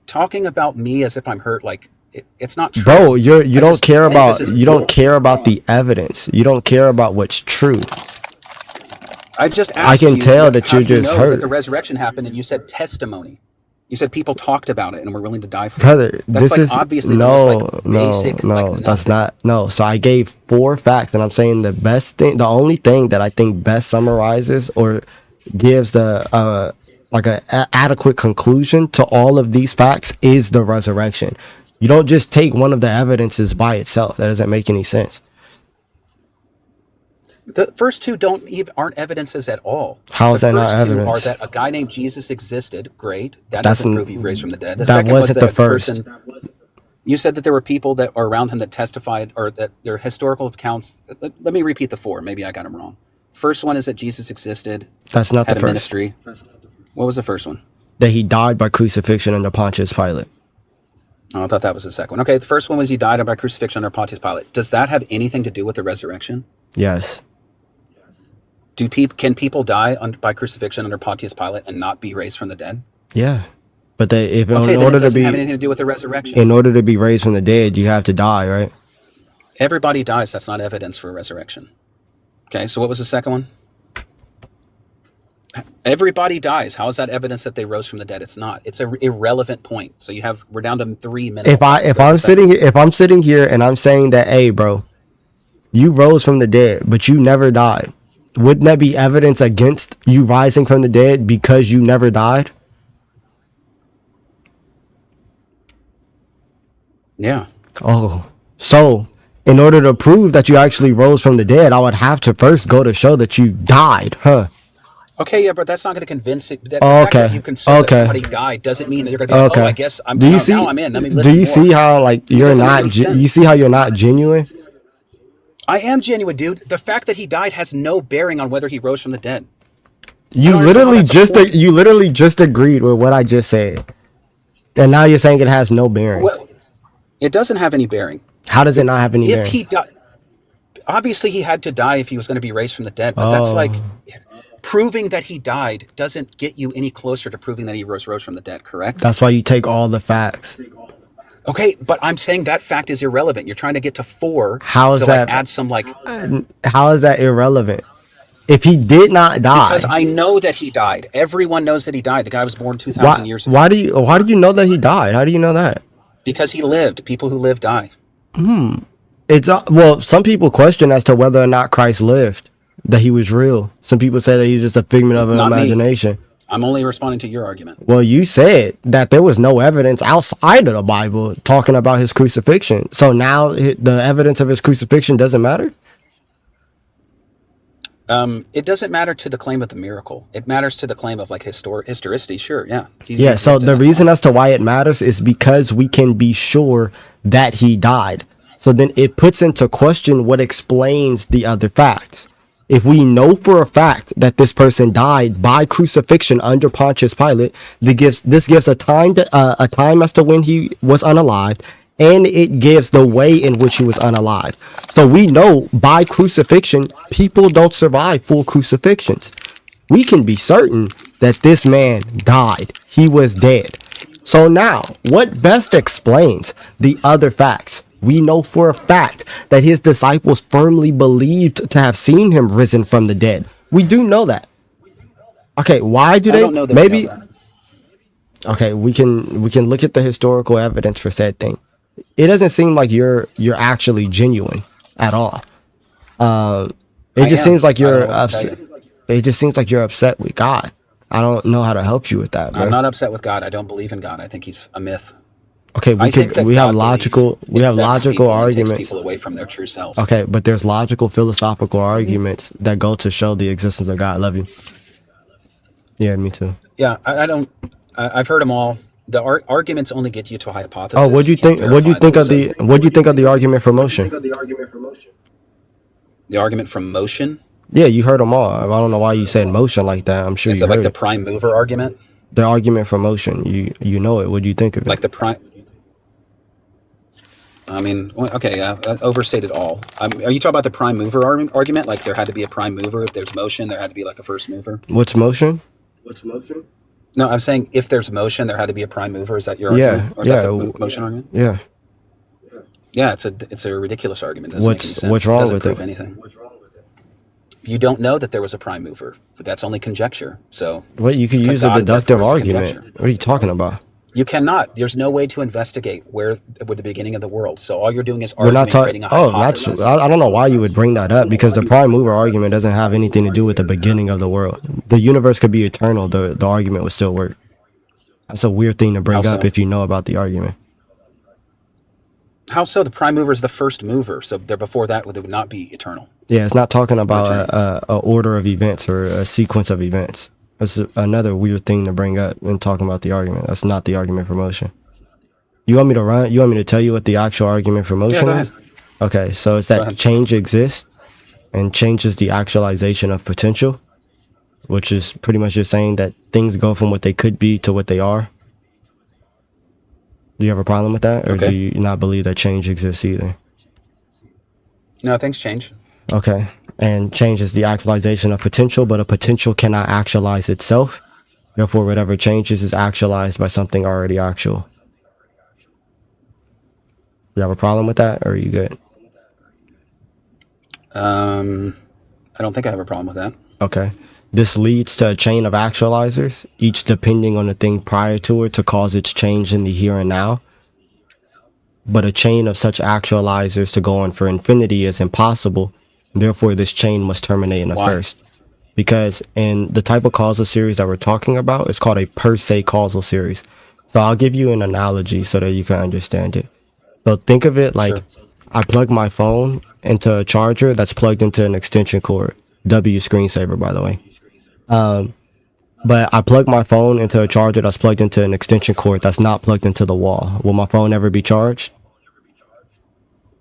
Talking about me as if I'm hurt, like it's not Bro, true. you I don't just care think this about is you don't care about the evidence. You don't care about what's true. I just I asked can you, tell that how you're do you just know that the hurt. resurrection happened? And you said testimony. You said people talked about it and were willing to die for it. Brother, That's this like is obviously the most like basic, like that's nothing. not no. So I gave 4 facts, and I'm saying the best thing, the only thing that I think best summarizes or gives the like a adequate conclusion to all of these facts is the resurrection. You don't just take one of the evidences by itself. That doesn't make any sense. The first two aren't evidences at all. How The is that not first two are evidence? that a guy named Jesus existed. Great. That That's doesn't prove he raised from the dead. The that second was wasn't that the a first. person. You said that there were people that are around him that testified, or that their historical accounts. Let me repeat the 4. Maybe I got them wrong. First one is that Jesus existed, That's not the had a first. ministry. What was the first one? That he died by crucifixion under Pontius Pilate. Oh, I thought that was the second one. Okay, the first one was he died by crucifixion under Pontius Pilate. Does that have anything to do with the resurrection? Yes. Can people die by crucifixion under Pontius Pilate and not be raised from the dead? Yeah. But if Okay, in then it order to doesn't have be anything to do with the resurrection. in order to be raised from the dead, you have to die, right? Everybody dies. That's not evidence for a resurrection. Okay, so what was the second one? Everybody dies. How is that evidence that they rose from the dead? It's not. It's an irrelevant point. So we're down to 3 minutes. If I'm sitting here and I'm saying that, hey, bro, you rose from the dead, but you never died, wouldn't that be evidence against you rising from the dead because you never died? Yeah. Oh, so in order to prove that you actually rose from the dead, I would have to first go to show that you died, huh? Okay, yeah, but that's not going to convince it. The Oh, fact that okay. you consider that Okay. somebody died doesn't mean that you're going to be like, oh, I Okay. guess I'm Do you now see? I'm in. Let me Do listen you see more. how like It you're doesn't make not? any You sense. see how you're not genuine? I am genuine, dude. The fact that he died has no bearing on whether he rose from the dead. I You don't understand how literally that's a just point. you literally just agreed with what I just said, and now you're saying it has no bearing. Well, it doesn't have any bearing. How does it not have any If bearing? he died, obviously he had to die if he was going to be raised from the dead. But that's like Oh, proving that he died doesn't get you any closer to proving that he rose from the dead. Correct? that's why you take all the facts. Okay, but I'm saying that fact is irrelevant. You're trying to get to 4 How is to like that? add some like How is that irrelevant? If he did not because die, I know that he died. Everyone knows that he died. The guy was born 2,000 why? years Why ago. do you know that he died? How do you know that? Because he lived. People who live die. It's well, some people question as to whether or not Christ lived, that he was real. Some people say that he's just a figment of an Not me. imagination. I'm only responding to your argument. Well, you said that there was no evidence outside of the Bible talking about his crucifixion. So now the evidence of his crucifixion doesn't matter? It doesn't matter to the claim of the miracle. It matters to the claim of like historicity. Sure, yeah. He Yeah, so existed, the that's reason fine. as to why it matters is because we can be sure that he died. So then it puts into question what explains the other facts. If we know for a fact that this person died by crucifixion under Pontius Pilate, this gives a time as to when he was unalived, and it gives the way in which he was unalived. So we know by crucifixion, people don't survive full crucifixions. We can be certain that this man died. He was dead. So now, what best explains the other facts? We know for a fact that his disciples firmly believed to have seen him risen from the dead. We do know that. Okay, why do I they? don't know that we know Maybe that. okay, we can look at the historical evidence for said thing. It doesn't seem like you're actually genuine at all. It I just am. seems like I don't you're know what to tell upset. you. It just seems like you're upset with God. I don't know how to help you with that, I'm bro. not upset with God. I don't believe in God. I think he's a myth. Okay, I think that we have God belief infects logical people and takes arguments. people away from their true selves. Okay, but there's logical philosophical arguments that go to show the existence of God. Love you. Yeah, me too. Yeah, I don't. I've heard them all. The arguments only get you to a Oh, what hypothesis. do you You can't think? What do you verify think them. of So the argument for motion? the argument from motion Yeah, you heard them all. I don't know why you said motion like that. I'm sure is you it like heard the it. prime mover argument, The argument for motion. You know it. What do you think of it? like the prime. I mean, okay, I overstated all. Are you talking about the prime mover argument? Like there had to be a prime mover. If there's motion, there had to be like a first mover. What's motion? No, I'm saying if there's motion, there had to be a prime mover. Is that your Yeah, argument, or is that yeah, the motion argument? yeah. Yeah, it's a ridiculous argument. It doesn't make any sense. What's It wrong doesn't with prove it? anything. You don't know that there was a prime mover, but that's only conjecture. So What you could use a God, deductive therefore, is argument. conjecture. What are you talking about? You cannot. There's no way to investigate where with the beginning of the world. So all you're doing is We're not arguing, talking. creating a Oh, that's. hypothesis. I don't know why you would bring that up because the prime mover argument doesn't have anything to do with the beginning of the world. The universe could be eternal. The argument would still work. That's a weird thing to How bring up so? if you know about the argument. How so? The prime mover is the first mover. So there before that would not be eternal Yeah, it's not talking or about eternity. a order of events or a sequence of events. That's another weird thing to bring up when talking about the argument. That's not the argument for motion. You want me to run? You want me to tell you what the actual argument for Yeah, motion go is? ahead. Okay, so it's Go that ahead. change exists and change is the actualization of potential, which is pretty much just saying that things go from what they could be to what they are. Do you have a problem with that, or do Okay. you not believe that change exists either? No, things change. Okay, and change is the actualization of potential, but a potential cannot actualize itself. Therefore, whatever changes is actualized by something already actual. You have a problem with that, or are you good? I don't think I have a problem with that. Okay. This leads to a chain of actualizers, each depending on the thing prior to it to cause its change in the here and now. But a chain of such actualizers to go on for infinity is impossible. Therefore, this chain must terminate in the Why? first. Because in the type of causal series that we're talking about, it's called a per se causal series. So I'll give you an analogy so that you can understand it. So think of it like Sure. I plug my phone into a charger that's plugged into an extension cord. W screensaver, by the way. But I plug my phone into a charger that's plugged into an extension cord that's not plugged into the wall. Will my phone ever be charged?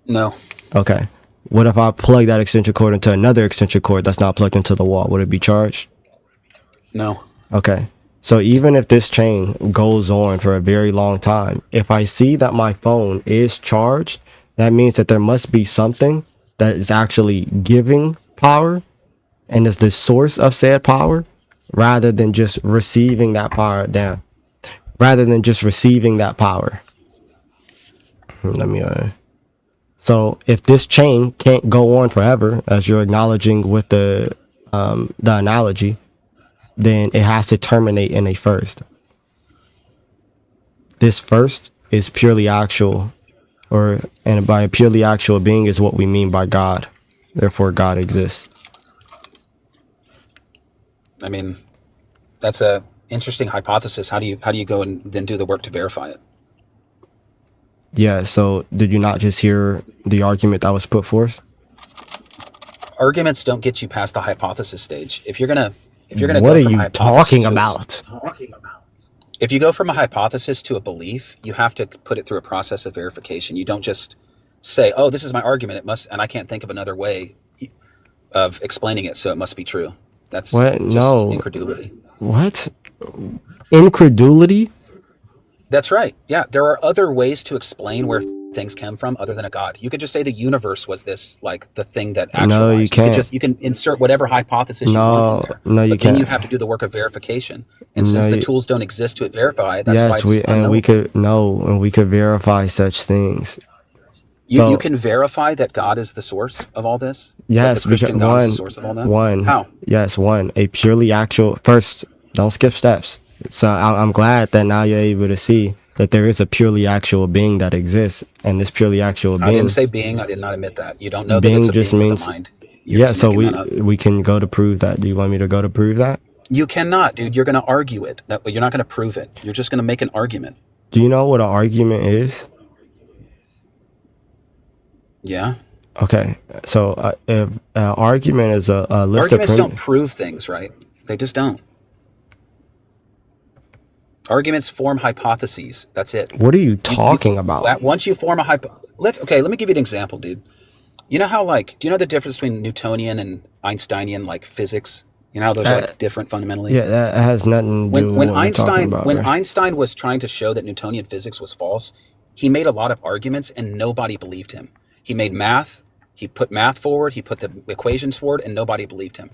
No. Okay. What if I plug that extension cord into another extension cord that's not plugged into the wall? Would it be charged? No. Okay. So even if this chain goes on for a very long time, if I see that my phone is charged, that means that there must be something that is actually giving power and is the source of said power rather than just receiving that power down. Rather than just receiving that power. Let me So if this chain can't go on forever, as you're acknowledging with the analogy, then it has to terminate in a first. This first is purely actual, and by a purely actual being is what we mean by God. Therefore, God exists. I mean, that's a interesting hypothesis. How do you go and then do the work to verify it? Yeah. So did you not just hear the argument that was put forth? Arguments don't get you past the hypothesis stage. If you're gonna What go are from a you hypothesis talking to about? if you go from a hypothesis to a belief, you have to put it through a process of verification. You don't just say, "Oh, this is my argument. It must," and I can't think of another way of explaining it, so it must be true. That's What? just No. incredulity. What? Incredulity? That's right. Yeah, there are other ways to explain where things came from other than a god. You could just say the universe was this, like the thing that No, you actualized. You can't. can insert whatever hypothesis you want in there, No, you but then you can't. have to do the work of verification. And No, since the you, tools don't exist to verify, that's why yes, we it's and we unknowable. could no, and we could verify such things. You So can verify that God is the source of all this, that the yes, because Christian God is the source of all that. How? a purely actual first. Don't skip steps. So I'm glad that now you're able to see that there is a purely actual being that exists, and this purely actual I didn't being, say being. I did not admit that. You don't know that it's being a just being with a means mind. You're yeah. just So making that up. we can go to prove that. Do you want me to go to prove that? You cannot, dude. You're going to argue it. You're not going to prove it. You're just going to make an argument. Do you know what an argument is? Yeah. Okay, so if an argument is a list of Arguments don't prove things, right? They just don't. Arguments form hypotheses. That's it. what are you talking about? Once you form a let me give you an example, dude. You know how, like, do you know the difference between Newtonian and Einsteinian, like, physics? You know how those are, like, different fundamentally? Yeah, that has nothing to do with When what we're talking about, right? Einstein was trying to show that Newtonian physics was false, he made a lot of arguments and nobody believed him. He made math, he put math forward, he put the equations forward, and nobody believed him.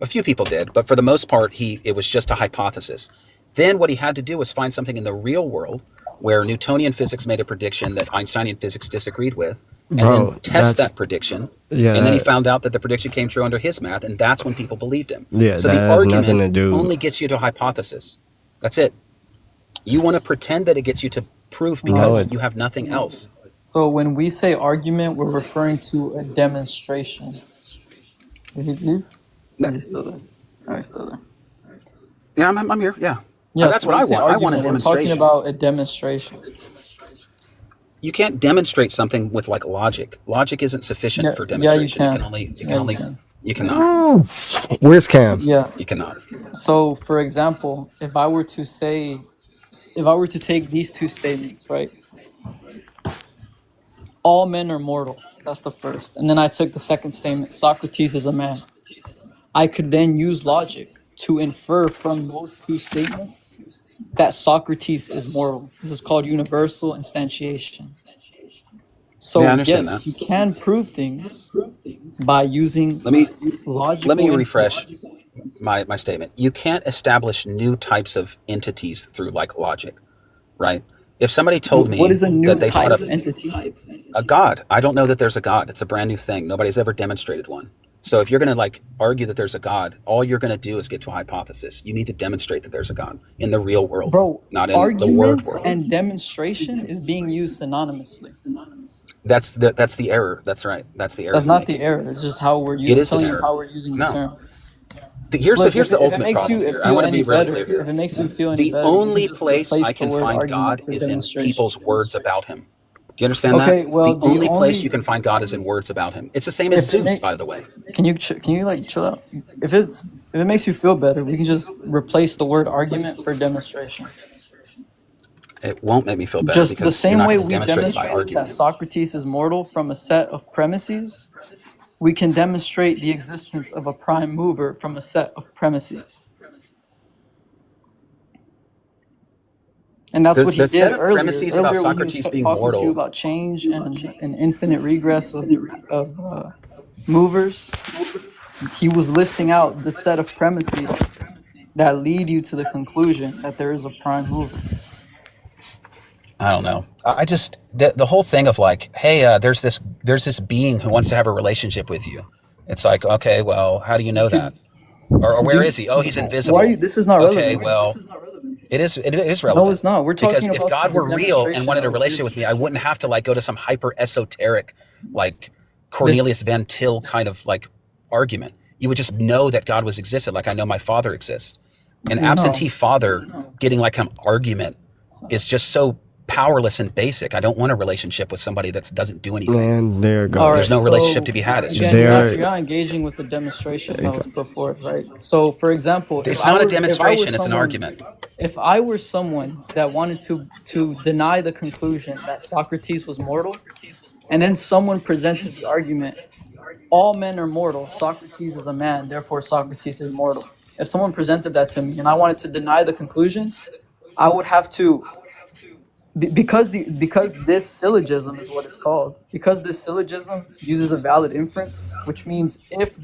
A few people did, but for the most part, it was just a hypothesis. Then what he had to do was find something in the real world where Newtonian physics made a prediction that Einsteinian physics disagreed with, and Bro, then test that's that prediction. yeah, And then he found out that the prediction came true under his math, and that's when people believed him. yeah, So that the has nothing to argument do. only gets you to a hypothesis. That's it. You want to pretend that it gets you to proof No, because you have nothing else. So when we say argument, we're referring to a demonstration. Did he leave? Or you still there? Oh, he's still there. Yeah, I'm here. Yeah. Yeah, That's so what when I we say want. I want a argument, we're talking demonstration. about a demonstration. You can't demonstrate something with, like, logic. Logic isn't sufficient Yeah, for yeah, you demonstration. can. Yeah, you can. You cannot. Where's Cam? Yeah. You cannot. So, for example, if I were to take these two statements, right? All men are mortal. That's the first. And then I took the second statement, Socrates is a man. I could then use logic to infer from those two statements that Socrates is mortal. This is called universal instantiation. Yeah, I So understand yes, that. you can prove things by using Let me logical refresh inference. my statement. You can't establish new types of entities through, like, logic, right? If somebody told What me is a new that they type thought of entity? a god, I don't know that there's a god. It's a brand new thing. Nobody's ever demonstrated one. So if you're going to, like, argue that there's a god, all you're going to do is get to a hypothesis. You need to demonstrate that there's a god in the real world, Bro, not in the word arguments world. and demonstration is being used synonymously. That's the error. That's right. That's the error That's you're not the making. error. It's just how we're It using. is an Telling you error. how we're using the No. term. Here's Look, the if it ultimate makes problem you here. I feel want to any be really better, clear here. if it makes you feel any The better, we can only just place replace I the can word find argument God for is in demonstration. people's words about him. Do you understand that? Okay, well, The the only place you only can find God is in words about him. It's the same as if it Zeus, make by the way. can you like chill out? If it makes you feel better, we can just replace the word argument for demonstration. It won't make me feel better Just the because you're same not way going to we demonstrate it by demonstrated that argument. Socrates is mortal from a set of premises, we can demonstrate the existence of a prime mover from a set of premises. And that's what he The set did of earlier. premises about Earlier, when he was Socrates being talking to you mortal, about change and an infinite regress of movers, he was listing out the set of premises that lead you to the conclusion that there is a prime mover. I don't know. I just the whole thing of like, hey, there's this being who wants to have a relationship with you. It's like, okay, well, how do you know that? Or where Do is he? Oh, he's why are you? invisible. This is not Okay, relevant. well, it is No, relevant it's not. We're because talking if about God the were real and demonstration wanted that a was relationship with used. me, I wouldn't have to like go to some hyper esoteric, like This Cornelius Van Til kind of like argument. You would just know that God was existed, like I know my father exists. An absentee no. father getting like an argument is just so powerless and basic. I don't want a relationship with somebody that doesn't do anything. And there it All There's right. no goes. relationship to So be had. It's just again, There, you're not engaging with the demonstration that was exactly. put forth, right? So, for example, it's not a demonstration, it's an someone, argument. if I were someone that wanted to deny the conclusion that Socrates was mortal, and then someone presented the argument, all men are mortal. Socrates is a man, therefore Socrates is mortal. If someone presented that to me and I wanted to deny the conclusion, I would have to because this syllogism is what it's called. Because this syllogism uses a valid inference, which means if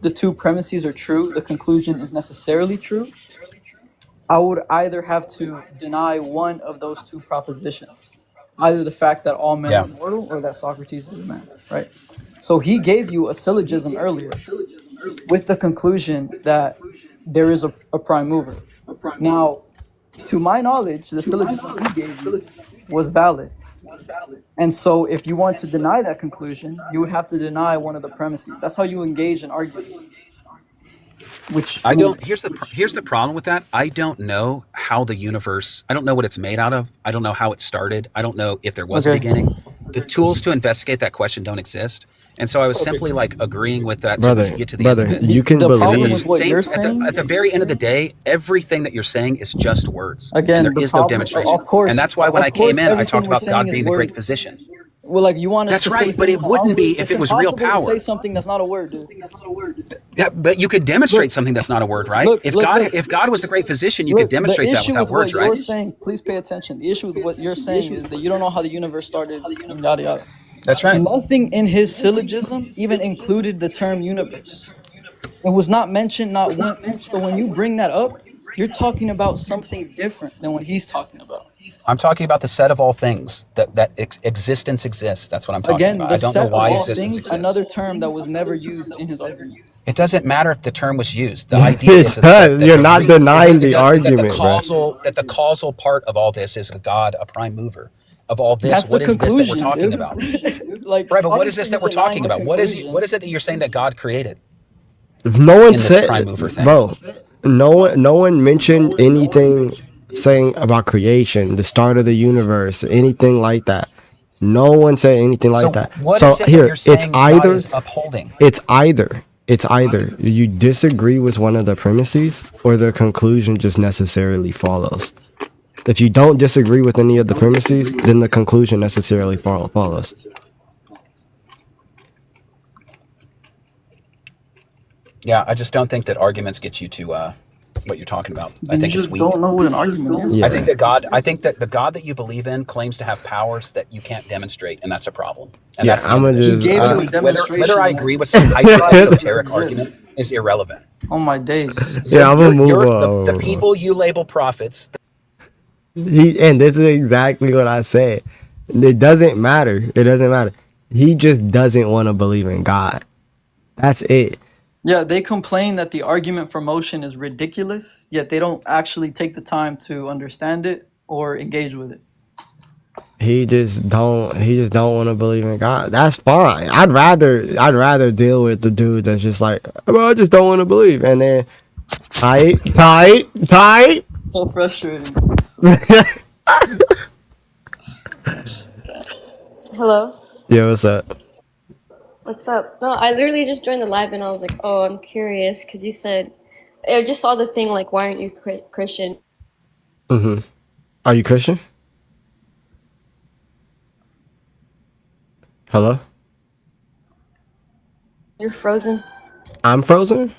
the two premises are true, the conclusion is necessarily true. I would either have to deny one of those two propositions, either the fact that all men Yeah. are mortal or that Socrates is a man, right? So he gave you a syllogism earlier with the conclusion that there is a prime mover. Now, to my knowledge, the syllogism he gave you was valid. And so if you want to deny that conclusion, you would have to deny one of the premises. That's how you engage an argument, which I don't. Here's the problem with that. I don't know how the universe. I don't know what it's made out of. I don't know how it started. I don't know if there was a okay. beginning. The tools to investigate that question don't exist. And so I was simply like agreeing with that to Brother, get to the end of brother, it. you can The Because problem believe. with what you're at saying, the very end of the day, everything that you're saying is just words, and again, there the is no problem, demonstration. And that's why when I came in, I everything talked we're about saying God is being the great words. physician. Well, like you want us That's to say right, but things it wouldn't be if it's it was real impossible to say power. something that's not a word, dude. Yeah, but you could demonstrate Look, something that's not a word, right? look, look, look, If God was the great physician, you could look. The demonstrate that issue without with what words, right? you're saying, please pay attention. The issue with what you're saying is that you don't know how the universe started and yada yada. That's right. Nothing in his syllogism even included the term universe. It was not mentioned not once. So when you bring that up, you're talking about something different than what he's talking about. I'm talking about the set of all things that existence exists. That's what I'm talking Again, about. the I don't know set of why all existence things, exists. another term that was never used in his argument. It doesn't matter if the term was used. The Yes, idea it is that does. You're not denying it the does that argument, bro. the causal part of all this is a God, a prime mover. Of all this, That's the what is this that we're conclusion, talking dude. about? Like, Right, but what is obviously this you're that we're denying talking the about? conclusion. What is it that you're saying that God created If no one in this prime said, mover thing? bro, no one mentioned anything saying about creation, the start of the universe, anything like that. No one said anything So like that. what So is it that here, you're saying God is upholding? it's either you disagree with one of the premises or the conclusion just necessarily follows. If you don't disagree with any of the premises, then the conclusion necessarily follows. Yeah, I just don't think that arguments get you to what you're talking about. I You think it's just weak. don't know what an argument is. Yeah. I think that the God that you believe in claims to have powers that you can't demonstrate, and that's a problem. And Yeah, that's the end I'm of gonna it. He just gave you a Whether demonstration I that agree with some hyper God doesn't esoteric exist. argument is irrelevant. Oh my days. yeah, I'm gonna move The on. people you label prophets. And this is exactly what I said. It doesn't matter. It doesn't matter. He just doesn't want to believe in God. That's it. Yeah, they complain that the argument for motion is ridiculous, yet they don't actually take the time to understand it or engage with it. He just don't want to believe in God. That's fine. I'd rather deal with the dude that's just like, well, I just don't want to believe. And then tight. So frustrating. Hello? Yeah, what's up? What's up? No, I literally just joined the live and I was like, oh, I'm curious because you said, I just saw the thing like, why aren't you Christian? Mm-hmm. Are you Christian? Hello? You're frozen. I'm frozen?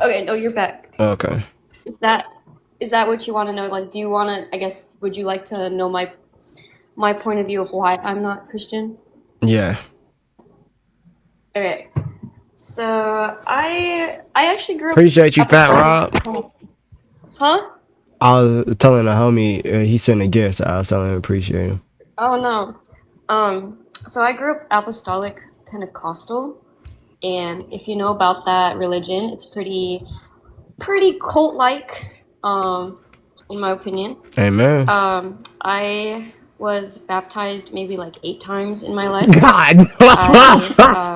Okay, no, you're back. Okay. Is that what you want to know? Like, do you want to, I guess, would you like to know my point of view of why I'm not Christian? Yeah. Okay. So I actually grew up Appreciate you, Fat apostolic. Rob. Huh? I was telling a homie he sent a gift. I was telling him appreciate him. Oh no. So I grew up apostolic Pentecostal, and if you know about that religion, it's pretty cult-like, in my opinion. Amen. I was baptized maybe like 8 times in my life. God. I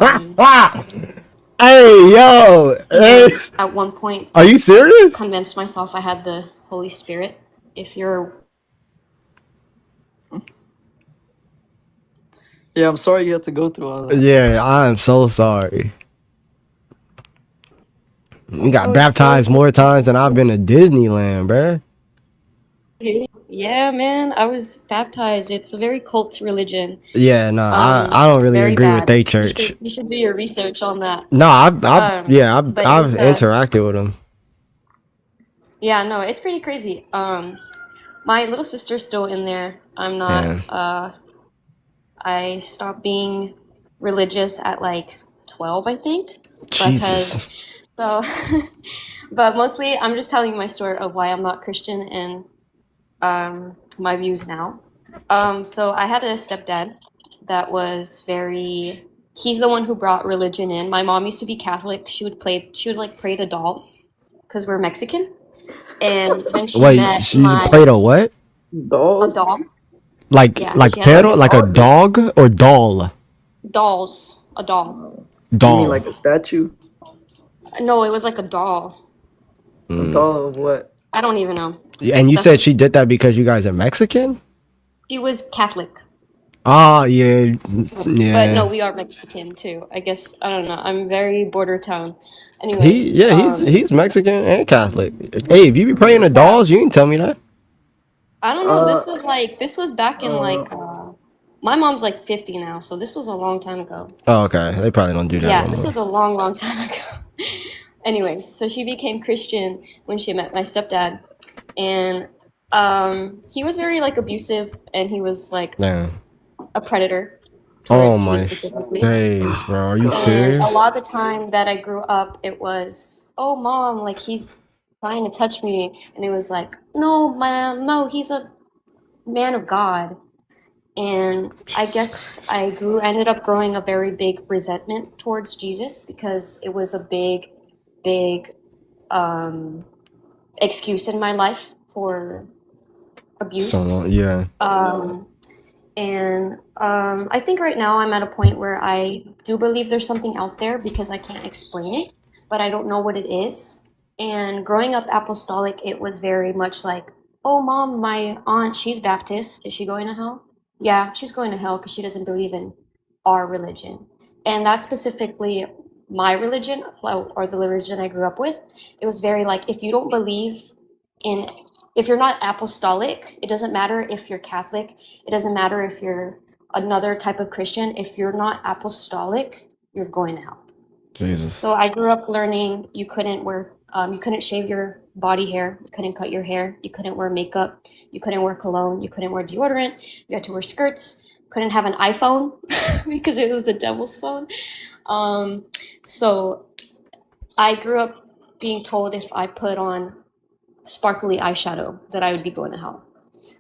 Hey, yo. Hey. even at one point Are you serious? convinced myself I had the Holy Spirit. If you're Yeah, I'm sorry you had to go through all that. Yeah, I am so sorry. You got Oh, baptized more times than I've been to Disneyland, bruh. yeah, man, I was baptized. It's a very cult religion. Yeah, no, I don't really Very agree with bad. they church. You should do your research on that. No, I've But I've yes, interacted with them. yeah, no, it's pretty crazy. My little sister's still in there. I'm Yeah. not. I stopped being religious at like 12, I think. Jesus. So, but mostly I'm just telling you my story of why I'm not Christian and my views now. So I had a stepdad that was he's the one who brought religion in. My mom used to be Catholic. She would like pray to dolls because we're Mexican. And then she Wait, met she played a what? a Dolls? doll. Like Yeah, like she had perro, like a dog or doll? dolls, a doll. You mean Doll. like a statue? No, it was like a doll. A doll of what? I don't even know. And you That's said what she did that because you guys are Mexican? she was Catholic. Oh, yeah. But no, Yeah. we are Mexican too. I guess I don't know. I'm very border town. Anyways, He's Mexican and Catholic. Hey, if you be praying to dolls, you didn't tell me that. I don't know. This was back in like uh, my mom's like 50 now, so this was a long time ago. Oh, okay. They probably don't do that Yeah, no this more. was a long time ago. Anyways, so she became Christian when she met my stepdad, and he was very like abusive, and he was like Damn. a predator Oh towards me my specifically. days, bro. Are you And serious? a lot of the time that I grew up, it was, oh, mom, like he's trying to touch me. And it was like, no, ma'am, no, he's a man of God. And I guess ended up growing a very big resentment towards Jesus because it was a big excuse in my life for abuse. So yeah. And I think right now I'm at a point where I do believe there's something out there because I can't explain it, but I don't know what it is. And growing up apostolic, it was very much like, oh, mom, my aunt, she's Baptist. Is she going to hell? Yeah, she's going to hell because she doesn't believe in our religion. And that's specifically my religion, or the religion I grew up with. It was very like, if you don't believe in, if you're not apostolic, it doesn't matter if you're Catholic, it doesn't matter if you're another type of Christian. If you're not apostolic, you're going to hell. Jesus. So I grew up learning you couldn't shave your body hair, you couldn't cut your hair, you couldn't wear makeup, you couldn't wear cologne, you couldn't wear deodorant, you had to wear skirts, couldn't have an iPhone because it was the devil's phone. So I grew up being told if I put on sparkly eyeshadow that I would be going to hell.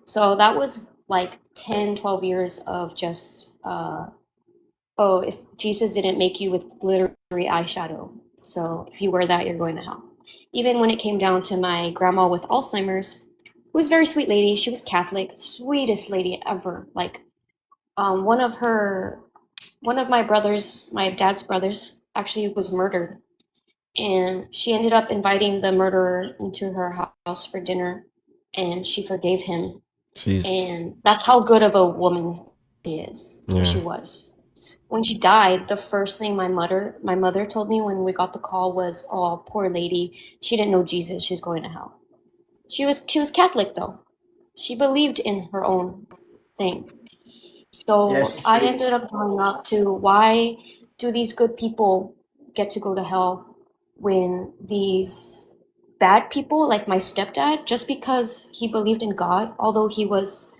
So that was like 10, 12 years of just, oh, if Jesus didn't make you with glittery eyeshadow, so if you wear that, you're going to hell. Even when it came down to my grandma with Alzheimer's, who was a very sweet lady, she was Catholic, sweetest lady ever. Like, one of my brothers, my dad's brothers, actually was murdered. And she ended up inviting the murderer into her house for dinner, and she forgave him. Jeez. And that's how good of a woman she is, or she Yeah. was. When she died, the first thing my mother told me when we got the call was, "Oh, poor lady, she didn't know Jesus. She's going to hell." She was Catholic though. She believed in her own thing. Yes, So I she ended up going up to, why do these good people get to go to hell when these bad people, like my stepdad, just because he believed in God, although he was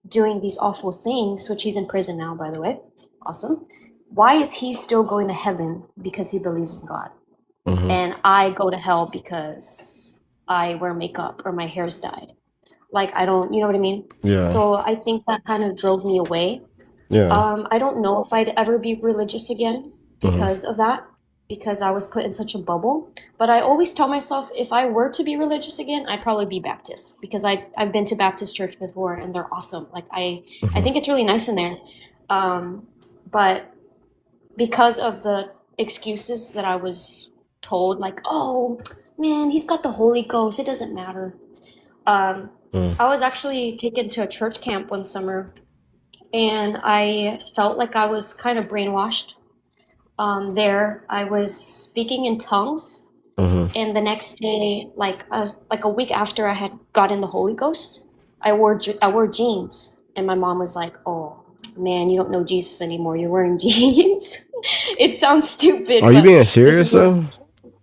doing these awful things, which he's in prison now, by the way. Awesome. Why is he still going to heaven because he believes in God? Hmm. And I go to hell because I wear makeup or my hair's dyed. Like, I don't, you know what I mean? Yeah. So I think that kind of drove me away. Yeah. I don't know if I'd ever be religious again Hmm. because of that, because I was put in such a bubble. But I always tell myself, if I were to be religious again, I'd probably be Baptist, because I've been to Baptist church before and they're awesome. Like, I Hmm. think it's really nice in there. But because of the excuses that I was told, like, oh man, he's got the Holy Ghost, it doesn't matter. Um, Mm. I was actually taken to a church camp one summer, and I felt like I was kind of brainwashed. There, I was speaking in tongues, Hmm. and the next day, like a week after I had gotten the Holy Ghost, I wore jeans, and my mom was like, "Oh man, you don't know Jesus anymore. You're wearing jeans." It sounds stupid, Are you but being this serious is what. though?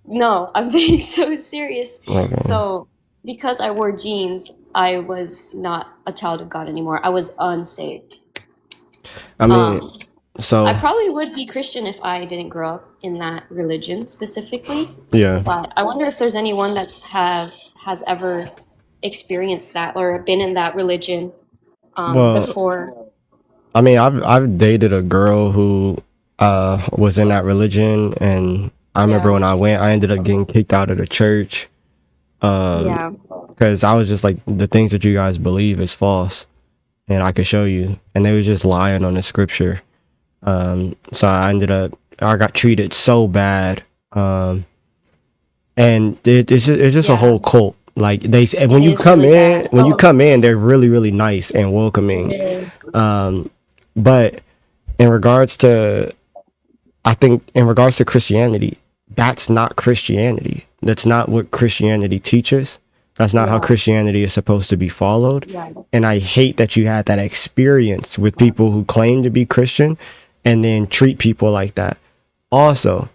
No, I'm being so serious. Okay. So, because I wore jeans, I was not a child of God anymore. I was unsaved. I mean, Um, I so probably would be Christian if I didn't grow up in that religion specifically, yeah. but I wonder if there's anyone has ever experienced that or been in that religion Well, before. I mean, I've dated a girl who was in that religion, and I remember Yeah, when I went, I ended up getting kicked out of the church yeah, because I was just like, the things that you guys believe is false, and I could show you, and they were just lying on the scripture. So I got treated so bad, and it's just a yeah. whole cult. Like they say, It is really bad. when you come in, they're really really nice and welcoming. Very. But in regards to, I think in regards to Christianity, that's not Christianity. That's not what Christianity teaches. That's not how Yeah, Christianity is supposed to be followed. yeah. And I hate that you had that experience with people who claim to be Christian and then treat people like that. Also,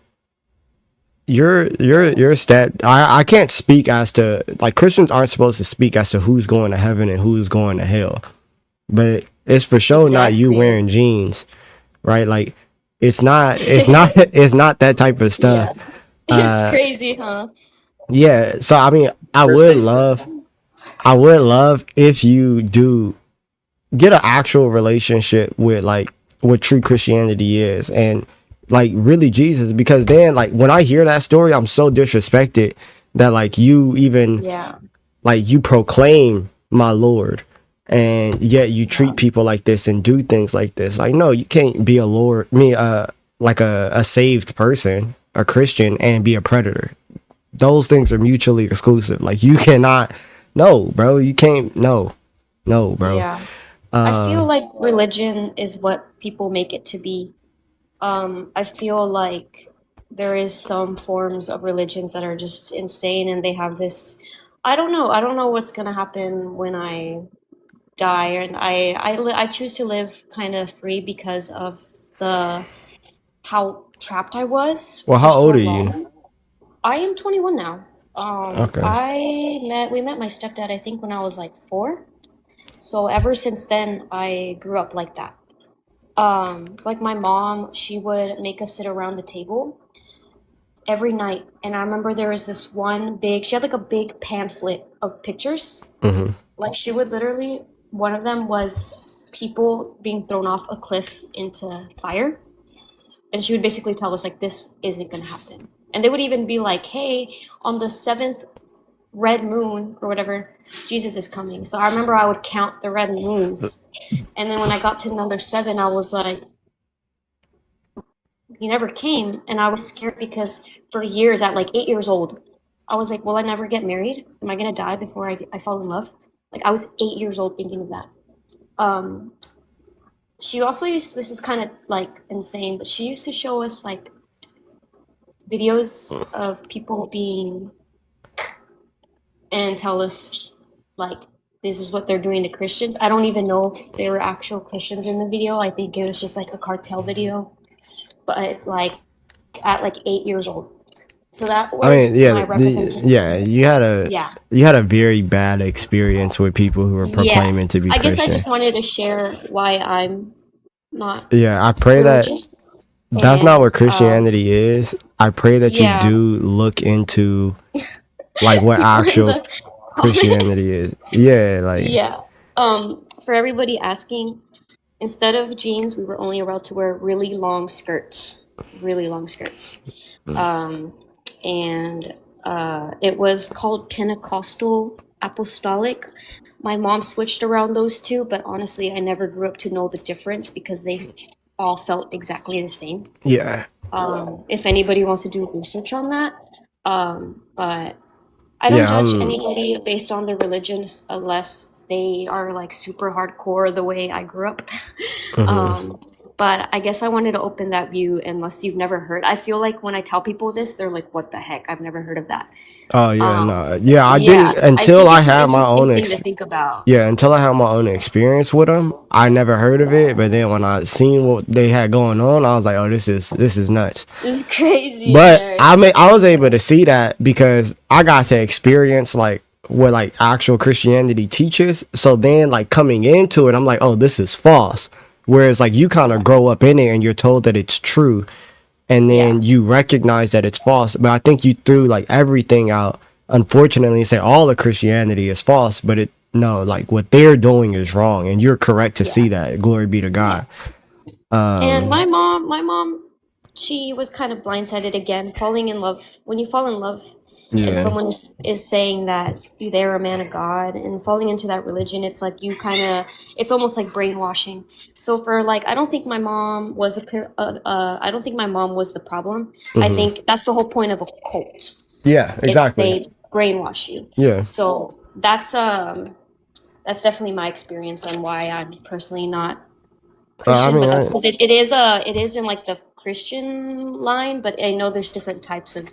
your Yes. stat, I can't speak as to, like, Christians aren't supposed to speak as to who's going to heaven and who's going to hell. But it's for sure not you Exactly. wearing jeans, right? Like it's not that type of stuff. Yeah. It's Uh crazy, huh? yeah, so I mean, precisely. I would love if you do get an actual relationship with, like, what true Christianity is, and like really Jesus, because then, like, when I hear that story, I'm so disrespected that, like, you even, Yeah. like, you proclaim my Lord, and yet you treat people like this and do things like this. Like, no, you can't be a Lord, like a saved person, a Christian, and be a predator. Those things are mutually exclusive. Like, you cannot, no, bro, you can't, no, bro. Yeah. I feel like religion is what people make it to be. I feel like there is some forms of religions that are just insane, and they have this. I don't know what's gonna happen when I die, and I choose to live kind of free because of the how trapped I was Well, for how so old are you? long. I am 21 now. Okay. We met my stepdad, I think, when I was like 4. So ever since then, I grew up like that. Like my mom, she would make us sit around the table every night. And I remember there was this one she had like a big pamphlet of pictures. Hmm. Like she would literally, one of them was people being thrown off a cliff into fire. And she would basically tell us, like, this isn't going to happen. And they would even be like, hey, on the 7th red moon or whatever, Jesus is coming. So I remember I would count the red moons. And then when I got to number 7, I was like, he never came. And I was scared because for years, at like 8 years old, I was like, will I never get married? Am I going to die before I fall in love? Like, I was 8 years old thinking of that. Um, she also used, this is kind of like insane, but she used to show us like videos of people being, and tell us like this is what they're doing to Christians. I don't even know if there were actual Christians in the video. I think it was just like a cartel video, but like at like 8 years old. So that I mean, was my representation. Yeah. you had a very bad experience with people who were Yeah. proclaiming to be I guess I Christian. just wanted to share why I'm not Yeah, I pray that religious. that's not And what Christianity is. I pray that you yeah. do look into like what People in actual the Christianity is. Yeah, like Yeah. For everybody asking, instead of jeans, we were only allowed to wear really long skirts. Really long skirts. And it was called Pentecostal Apostolic. My mom switched around those two, but honestly, I never grew up to know the difference because they all felt exactly the same. yeah. If anybody wants to do research on that. But I don't Yeah, judge anybody based on their religion unless they are like super hardcore the way I grew up. But I guess I wanted to open that view unless you've never heard. I feel like when I tell people this, they're like, what the heck? I've never heard of that. Oh yeah, no. Yeah, I Yeah, didn't I until think I it's an had my own interesting thing to think about. yeah, until I had my own experience with them. I never heard of it, but then when I seen what they had going on, I was like, "Oh, this is nuts." It's crazy. But Jared. I was able to see that because I got to experience like what like actual Christianity teaches. So then like coming into it, I'm like, "Oh, this is false." Whereas like you kind of grow up in it and you're told that it's true, and then you recognize that it's false. But I think you threw like everything out, unfortunately, and say all of Christianity is false. But like what they're doing is wrong, and you're correct to see that. Glory be to God. And my mom, she was kind of blindsided again, falling in love. When you fall in love and Yeah. someone is saying that they're a man of God and falling into that religion, it's like you kind of, it's almost like brainwashing. So for like, I don't think my mom was I don't think my mom was the problem. I think that's the whole point of a cult. Yeah, exactly. It's they brainwash you. Yeah. So that's definitely my experience on why I'm personally not Christian, mean, but because it is in like the Christian line, but I know there's different types of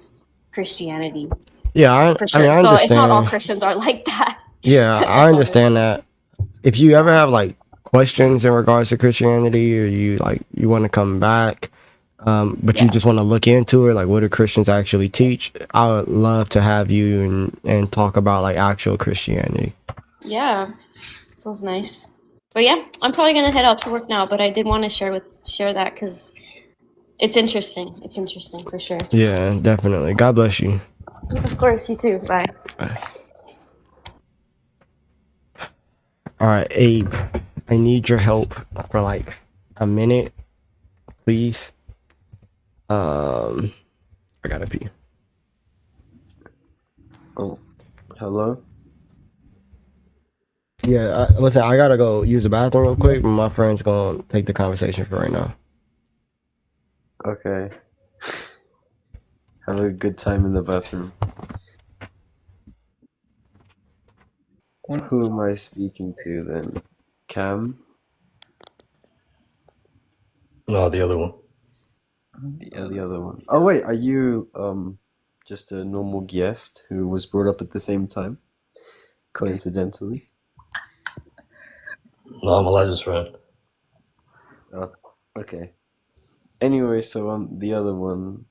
Christianity Yeah, for I sure. mean, I So it's not all understand. Christians are like that. Yeah, I That's all I'm understand that. If you ever have like questions in regards to Christianity, or you want to come back, but you just want to look into it, like what do Christians actually teach? I would love to have you and talk about like actual Christianity. Yeah, sounds nice. But yeah, I'm probably gonna head out to work now. But I did want to share that because it's interesting. It's interesting for sure. Yeah, definitely. God bless you. Of course, you too. Bye. All right, Abe, I need your help for like a minute, please. I gotta pee. Oh, hello? Yeah, listen, I gotta go use the bathroom real quick, but my friend's gonna take the conversation for right now. Okay. Have a good time in the bathroom. Who am I speaking to then? Cam? No, the other one. The other one. Oh wait, are you just a normal guest who was brought up at the same time? Coincidentally? No, I'm Elijah's friend. Oh, okay. Anyway, so the other one,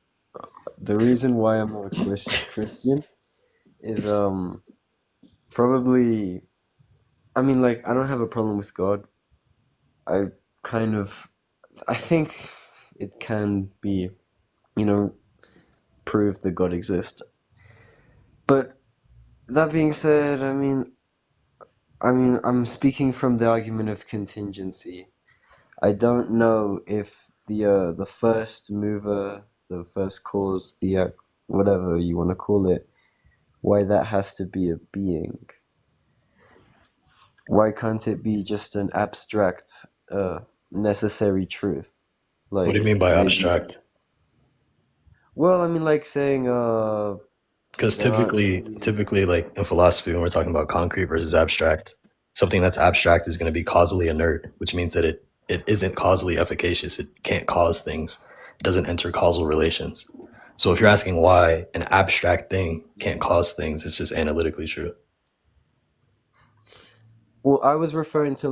the reason why I'm not a Christian is probably, I mean, like, I don't have a problem with God. I think it can be, proved that God exists. But that being said, I mean, I'm speaking from the argument of contingency. I don't know if the first mover, the first cause, the whatever you want to call it, why that has to be a being. Why can't it be just an abstract, necessary truth? Like, What do you mean by abstract? Well, I mean, like saying, Because typically, like in philosophy, when we're talking about concrete versus abstract, something that's abstract is going to be causally inert, which means that it it isn't causally efficacious. It can't cause things. It doesn't enter causal relations. So if you're asking why an abstract thing can't cause things, it's just analytically true. Well, I was referring to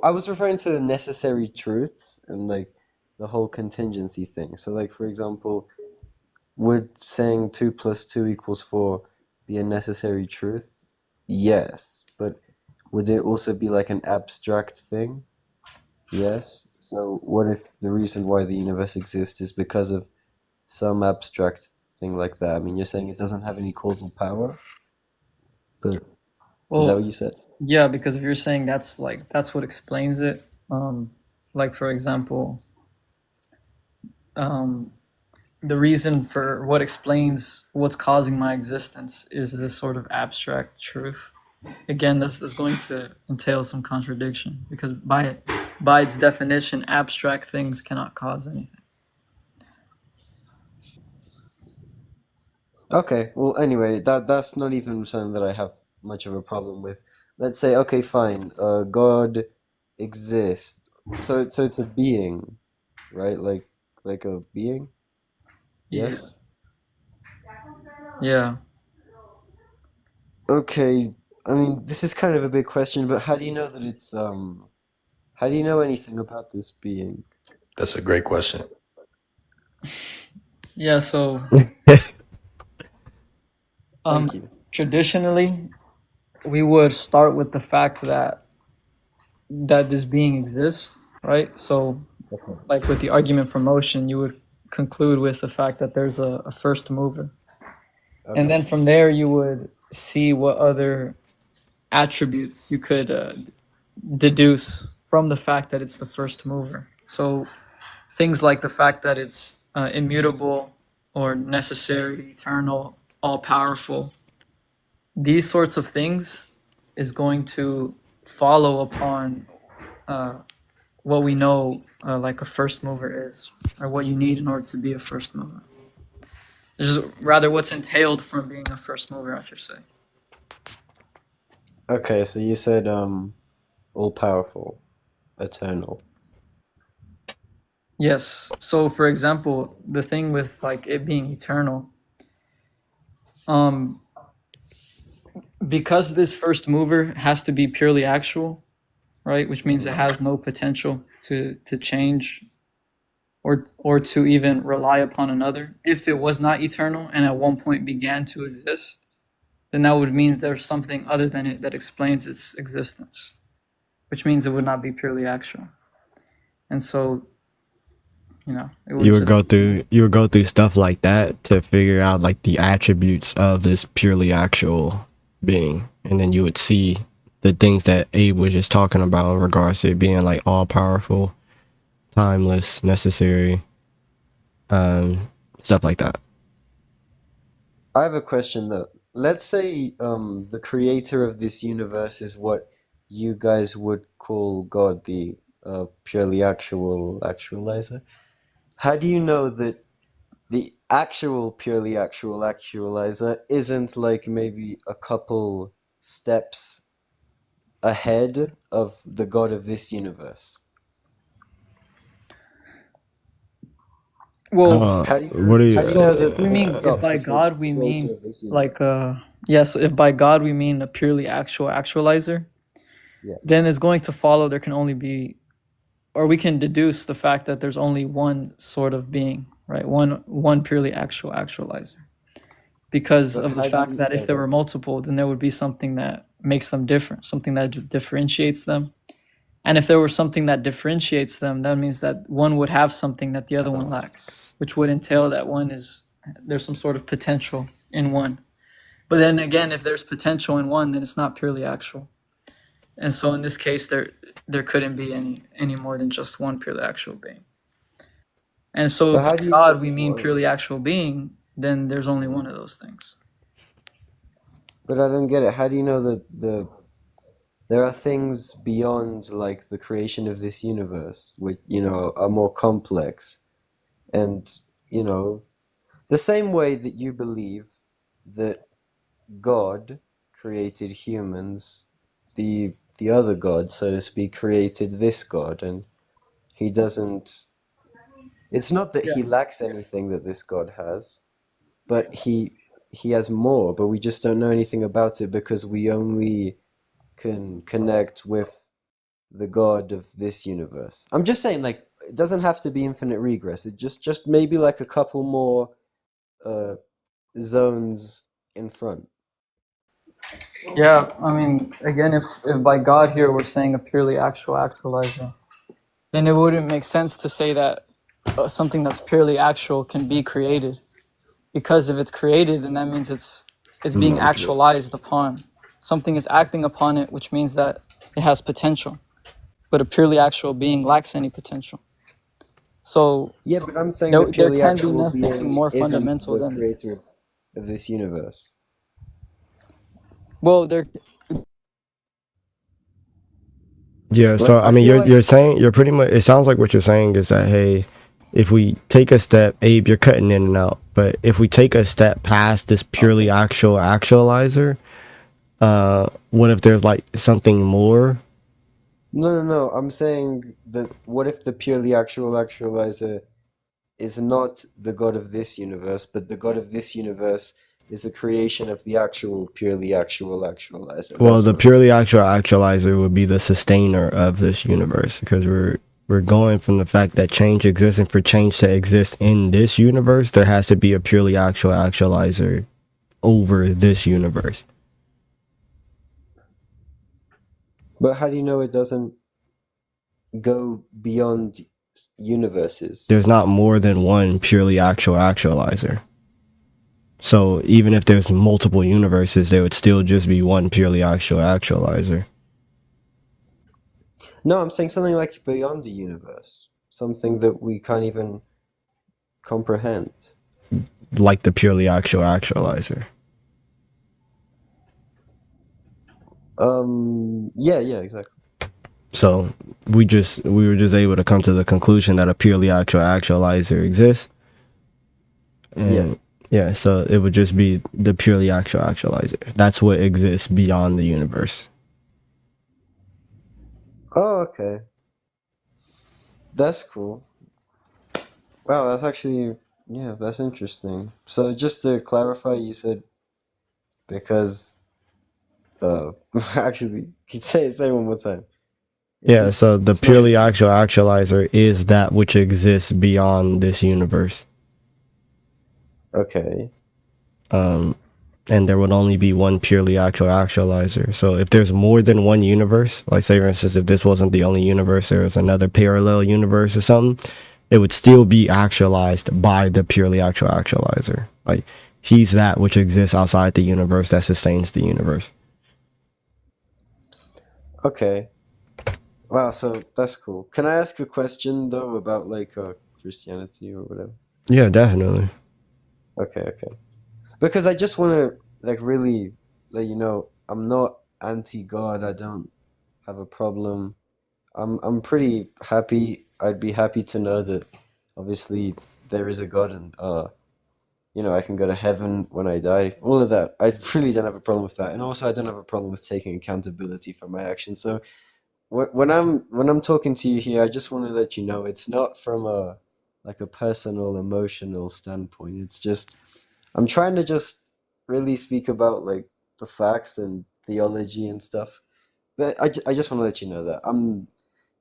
I was referring to necessary truths and like the whole contingency thing. So like for example, would saying 2 plus 2 equals 4 be a necessary truth? Yes, but would it also be like an abstract thing? Yes. So what if the reason why the universe exists is because of some abstract thing like that? I mean, you're saying it doesn't have any causal power, but is that Well, what you said? yeah, because if you're saying that's what explains it, like for example, um, the reason for what explains what's causing my existence is this sort of abstract truth. Again, this is going to entail some contradiction because by its definition, abstract things cannot cause anything. Okay, well, anyway, that's not even something that I have much of a problem with. Let's say, okay, fine, God exists. So it's a being, right? Like a being? Yeah. Yes? Yeah. Okay, I mean, this is kind of a big question, but how do you know that it's how do you know anything about this being? That's a great question. Yeah, so Thank you. traditionally we would start with the fact that this being exists, right? So Okay. like with the argument for motion, you would conclude with the fact that there's a first mover. And Okay. then from there, you would see what other attributes you could deduce from the fact that it's the first mover. So things like the fact that it's immutable or necessary, eternal, all powerful, these sorts of things is going to follow upon what we know like a first mover is, or what you need in order to be a first mover. This is rather what's entailed from being a first mover, I should say. Okay, so you said all powerful, eternal. Yes. So, for example, the thing with like it being eternal, um, because this first mover has to be purely actual, right? Which means it has no potential to change or to even rely upon another. If it was not eternal and at one point began to exist, then that would mean there's something other than it that explains its existence, which means it would not be purely actual. And so, it would just You would go through stuff like that to figure out like the attributes of this purely actual being, and then you would see the things that Abe was just talking about in regards to it being like all powerful, timeless, necessary, stuff like that. I have a question though. Let's say the creator of this universe is what you guys would call God, the purely actual actualizer. How do you know that the actual purely actual actualizer isn't like maybe a couple steps ahead of the God of this universe? well, How do you What are you? how do you know so if that we it mean if stops by at the God we creator mean of this like universe? so if by God we mean a purely actual actualizer, Yeah. then it's going to follow there can only be, or we can deduce the fact that there's only one sort of being, right? One purely actual actualizer. Because But of the how do fact you that if know there were that? multiple, then there would be something that makes them different, something that differentiates them. And if there were something that differentiates them, that means that one would have something that the other one lacks, which would entail that there's some sort of potential in one. But then again, if there's potential in one, then it's not purely actual. And so in this case, there couldn't be any more than just one purely actual being. And so But if by how do you God know? we mean purely actual being, then there's only one of those things. But I don't get it. How do you know that there are things beyond like the creation of this universe, which are more complex, and the same way that you believe that God created humans, the the other God, so to speak, created this God, and he doesn't. It's not that he lacks anything that this God has, but he has more, but we just don't know anything about it because we only can connect with the God of this universe. I'm just saying, like, it doesn't have to be infinite regress. It just maybe like a couple more zones in front. Yeah, I mean, again, if by God here we're saying a purely actual actualizer, then it wouldn't make sense to say that something that's purely actual can be created, because if it's created, then that means it's being actualized upon. Something is acting upon it, which means that it has potential, but a purely actual being lacks any potential. So Yeah, but I'm saying the there purely can be actual nothing being more isn't fundamental the than, creator of this universe. well, there. Yeah, Like, so I I mean, feel you're like, saying you're pretty much. It sounds like what you're saying is that, hey, if we take a step, Abe, you're cutting in and out. But if we take a step past this purely okay. actual actualizer, what if there's like something more? No. I'm saying that what if the purely actual actualizer is not the God of this universe, but the God of this universe is a creation of the actual purely actual actualizer. Well, That's the what I'm purely saying. actual actualizer would be the sustainer of this universe, because we're going from the fact that change exists, and for change to exist in this universe, there has to be a purely actual actualizer over this universe. But how do you know it doesn't go beyond universes? There's not more than one purely actual actualizer. So even if there's multiple universes, there would still just be one purely actual actualizer, No, I'm saying something like beyond the universe, something that we can't even comprehend. like the purely actual actualizer. Yeah, exactly. So we were just able to come to the conclusion that a purely actual actualizer exists. Yeah. And yeah, so it would just be the purely actual actualizer. That's what exists beyond the universe. Oh, okay. That's cool. Wow, that's actually, yeah, that's interesting. So just to clarify, you said because, actually, can you say it one more time? If Yeah, so the it's not purely infinite. actual actualizer is that which exists beyond this universe. Okay. And there would only be one purely actual actualizer. So if there's more than one universe, like say for instance, if this wasn't the only universe, there was another parallel universe or something, it would still be actualized by the purely actual actualizer. Like he's that which exists outside the universe that sustains the universe. Okay. Wow, so that's cool. Can I ask a question though about like Christianity or whatever? Yeah, definitely. Okay. Because I just want to like really let you know I'm not anti-God. I don't have a problem. I'm pretty happy. I'd be happy to know that obviously there is a God and I can go to heaven when I die. All of that. I really don't have a problem with that. And also I don't have a problem with taking accountability for my actions. So when I'm talking to you here, I just want to let you know it's not from a like a personal emotional standpoint. It's just I'm trying to just really speak about like the facts and theology and stuff. But I just want to let you know that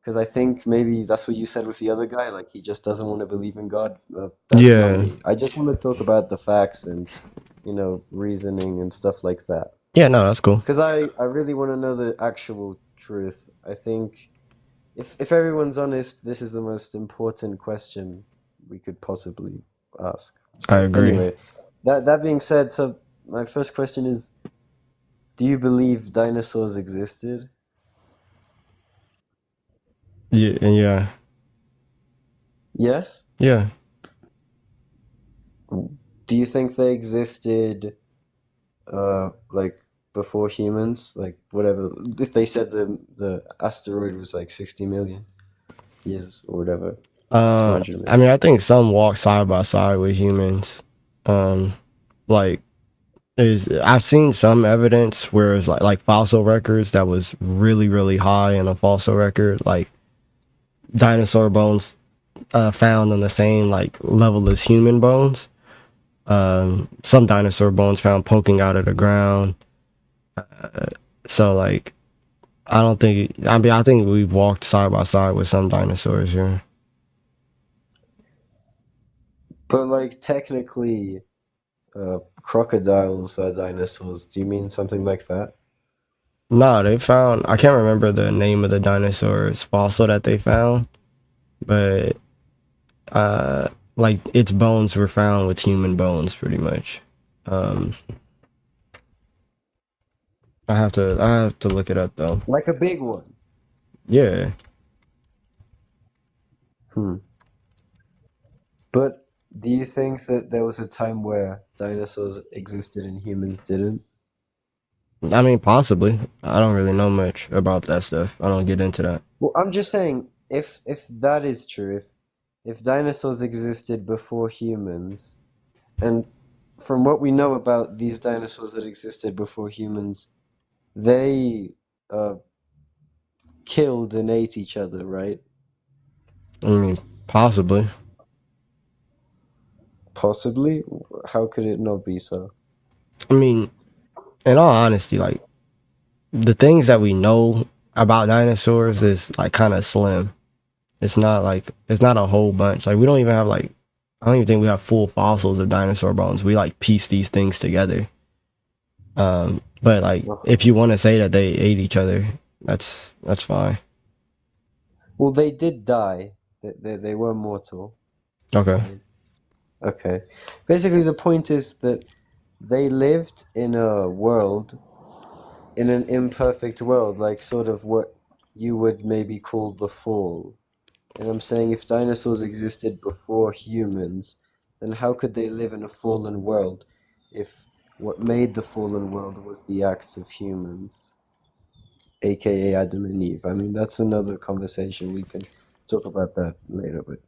because I think maybe that's what you said with the other guy, like he just doesn't want to believe in God. That's not Yeah. me. I just want to talk about the facts and reasoning and stuff like that. Yeah, no, that's cool. Because I really want to know the actual truth. I think if everyone's honest, this is the most important question we could possibly ask. I So agree. anyway, that being said, so my first question is, do you believe dinosaurs existed? Yeah. Yes? Yeah. Do you think they existed like before humans? Like whatever if they said the asteroid was like 60 million years or whatever. 200 I million. mean, I think some walk side by side with humans. Like I've seen some evidence where it's like fossil records that was really really high in a fossil record, like dinosaur bones found on the same like level as human bones. Some dinosaur bones found poking out of the ground. So like, I don't think. I mean, I think we've walked side by side with some dinosaurs here. But like technically, crocodiles are dinosaurs. Do you mean something like that? No, they found. I can't remember the name of the dinosaur's fossil that they found, but like its bones were found with human bones, pretty much. Um, I have to look it up though. Like a big one. Yeah. Hmm. But do you think that there was a time where dinosaurs existed and humans didn't? I mean, possibly. I don't really know much about that stuff. I don't get into that. Well, I'm just saying, if that is true, if dinosaurs existed before humans, and from what we know about these dinosaurs that existed before humans, they killed and ate each other, right? I mean, possibly. Possibly. How could it not be so? I mean, in all honesty, like the things that we know about dinosaurs is like kind of slim. It's not a whole bunch. Like we don't even have like I don't even think we have full fossils of dinosaur bones. We like piece these things together. But like if you want to say that they ate each other, that's fine. Well, they did die. They were mortal. Okay. Okay. Basically, the point is that they lived in a world, in an imperfect world, like sort of what you would maybe call the fall. And I'm saying if dinosaurs existed before humans, then how could they live in a fallen world if what made the fallen world was the acts of humans, aka Adam and Eve? I mean, that's another conversation. We can talk about that later, but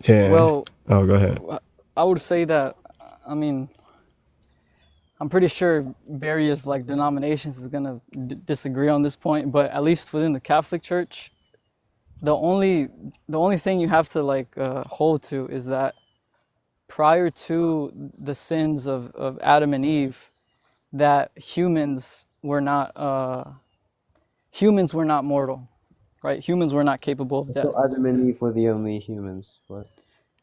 Yeah. Well, Oh, go ahead. I would say that, I mean, I'm pretty sure various like denominations is gonna disagree on this point, but at least within the Catholic Church, the only thing you have to like hold to is that prior to the sins of Adam and Eve, that humans were not mortal, right? Humans were not capable of I death. thought Adam and Eve were the only humans. What?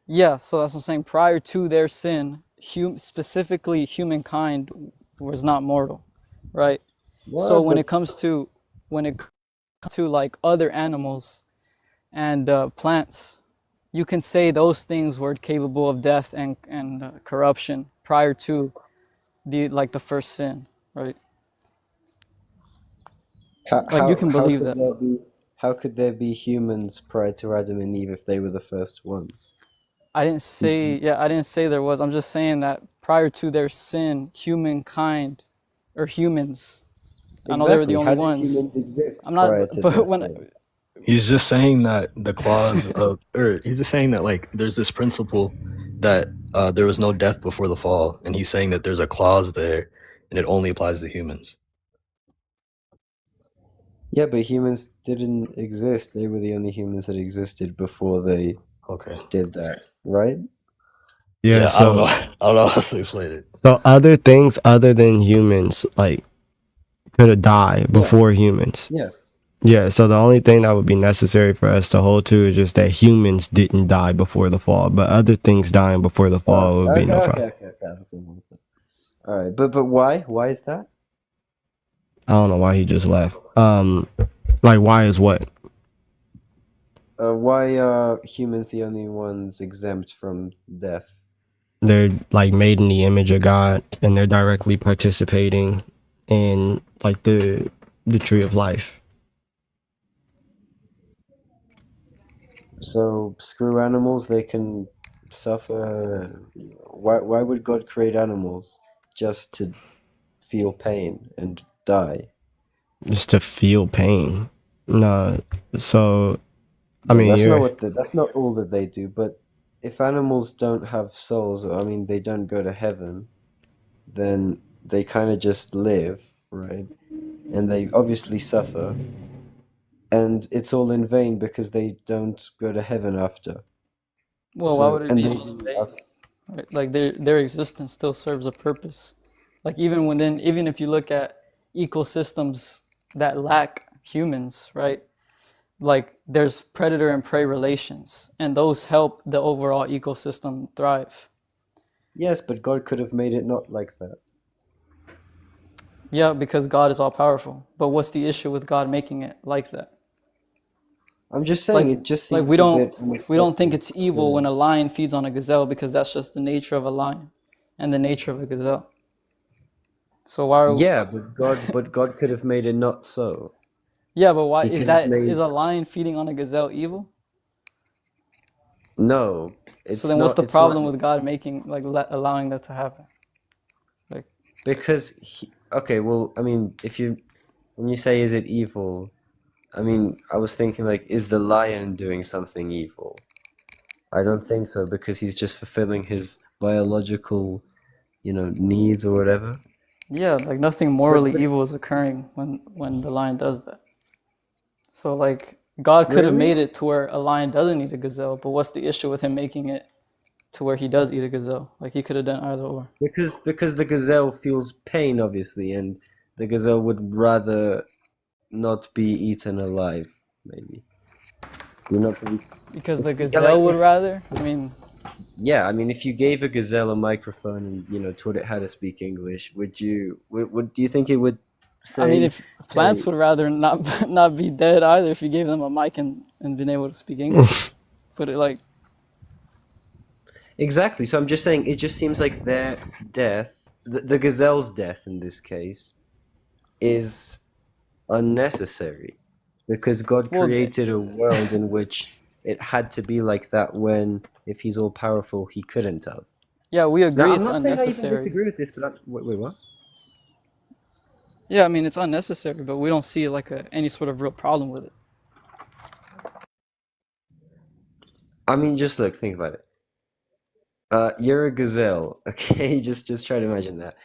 Yeah, so that's what I'm saying. Prior to their sin, specifically humankind was not mortal, right? So What? when But it comes to like other animals and plants, you can say those things were capable of death and corruption prior to the first sin, right? Like you can how believe could that. there be humans prior to Adam and Eve if they were the first ones? I didn't say there was. I'm just saying that prior to their sin, humankind or humans, I know they were the Exactly. only How did ones. humans exist I'm not, prior to their but when sin? He's just saying that the clause of, or he's just saying that like there's this principle that there was no death before the fall, and he's saying that there's a clause there, and it only applies to humans. Yeah, but humans didn't exist. They were the only humans that existed before they Okay. did that, right? Yeah, I don't know. so I don't know how to explain it. so other things other than humans like could have died before humans. Yes. Yeah, so the only thing that would be necessary for us to hold to is just that humans didn't die before the fall, but other things dying before the fall would be no problem. Okay. I understand. All right, but why? Why is that? I don't know why he just left. Like why is what? Why are humans the only ones exempt from death? They're like made in the image of God, and they're directly participating in like the tree of life. So screw animals, they can suffer. Why would God create animals just to feel pain and die? Just to feel pain. No, so I No, mean that's not all that they do, but if animals don't have souls, I mean they don't go to heaven, then they kind of just live, right? And they obviously suffer, and it's all in vain because they don't go to heaven after. Well, why So, would it and be they all in do. vain? Right? Like their existence still serves a purpose. Like even if you look at ecosystems that lack humans, right? Like there's predator and prey relations, and those help the overall ecosystem thrive. Yes, but God could have made it not like that. Yeah, because God is all powerful. But what's the issue with God making it like that? I'm just saying Like it just like seems a bit we don't think unexpected. it's evil Yeah. when a lion feeds on a gazelle because that's just the nature of a lion and the nature of a gazelle. So why are Yeah, but God could have made it not so. yeah, but why He could have is made a lion feeding on a gazelle evil? no. So It's then what's not. the It's not problem with God making like allowing that to happen? Like because okay. Well, I mean, when you say is it evil, I mean, I was thinking like, is the lion doing something evil? I don't think so because he's just fulfilling his biological, needs or whatever. yeah, like nothing But morally evil is occurring when the lion does that. So like God could have really, made it to where a lion doesn't eat a gazelle, but what's the issue with him making it to where he does eat a gazelle? Like he could have done either or. because the gazelle feels pain, obviously, and the gazelle would rather not be eaten alive. Maybe. Do you not believe? Because If the yeah, like gazelle would if rather? I mean, yeah, I mean, if you gave a gazelle a microphone and taught it how to speak English, would do you think it would say, if "Hey"? plants would rather not not be dead either if you gave them a mic and been able to speak English. Put it like Exactly. So I'm just saying, it just seems like their death, the gazelle's death in this case, is unnecessary because God well, created a world in which it had to be like that when, if he's all powerful, he couldn't have. yeah, we Now, agree I'm it's not saying I even unnecessary. disagree with this, but wait, what? Yeah, I mean it's unnecessary, but we don't see like any sort of real problem with it. I mean, just look, think about it. You're a gazelle, okay? Just try to imagine that.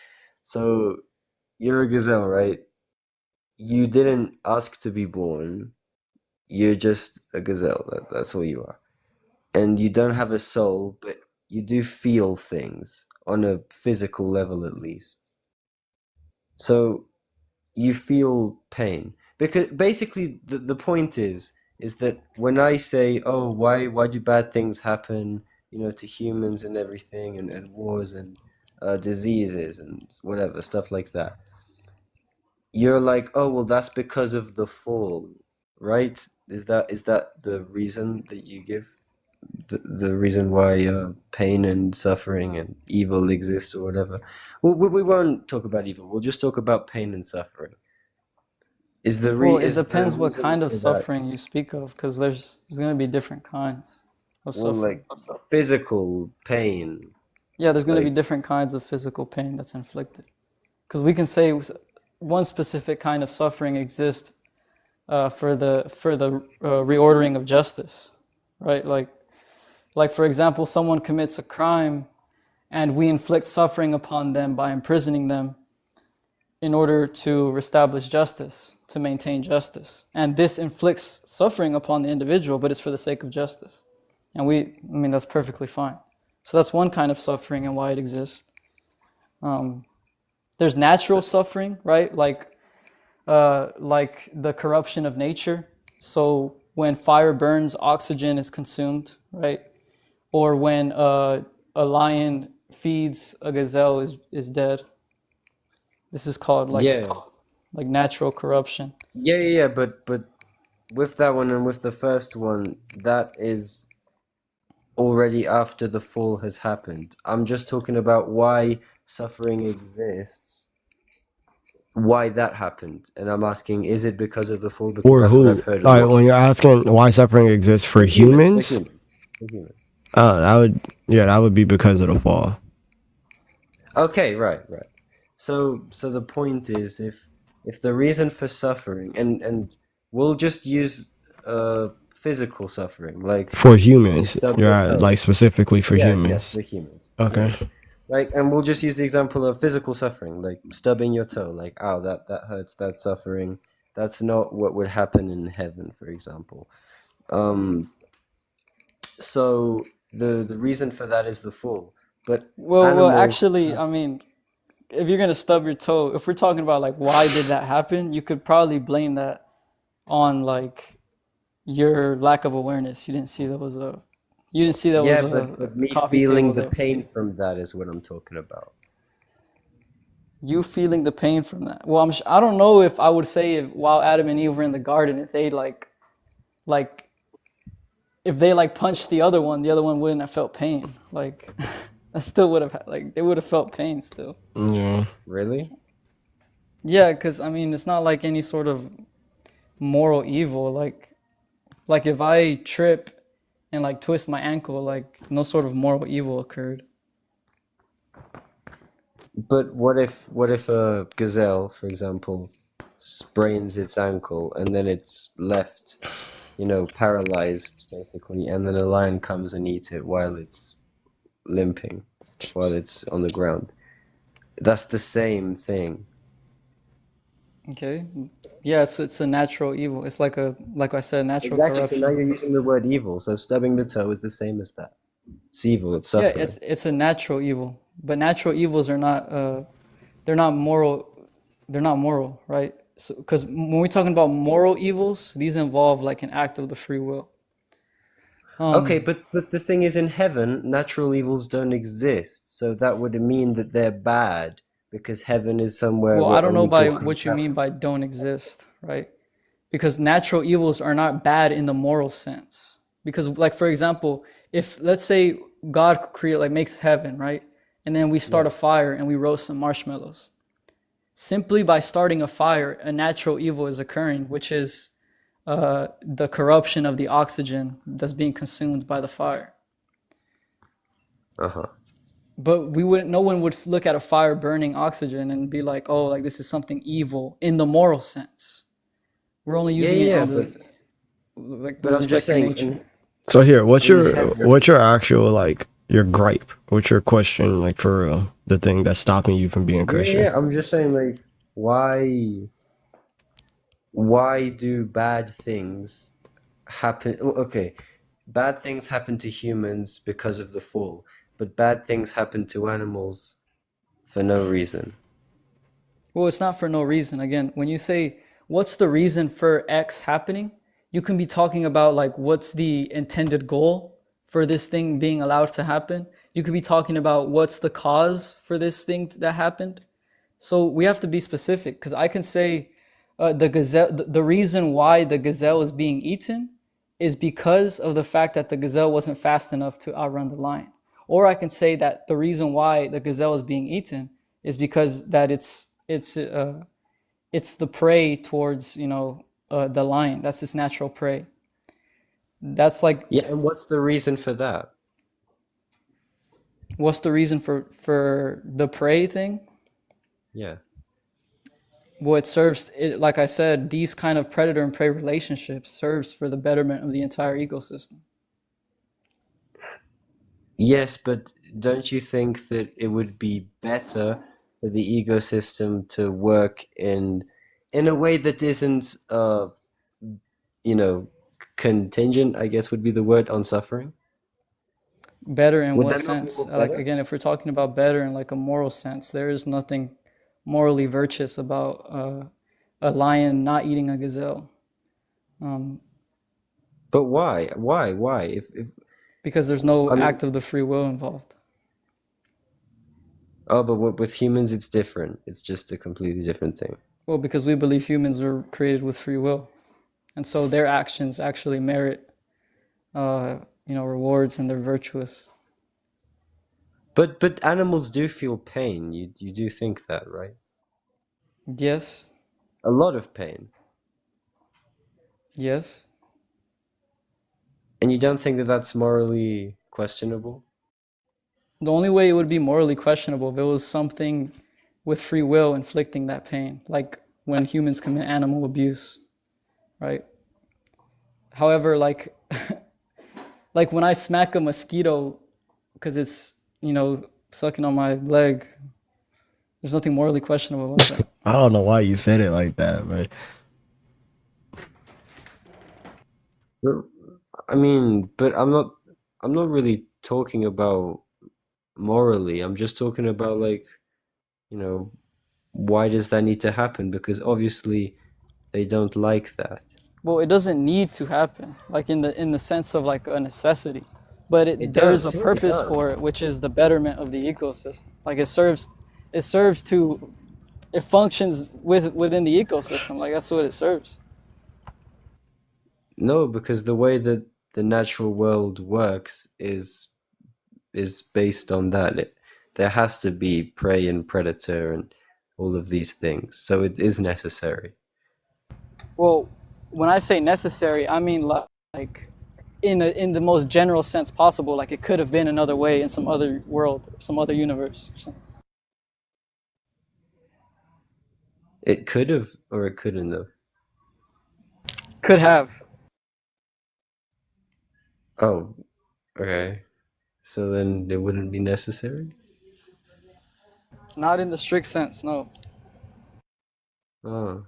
So, you're a gazelle, right? You didn't ask to be born. You're just a gazelle. That's all you are. And you don't have a soul, but you do feel things on a physical level at least. So you feel pain. Because basically the point is that when I say, oh, why do bad things happen, to humans and everything and wars and diseases and whatever, stuff like that. You're like, oh well, that's because of the fall, right? Is that the reason that you give? The reason why pain and suffering and evil exists or whatever. We won't talk about evil. We'll just talk about pain and suffering. Well, it Is the depends what reason kind of for that suffering you speak of, because there's going to be different kinds of well suffering. like physical pain? Yeah, there's going to be Like different kinds of physical pain that's inflicted. Because we can say one specific kind of suffering exists for the reordering of justice, right? Like for example, someone commits a crime, and we inflict suffering upon them by imprisoning them in order to reestablish justice, to maintain justice. And this inflicts suffering upon the individual, but it's for the sake of justice. And that's perfectly fine. So that's one kind of suffering and why it exists. There's natural suffering, right? Like the corruption of nature. So when fire burns, oxygen is consumed, right? Or when a lion feeds a gazelle is dead. This is called yeah. like natural corruption. Yeah, but with that one and with the first one, that is already after the fall has happened. I'm just talking about why suffering exists, why that happened. And I'm asking, is it because of the fall? Because For that's what who? I've heard a Like lot. when you're asking why suffering exists for For humans, for humans, humans, for humans. that would be because of the fall. Okay, right. So the point is, if the reason for suffering, and we'll just use physical suffering, like For they humans, stub their yeah, toe. like specifically for Yes, humans. for humans. Okay. Like, and we'll just use the example of physical suffering, like stubbing your toe, like, ow, that hurts, that's suffering. That's not what would happen in heaven, for example. So the reason for that is the fall. But Well, animals, actually, I mean, if you're gonna stub your toe, if we're talking about like why did that happen, you could probably blame that on like your lack of awareness. You didn't see there was yeah, a but me coffee feeling table the there. pain from that is what I'm talking about. You feeling the pain from that. Well, I don't know if I would say if, while Adam and Eve were in the garden, if they like if they like punched the other one wouldn't have felt pain. Like that still would have like they would have felt pain still. Yeah. Really? Yeah, because I mean it's not like any sort of moral evil. Like if I trip and like twist my ankle, like no sort of moral evil occurred. But what if a gazelle, for example, sprains its ankle and then it's left, paralyzed basically, and then a lion comes and eats it while it's limping, while it's on the ground. That's the same thing. Okay. Yeah, it's a natural evil. It's like I said, natural Exactly. So now corruption. you're using the word evil. So stubbing the toe is the same as that. It's evil. It's Yeah, suffering. it's a natural evil. But natural evils are not they're not moral. They're not moral, right? So, because when we're talking about moral evils, these involve like an act of the free will. Okay, but the thing is, in heaven, natural evils don't exist. So that would mean that they're bad because heaven is somewhere Well, I where don't know only by good things what you mean happen. by don't exist, right? Because natural evils are not bad in the moral sense. Because, like for example, if let's say God create like makes heaven, right, and then we start Yeah. a fire and we roast some marshmallows. Simply by starting a fire, a natural evil is occurring, which is the corruption of the oxygen that's being consumed by the fire. Uh-huh. But no one would look at a fire burning oxygen and be like, oh, like this is something evil in the moral sense. We're only Yeah, using yeah, it yeah, in the like with but I'm just respect to saying, nature. So here, in heaven. what's your actual like your gripe? What's your question like for real? The thing that's stopping you from being Yeah, Christian? yeah, I'm just saying, like, why do bad things happen? Okay, bad things happen to humans because of the fall, but bad things happen to animals for no reason. Well, it's not for no reason. Again, when you say what's the reason for X happening, you can be talking about like what's the intended goal for this thing being allowed to happen. You could be talking about what's the cause for this thing that happened. So we have to be specific because I can say the gazelle. The reason why the gazelle is being eaten is because of the fact that the gazelle wasn't fast enough to outrun the lion. Or I can say that the reason why the gazelle is being eaten is because that it's the prey towards the lion. That's its natural prey. That's like Yeah, and what's the reason for that? what's the reason for the prey thing? Yeah. Well, it serves it, like I said, these kind of predator and prey relationships serves for the betterment of the entire ecosystem. Yes, but don't you think that it would be better for the ecosystem to work in a way that isn't you know, contingent, I guess would be the word, on suffering? Better in Would what that not be sense? more Like better? again, if we're talking about better in like a moral sense, there is nothing morally virtuous about a lion not eating a gazelle. But why? Why? If Because there's no I mean, act of the free will involved. oh, but with humans it's different. It's just a completely different thing. Well, because we believe humans were created with free will, and so their actions actually merit, rewards, and they're virtuous. But animals do feel pain. You do think that, right? Yes, A lot of pain. yes. And you don't think that that's morally questionable? The only way it would be morally questionable if it was something with free will inflicting that pain, like when humans commit animal abuse, right? However, like when I smack a mosquito because it's sucking on my leg. There's nothing morally questionable about that. I don't know why you said it like that, but But, I mean, but I'm not really talking about morally. I'm just talking about like, you know, why does that need to happen? Because obviously they don't like that. Well, it doesn't need to happen, like in the sense of like a necessity, but It there's a does. It purpose does. for it, which is the betterment of the ecosystem. Like it serves to, it functions within the ecosystem. Like that's what it serves. No, because the way that the natural world works is based on that. There has to be prey and predator and all of these things. So it is necessary. Well, when I say necessary, I mean like in the most general sense possible. Like it could have been another way in some other world, some other universe, or something. It could have or it couldn't have. Could have. Oh, okay. So then it wouldn't be necessary? Not in the strict sense, no. Oh.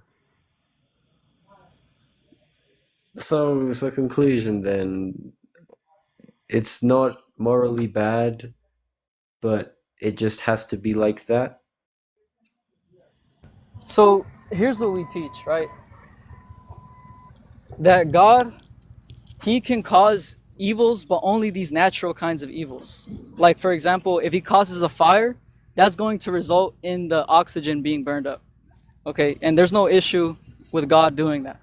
So conclusion then, it's not morally bad, but it just has to be like that. So here's what we teach, right? That God, He can cause evils, but only these natural kinds of evils. Like, for example, if He causes a fire, that's going to result in the oxygen being burned up. Okay, and there's no issue with God doing that.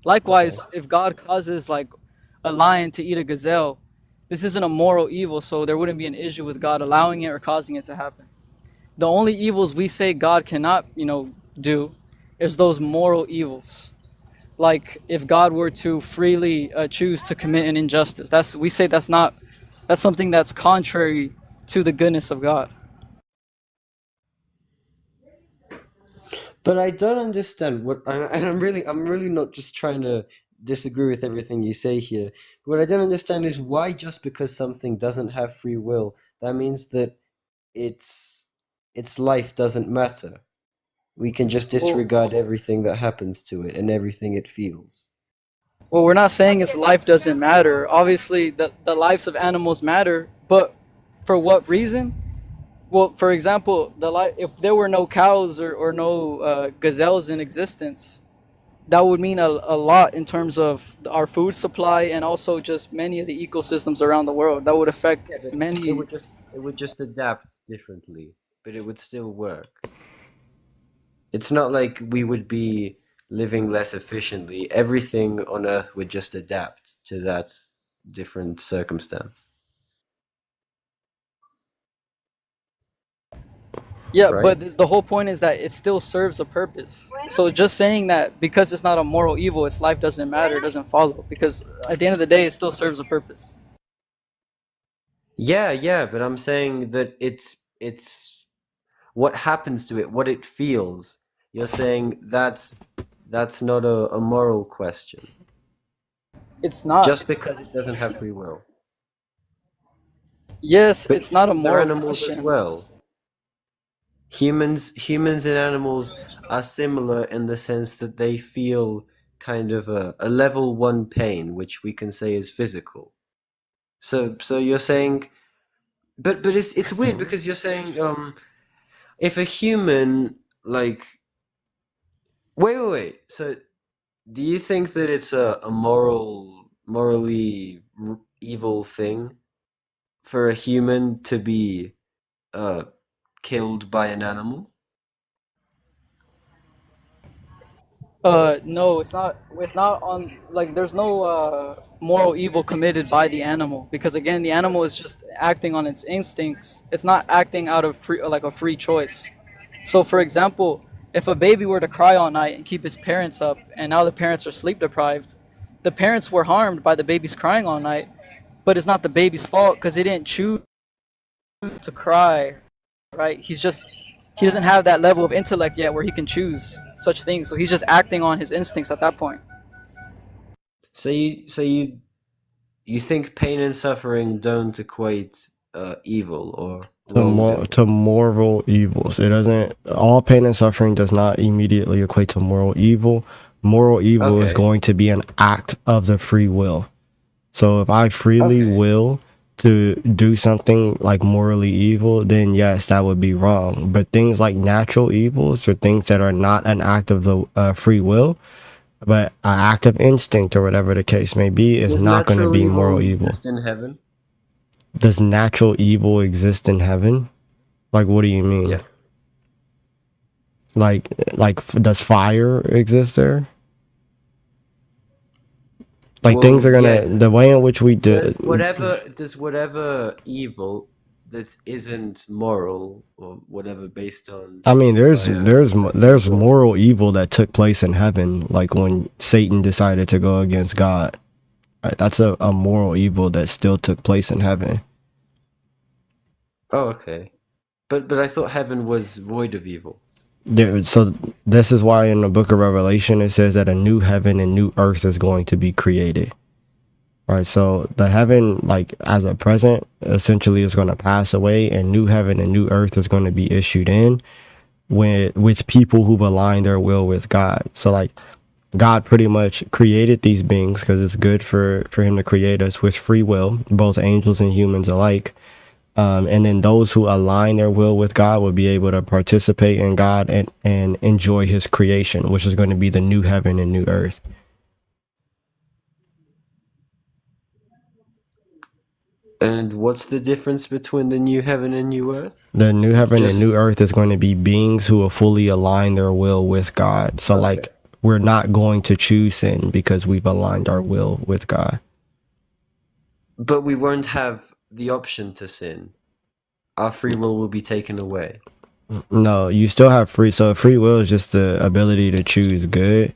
Likewise, if God causes like a lion to eat a gazelle, this isn't a moral evil, so there wouldn't be an issue with God allowing it or causing it to happen. The only evils we say God cannot, do is those moral evils. Like if God were to freely choose to commit an injustice, we say that's something that's contrary to the goodness of God. But I don't understand and I'm really not just trying to disagree with everything you say here. What I don't understand is why just because something doesn't have free will, that means that its life doesn't matter. We can just disregard everything that happens to it and everything it feels. Well, we're not saying its life doesn't matter. Obviously, the lives of animals matter, but for what reason? Well, for example, if there were no cows or no gazelles in existence, that would mean a lot in terms of our food supply and also just many of the ecosystems around the world. That would affect Yeah, but many. it would just adapt differently, but it would still work. It's not like we would be living less efficiently. Everything on Earth would just adapt to that different circumstance, Yeah, right? but the whole point is that it still serves a purpose. So just saying that because it's not a moral evil, its life doesn't matter, doesn't follow. Because at the end of the day, it still serves a purpose. Yeah, but I'm saying that it's what happens to it, what it feels. You're saying that's not a moral question. It's not. Just because it doesn't have free will. Yes, But it's not a humans are moral animals as question. well. Humans and animals are similar in the sense that they feel kind of a level 1 pain, which we can say is physical. So you're saying, but it's weird because you're saying if a human like wait. So do you think that it's a morally evil thing for a human to be uh killed by an animal? No, it's not. It's not on. Like, there's no moral evil committed by the animal because again, the animal is just acting on its instincts. It's not acting out of a free choice. So, for example, if a baby were to cry all night and keep its parents up, and now the parents are sleep deprived, the parents were harmed by the baby's crying all night, but it's not the baby's fault because he didn't choose to cry, right? He doesn't have that level of intellect yet where he can choose such things. So he's just acting on his instincts at that point. So you think pain and suffering don't equate evil, or wrongdoing. to moral evils. It doesn't. All pain and suffering does not immediately equate to moral evil. Moral evil is Okay. going to be an act of the free will. So if I freely Okay. will to do something like morally evil, then yes, that would be wrong. But things like natural evils or things that are not an act of the free will, but an act of instinct or whatever the case may be, is Does not going to natural be evil moral evil. exist in heaven? Does natural evil exist in heaven? Like, what do you mean? Yeah. Does fire exist there? Like, things Well, are yeah. gonna, the way in which we do. Does whatever evil that isn't moral or whatever based on I mean, there's free there's will. moral evil that took place in heaven, like when Satan decided to go against God. Right? That's a moral evil that still took place in heaven. Oh, okay. But I thought heaven was void of evil. So this is why in the book of Revelation it says that a new heaven and new earth is going to be created. Right, so the heaven, like as a present, essentially is going to pass away, and new heaven and new earth is going to be issued in with people who've aligned their will with God. So like God pretty much created these beings because it's good for him to create us with free will, both angels and humans alike. And then those who align their will with God will be able to participate in God and enjoy his creation, which is going to be the new heaven and new earth. And what's the difference between the new heaven and new earth? The new heaven and Just new earth is going to be beings who will fully align their will with God. So okay. like we're not going to choose sin because we've aligned our will with God. But we won't have the option to sin. Our free will be taken away. No, you still have so free will is just the ability to choose good.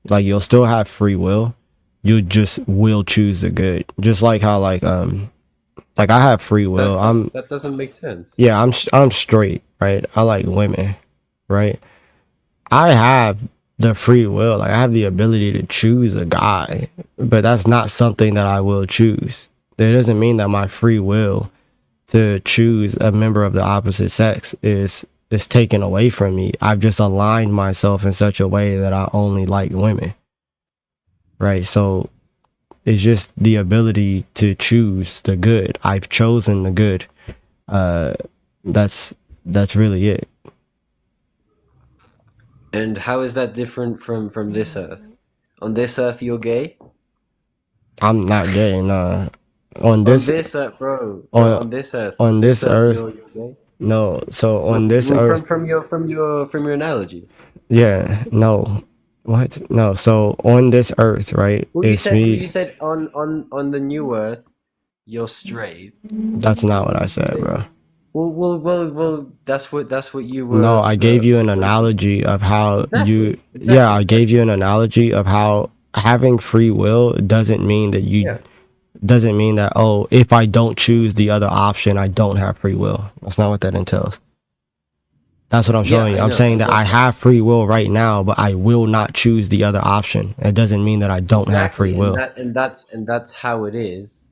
Like you'll still have free will. You just will choose the good. Just like how like I have free will. That doesn't make sense. Yeah, I'm straight, right? I like women, right? I have the free will. Like I have the ability to choose a guy, but that's not something that I will choose. That doesn't mean that my free will to choose a member of the opposite sex is taken away from me. I've just aligned myself in such a way that I only like women. Right? So it's just the ability to choose the good. I've chosen the good. That's really it. And how is that different from this earth? On this earth, you're gay? I'm not gay, nah. On this earth, bro. On this earth. On this earth, you're gay? no. So on this earth, from your analogy. yeah, no. What? No. So on this earth, right? Well, It's me. you said on the new earth, you're straight. That's not what I said, bro. Well. That's what you were. No, I gave you an analogy of how Exactly. yeah, I gave you an analogy of how having free will doesn't mean that doesn't mean that, oh, if I don't choose the other option, I don't have free will. That's not what that entails. That's what I'm showing you. I'm saying that I have free will right now, but I will not choose the other option. It doesn't mean that I don't have free will. And that's how it is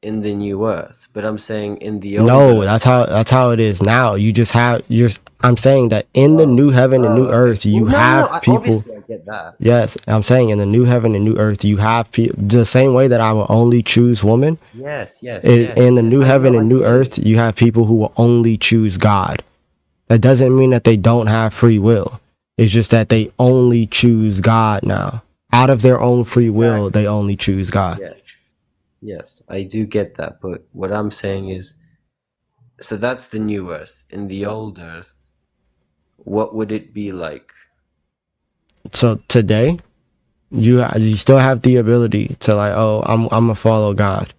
in the new earth. But I'm saying in the old No, earth, that's how it is now. You just have I'm saying that in the new heaven and new earth, you have people. Obviously, I get that. Yes, I'm saying in the new heaven and new earth, you have people the same way that I will only choose women. Yes. In the new heaven and new earth, you have people who will only choose God. That doesn't mean that they don't have free will. It's just that they only choose God now. Out of their own free will, they only choose God. Yes, I do get that. But what I'm saying is, so that's the new earth. In the old earth, what would it be like? So today, you still have the ability to like, oh, I'm gonna follow God,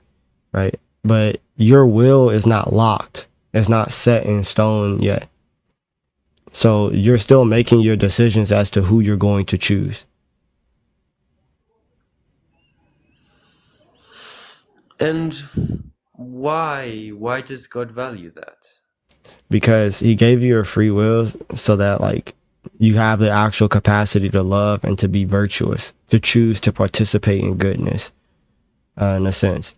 right? But your will is not locked. It's not set in stone yet. So you're still making your decisions as to who you're going to choose. And why does God value that? Because he gave you a free will so that like you have the actual capacity to love and to be virtuous, to choose to participate in goodness, in a sense.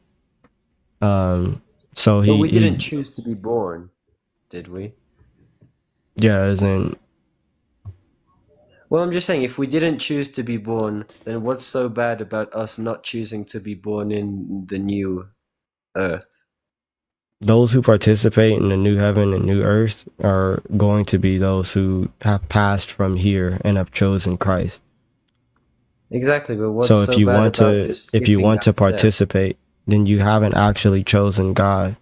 So But we didn't choose to be born. did we? Yeah, as in, Well, I'm just saying, if we didn't choose to be born, then what's so bad about us not choosing to be born in the new earth? those who participate in the new heaven and new earth are going to be those who have passed from here and have chosen Christ. Exactly, but what's So so bad about just if you skipping want to that step? participate, then you haven't actually chosen God.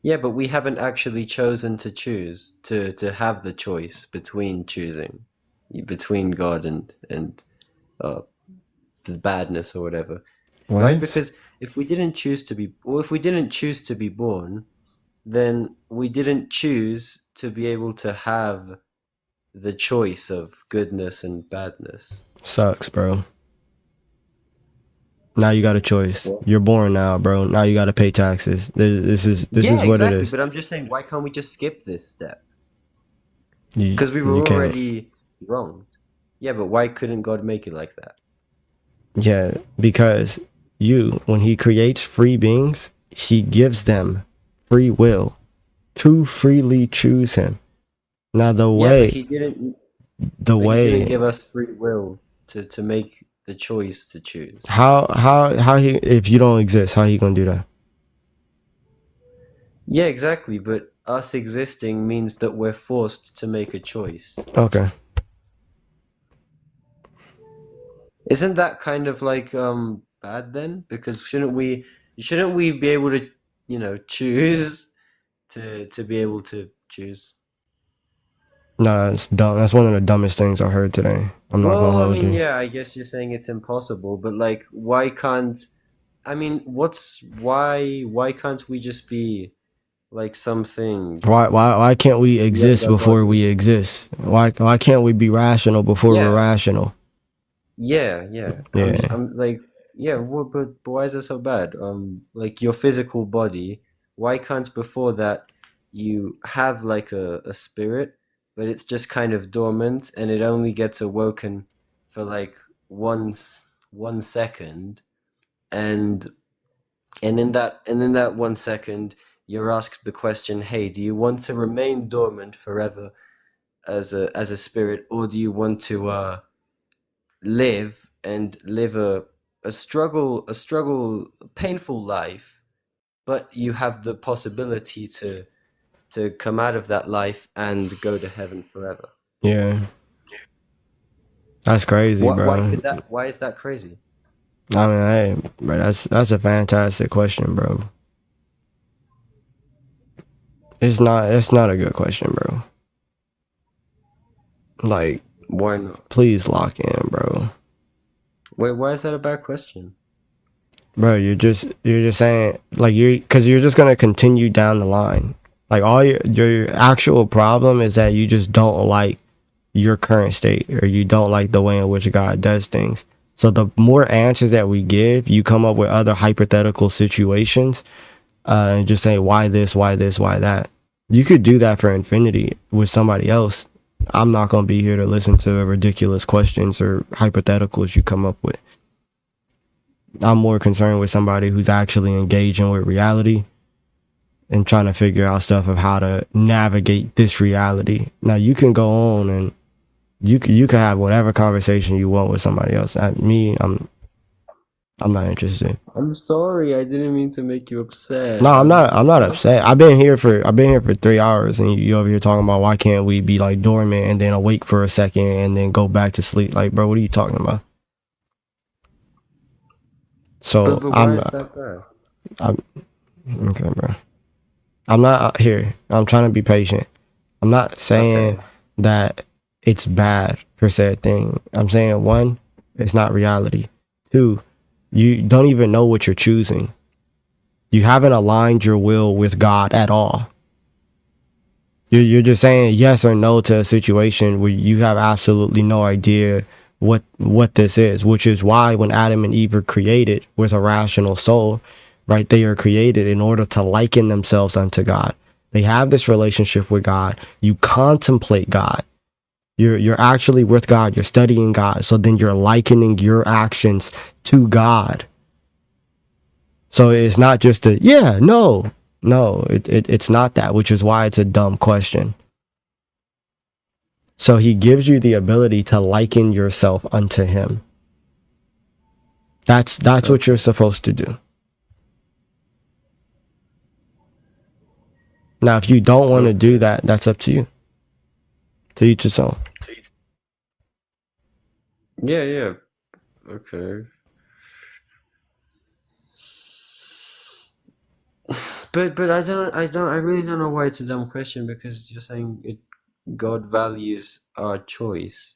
Yeah, but we haven't actually chosen to choose, to have the choice between choosing, between God and uh, the badness or whatever, right? What? Because if we didn't choose to be, or if we didn't choose to be born, then we didn't choose to be able to have the choice of goodness and badness. Sucks, bro. Now you got a choice. Well, You're born now, bro. Now you got to pay taxes. This is yeah, what it exactly. is. But I'm just saying, why can't we just skip this step? You Because we you were can't. already wronged. Yeah, but why couldn't God make it like that? Yeah, because when he creates free beings, he gives them free will to freely choose him. Now Yeah, but he didn't. the But he didn't way give us free will to make the choice to choose. how he, if you don't exist, how he gonna do that? Yeah, exactly. But us existing means that we're forced to make a choice. Okay. Isn't that kind of like bad then? Because shouldn't we be able to, choose to be able to choose? No, that's dumb. That's one of the dumbest things I heard today. I'm not gonna Well, I hold mean, you. yeah, I guess you're saying it's impossible, but like why can't I mean, why can't we just be like something Why can't we beyond exist our before body? we exist? Why can't we be rational before we're Yeah, rational? yeah. Yeah. I'm like, yeah, well, but why is it so bad? Like your physical body, why can't before that you have like a spirit, but it's just kind of dormant and it only gets awoken for like once 1 second, and in that 1 second you're asked the question, hey, do you want to remain dormant forever as a spirit, or do you want to live and live a painful life, but you have the possibility to come out of that life and go to heaven forever? Yeah. That's crazy, bro. Why is that crazy? I mean, hey, bro, that's a fantastic question, bro. It's not a good question, bro. Like, Why not? please lock in, bro. Wait, why is that a bad question? Bro, you're just saying, like, because you're just gonna continue down the line. Like, all your actual problem is that you just don't like your current state, or you don't like the way in which God does things. So the more answers that we give, you come up with other hypothetical situations, and just say why this, why this, why that. You could do that for infinity with somebody else. I'm not gonna be here to listen to ridiculous questions or hypotheticals you come up with. I'm more concerned with somebody who's actually engaging with reality and trying to figure out stuff of how to navigate this reality. Now you can go on and you can have whatever conversation you want with somebody else. I'm not interested. I'm sorry, I didn't mean to make you upset. No, I'm not upset. I've been here for 3 hours, and you over here talking about why can't we be like dormant and then awake for a second and then go back to sleep? Like, bro, what are you talking about? So But why is that bad? I'm okay, bro. I'm not here. I'm trying to be patient. I'm not saying Okay. that it's bad per se thing. I'm saying, one, it's not reality. Two, you don't even know what you're choosing. You haven't aligned your will with God at all. You're just saying yes or no to a situation where you have absolutely no idea what this is, which is why when Adam and Eve are created with a rational soul, right, they are created in order to liken themselves unto God. They have this relationship with God. You contemplate God. You're actually with God. You're studying God. So then you're likening your actions to God. So it's not just a yeah, no. No, it's not that, which is why it's a dumb question. So he gives you the ability to liken yourself unto him. That's what you're supposed to do. Now, if you don't want to do that, that's up to you. To each his own. Yeah. Okay. But I really don't know why it's a dumb question, because you're saying God values our choice.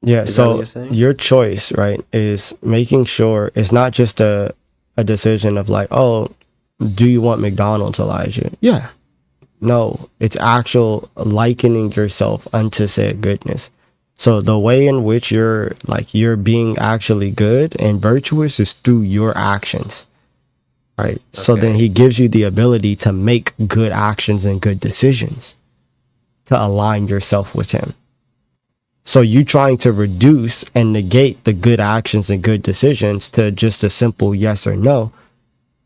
Yeah, Is that what so you're saying? your choice, right, is making sure it's not just a decision of like, oh, do you want McDonald's, Elijah? Yeah. No, it's actual likening yourself unto said goodness. So the way in which you're being actually good and virtuous is through your actions. Right. So then he gives you the ability to make good actions and good decisions to align yourself with him. So you trying to reduce and negate the good actions and good decisions to just a simple yes or no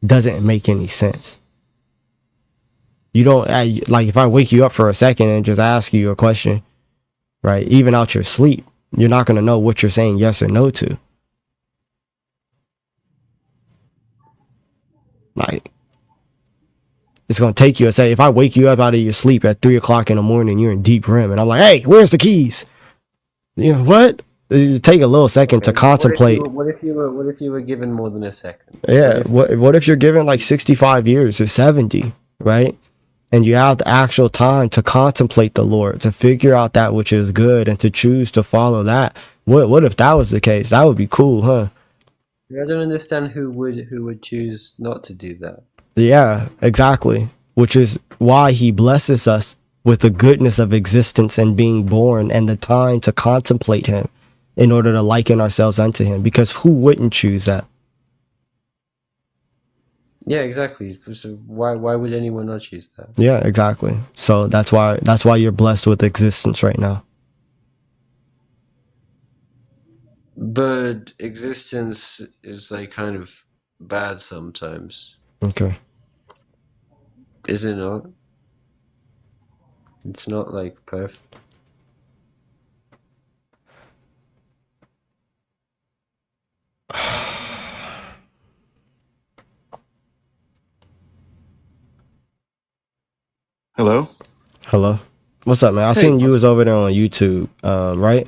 doesn't make any sense. You don't, like, if I wake you up for a second and just ask you a question, right, even out your sleep, you're not going to know what you're saying yes or no to. Like, it's going to take you, say, if I wake you up out of your sleep at 3 o'clock in the morning, you're in deep REM, and I'm like, hey, where's the keys? You know, what? It take a little second to contemplate. What if you were given more than a second? Yeah. What if you're given like 65 years or 70, right? And you have the actual time to contemplate the Lord, to figure out that which is good and to choose to follow that. What if that was the case? That would be cool, huh? I don't understand who would choose not to do that. Yeah, exactly. Which is why he blesses us with the goodness of existence and being born and the time to contemplate him in order to liken ourselves unto him. Because who wouldn't choose that? Yeah, exactly. So why would anyone not choose that? Yeah, exactly. So that's why you're blessed with existence right now. But existence is like kind of bad sometimes. Okay. Is it not? It's not like perfect. Hello? Hello. What's up, man? I Hey. seen you was over there on YouTube, right?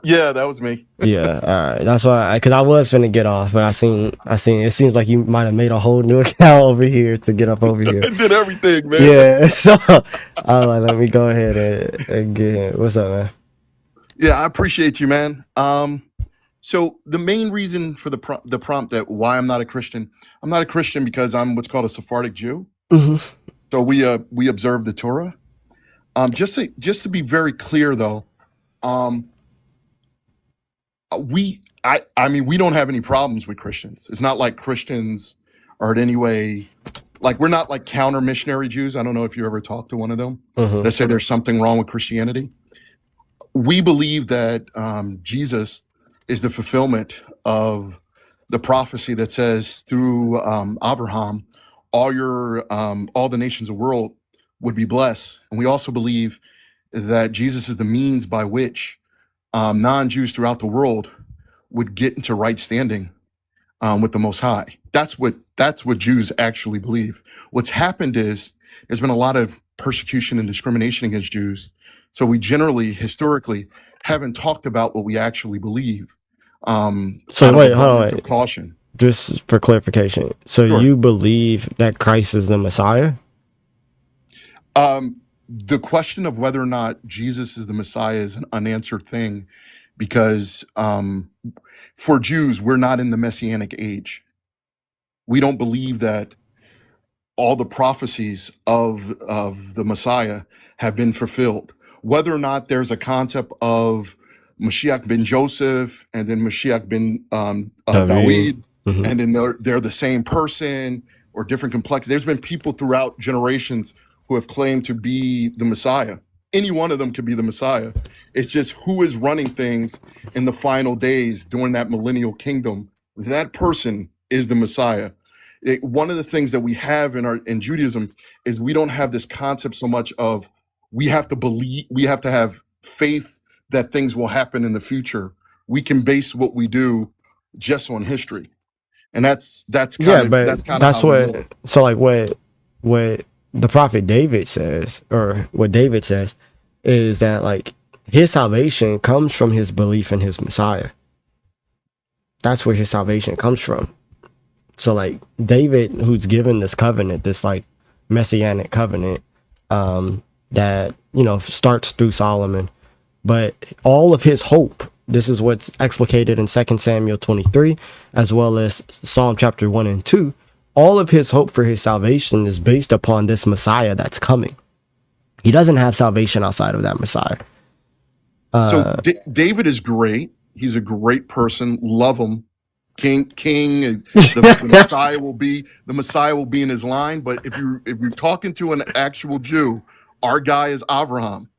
Yeah, that was me. Yeah, all right. That's why, because I was finna get off, but I seen. It seems like you might have made a whole new account over here to get up over here. I did everything, man. Yeah, so I was like, let me go ahead and get him. What's up, man? Yeah, I appreciate you, man. So the main reason for the prompt that why I'm not a Christian because I'm what's called a Sephardic Jew. Mm-hmm. So we observe the Torah. Just to be very clear, though, I mean, we don't have any problems with Christians. It's not like Christians are in any way, like, we're not like counter missionary Jews. I don't know if you ever talked to one of them that say there's something wrong with Christianity. We believe that Jesus is the fulfillment of the prophecy that says through Abraham, all the nations of the world would be blessed. And we also believe that Jesus is the means by which non-Jews throughout the world would get into right standing with the Most High. That's what Jews actually believe. What's happened is there's been a lot of persecution and discrimination against Jews. So we generally, historically, haven't talked about what we actually believe. So wait, hold on. Of caution. Just for clarification. So Sure. you believe that Christ is the Messiah? The question of whether or not Jesus is the Messiah is an unanswered thing because for Jews, we're not in the Messianic age. We don't believe that all the prophecies of the Messiah have been fulfilled. Whether or not there's a concept of Mashiach ben Joseph and then Mashiach ben David, and then they're the same person or different complexity. There's been people throughout generations who have claimed to be the Messiah. Any one of them could be the Messiah. It's just who is running things in the final days during that millennial kingdom. That person is the Messiah. one of the things that we have in Judaism is we don't have this concept so much of we have to have faith that things will happen in the future. We can base what we do just on history, and that's Yeah, kind but of that's how we look. what the prophet David says, or what David says, is that like his salvation comes from his belief in his Messiah. That's where his salvation comes from. So like David, who's given this covenant, this like messianic covenant, that, you know, starts through Solomon, but all of his hope, this is what's explicated in 2 Samuel 23, as well as Psalm chapter 1 and 2. All of his hope for his salvation is based upon this Messiah that's coming. He doesn't have salvation outside of that Messiah. So David is great. He's a great person. Love him. King. The Messiah will be in his line. But if you're talking to an actual Jew, our guy is Abraham.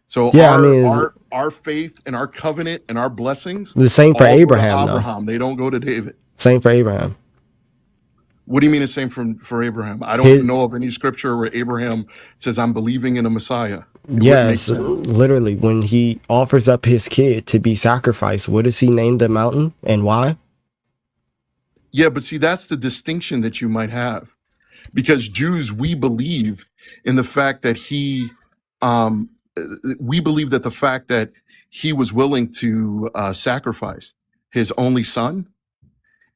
So Yeah, I mean, our faith and our covenant and our blessings, the same for all go to Abraham, though. Abraham. They don't go to David. Same for Abraham. What do you mean the same for Abraham? I don't His, know of any scripture where Abraham says, I'm believing in a Messiah. It wouldn't make yes, sense. literally, when he offers up his kid to be sacrificed, what does he name the mountain and why? Yeah, but see, that's the distinction that you might have. Because Jews, we believe in the fact that the fact that he was willing to sacrifice his only son,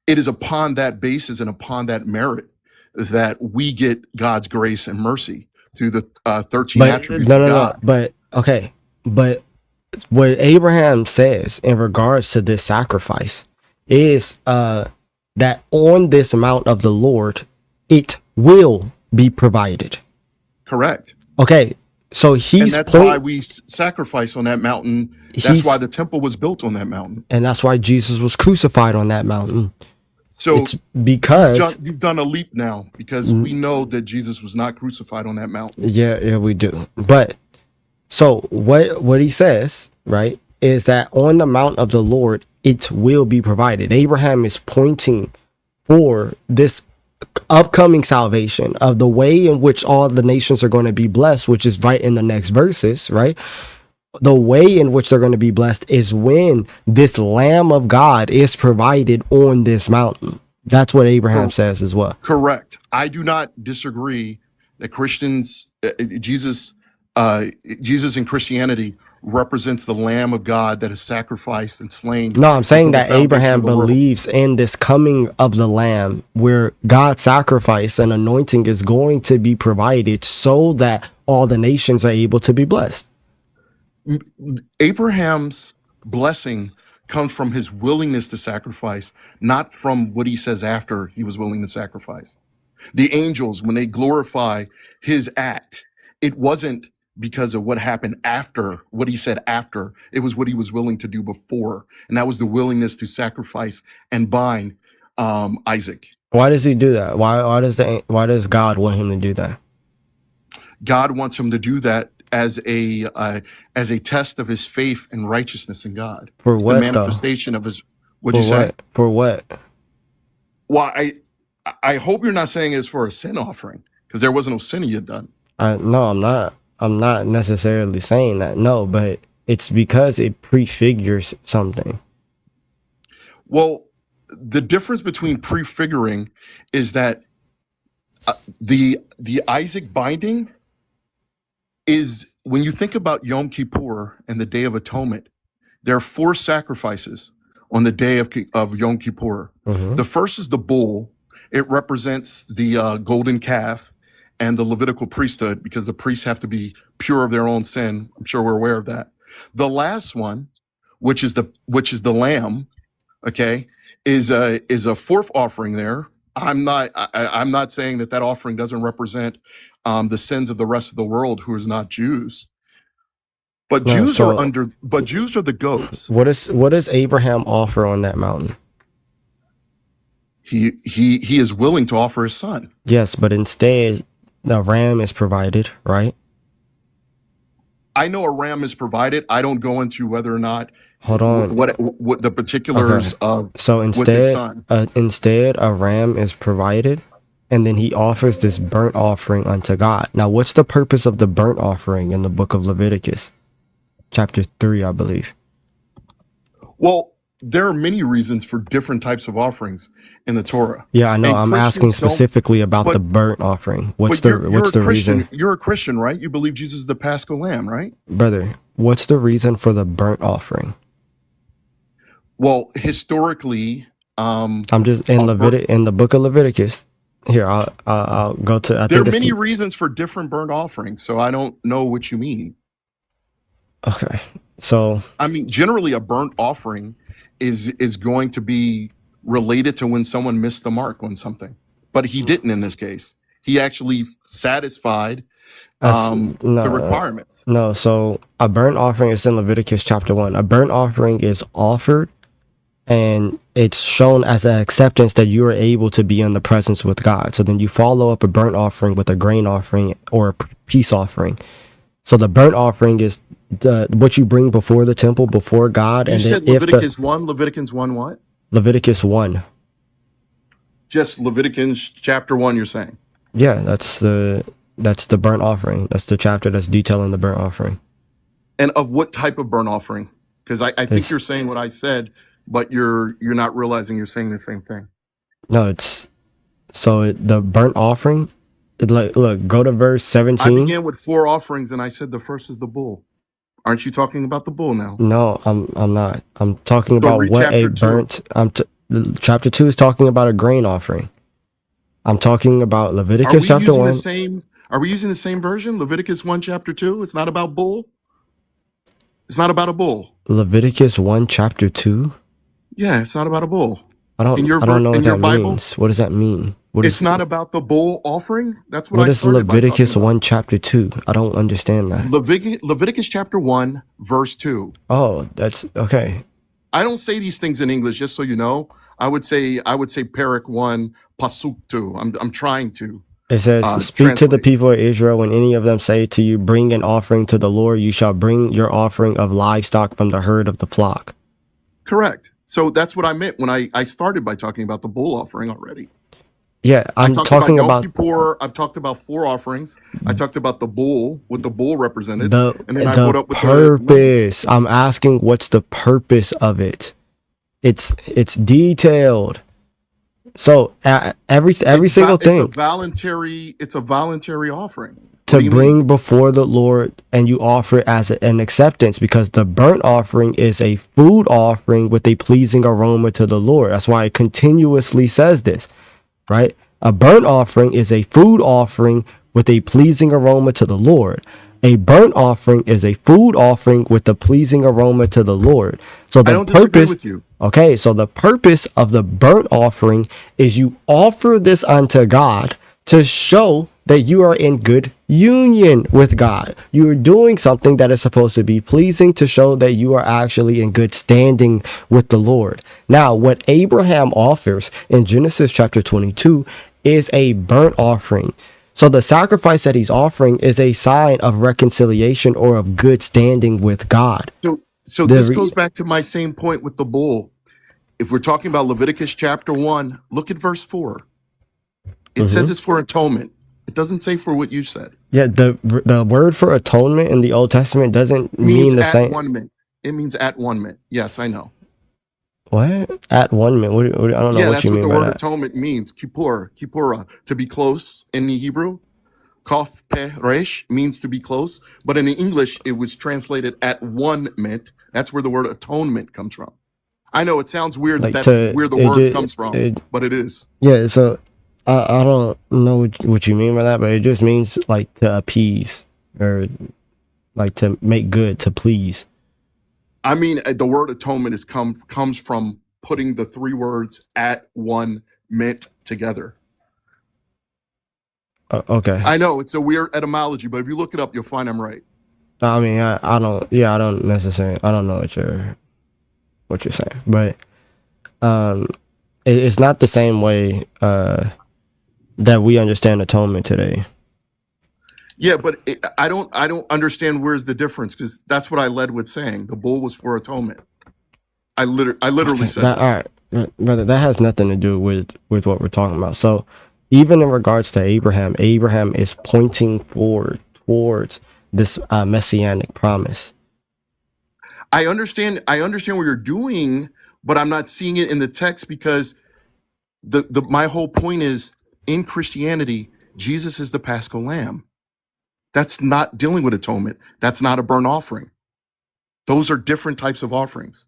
it is upon that basis and upon that merit that we get God's grace and mercy through the 13 But attributes of God. But okay, but what Abraham says in regards to this sacrifice is that on this mount of the Lord, it will be provided. Correct. Okay, so And that's why we sacrifice on that mountain. That's why the temple was built on that mountain. and that's why Jesus was crucified on that mountain. So It's because John, you've done a leap now because we know that Jesus was not crucified on that mountain. yeah, we do. But so what he says, right, is that on the mount of the Lord it will be provided. Abraham is pointing for this upcoming salvation of the way in which all the nations are going to be blessed, which is right in the next verses, right? The way in which they're going to be blessed is when this Lamb of God is provided on this mountain. That's what Abraham says as well. Correct. I do not disagree that Christians, Jesus in Christianity represents the Lamb of God that is sacrificed and slain. No, I'm saying before the that foundation Abraham of the world. believes in this coming of the Lamb where God's sacrifice and anointing is going to be provided so that all the nations are able to be blessed. Abraham's blessing comes from his willingness to sacrifice, not from what he says after he was willing to sacrifice. The angels, when they glorify his act, it wasn't because of what happened after, what he said after. It was what he was willing to do before. And that was the willingness to sacrifice and bind Isaac. Why does he do that? Why does God want him to do that? God wants him to do that as a test of his faith and righteousness in God. For It's what, the though? manifestation of his. What'd you For say? what? For what? Well, I hope you're not saying it's for a sin offering because there wasn't no sin he had done. No, I'm not. I'm not necessarily saying that. No, but it's because it prefigures something. Well, the difference between prefiguring is that the Isaac binding is when you think about Yom Kippur and the Day of Atonement, there are 4 sacrifices on the day of Yom Kippur. Mhm. The first is the bull. It represents the golden calf and the Levitical priesthood because the priests have to be pure of their own sin. I'm sure we're aware of that. The last one, which is the lamb, okay, is a 4th offering there. I'm not saying that offering doesn't represent the sins of the rest of the world who is not Jews. But No, Jews so are the goats. what does Abraham offer on that mountain? He is willing to offer his son. Yes, but instead the ram is provided, right? I know a ram is provided. I don't go into whether or not Hold on. What the Okay. particulars of So with his son? instead a ram is provided, and then he offers this burnt offering unto God. Now, what's the purpose of the burnt offering in the book of Leviticus, chapter 3, I believe? Well, there are many reasons for different types of offerings in the Torah. Yeah, I know. And I'm asking Christians don't, specifically about the but burnt offering. What's but you're the a Christian. reason, You're a Christian, right? You believe Jesus is the Paschal Lamb, right? brother? What's the reason for the burnt offering? Well, historically, I'm just in a bur- in the book of Leviticus. Here, I'll go to. I there are think it's many reasons for different burnt offerings, so I don't know what you mean. okay. So I mean, generally, a burnt offering is going to be related to when someone missed the mark on something, but he didn't in this case. He actually satisfied that's the requirements. no. So a burnt offering is in Leviticus chapter 1. A burnt offering is offered, and it's shown as an acceptance that you are able to be in the presence with God. So then you follow up a burnt offering with a grain offering or a peace offering. So the burnt offering is what you bring before the temple, before God. You And then said Leviticus 1, Leviticus 1 what? Leviticus 1. Just Leviticus chapter 1, you're saying? Yeah, that's the burnt offering. That's the chapter that's detailing the burnt offering. And of what type of burnt offering? Because I think It's you're saying what I said, but you're not realizing you're saying the same thing. no, it's the burnt offering. Look, go to verse I 17. began with 4 offerings, and I said the first is the bull. Aren't you talking about the bull now? No, I'm not. I'm talking So about read what a chapter 2. burnt. Chapter 2 is talking about a grain offering. I'm talking about Are Leviticus we chapter using 1. the same? Are we using the same version? Leviticus 1 chapter 2. It's not about bull. It's not about a bull. Leviticus 1 chapter 2. Yeah, it's not about a bull. I don't know In what your that Bible, means. What does that mean? it's not about the bull offering. That's what What I is started by talking Leviticus about. 1 chapter 2? I don't understand that. Leviticus chapter 1 verse 2. Oh, that's okay. I don't say these things in English, just so you know. I would say Parak 1 pasuk 2. I'm trying to It says, speak to the translate. people of Israel when any of them say to you, bring an offering to the Lord, you shall bring your offering of livestock from the herd of the flock. Correct. So that's what I meant when I started by talking about the bull offering already. Yeah, I I'm talked about talking Yom about Kippur. I've talked about 4 offerings. I talked about the bull, what the bull represented, and then I the brought up with the lamb. purpose. I'm asking what's the purpose of it. It's detailed. So every single thing It's a voluntary offering. What to do you bring mean? before the Lord, and you offer it as an acceptance, because the burnt offering is a food offering with a pleasing aroma to the Lord. That's why it continuously says this, right? A burnt offering is a food offering with a pleasing aroma to the Lord. A burnt offering is a food offering with a pleasing aroma to the Lord. So I the don't disagree purpose, with you. okay, so the purpose of the burnt offering is you offer this unto God to show that you are in good union with God. You are doing something that is supposed to be pleasing to show that you are actually in good standing with the Lord. Now, what Abraham offers in Genesis chapter 22 is a burnt offering. So the sacrifice that he's offering is a sign of reconciliation or of good standing with God. So The this re- goes back to my same point with the bull. If we're talking about Leviticus chapter 1, look at verse 4. It says Mhm. it's for atonement. It doesn't say for what you said. Yeah, the word for atonement in the Old Testament doesn't It means mean the at same. one mint. It means at one mint. Yes, I know. What? At one minute? I don't know Yeah, what that's you what mean the by word that. atonement means. Kippur, kippura, to be close in the Hebrew. Kaf peh resh means to be close, but in the English it was translated at one mint. That's where the word atonement comes from. I know it sounds weird that Like that's where the word comes from, but it is. yeah. So I don't know what you mean by that, but it just means like to appease or like to make good, to please. I mean, the word atonement comes from putting the 3 words at one mint together. Okay. I know it's a weird etymology, but if you look it up, you'll find I'm right. I mean, I don't. Yeah, I don't necessarily. I don't know what you're saying, but it's not the same way that we understand atonement today. Yeah, but I don't understand where's the difference, because that's what I led with saying. The bull was for atonement. I literally Okay, said that that. all right, brother. That has nothing to do with what we're talking about. So, even in regards to Abraham, Abraham is pointing forward towards this messianic promise. I understand what you're doing, but I'm not seeing it in the text because the my whole point is in Christianity, Jesus is the Paschal Lamb. That's not dealing with atonement. That's not a burnt offering. Those are different types of offerings.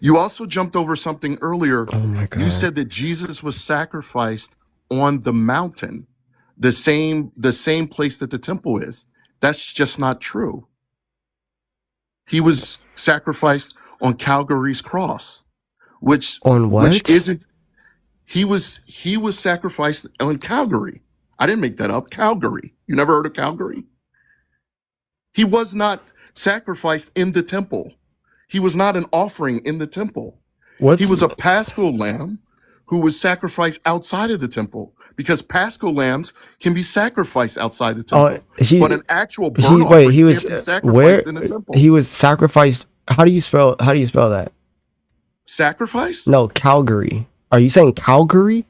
You also jumped over something earlier. Oh my You God. said that Jesus was sacrificed on the mountain, the same place that the temple is. That's just not true. He was sacrificed on Calvary's cross, which On what? isn't he was sacrificed on Calvary. I didn't make that up. Calvary. You never heard of Calvary? He was not sacrificed in the temple. He was not an offering in the temple. He What's was a Paschal lamb who was sacrificed outside of the temple because Paschal lambs can be sacrificed outside the temple. But an actual burnt offering he was can't be sacrificed where in the temple. he was sacrificed. How do you spell that? Sacrifice? No, Calgary. Are you saying Calgary?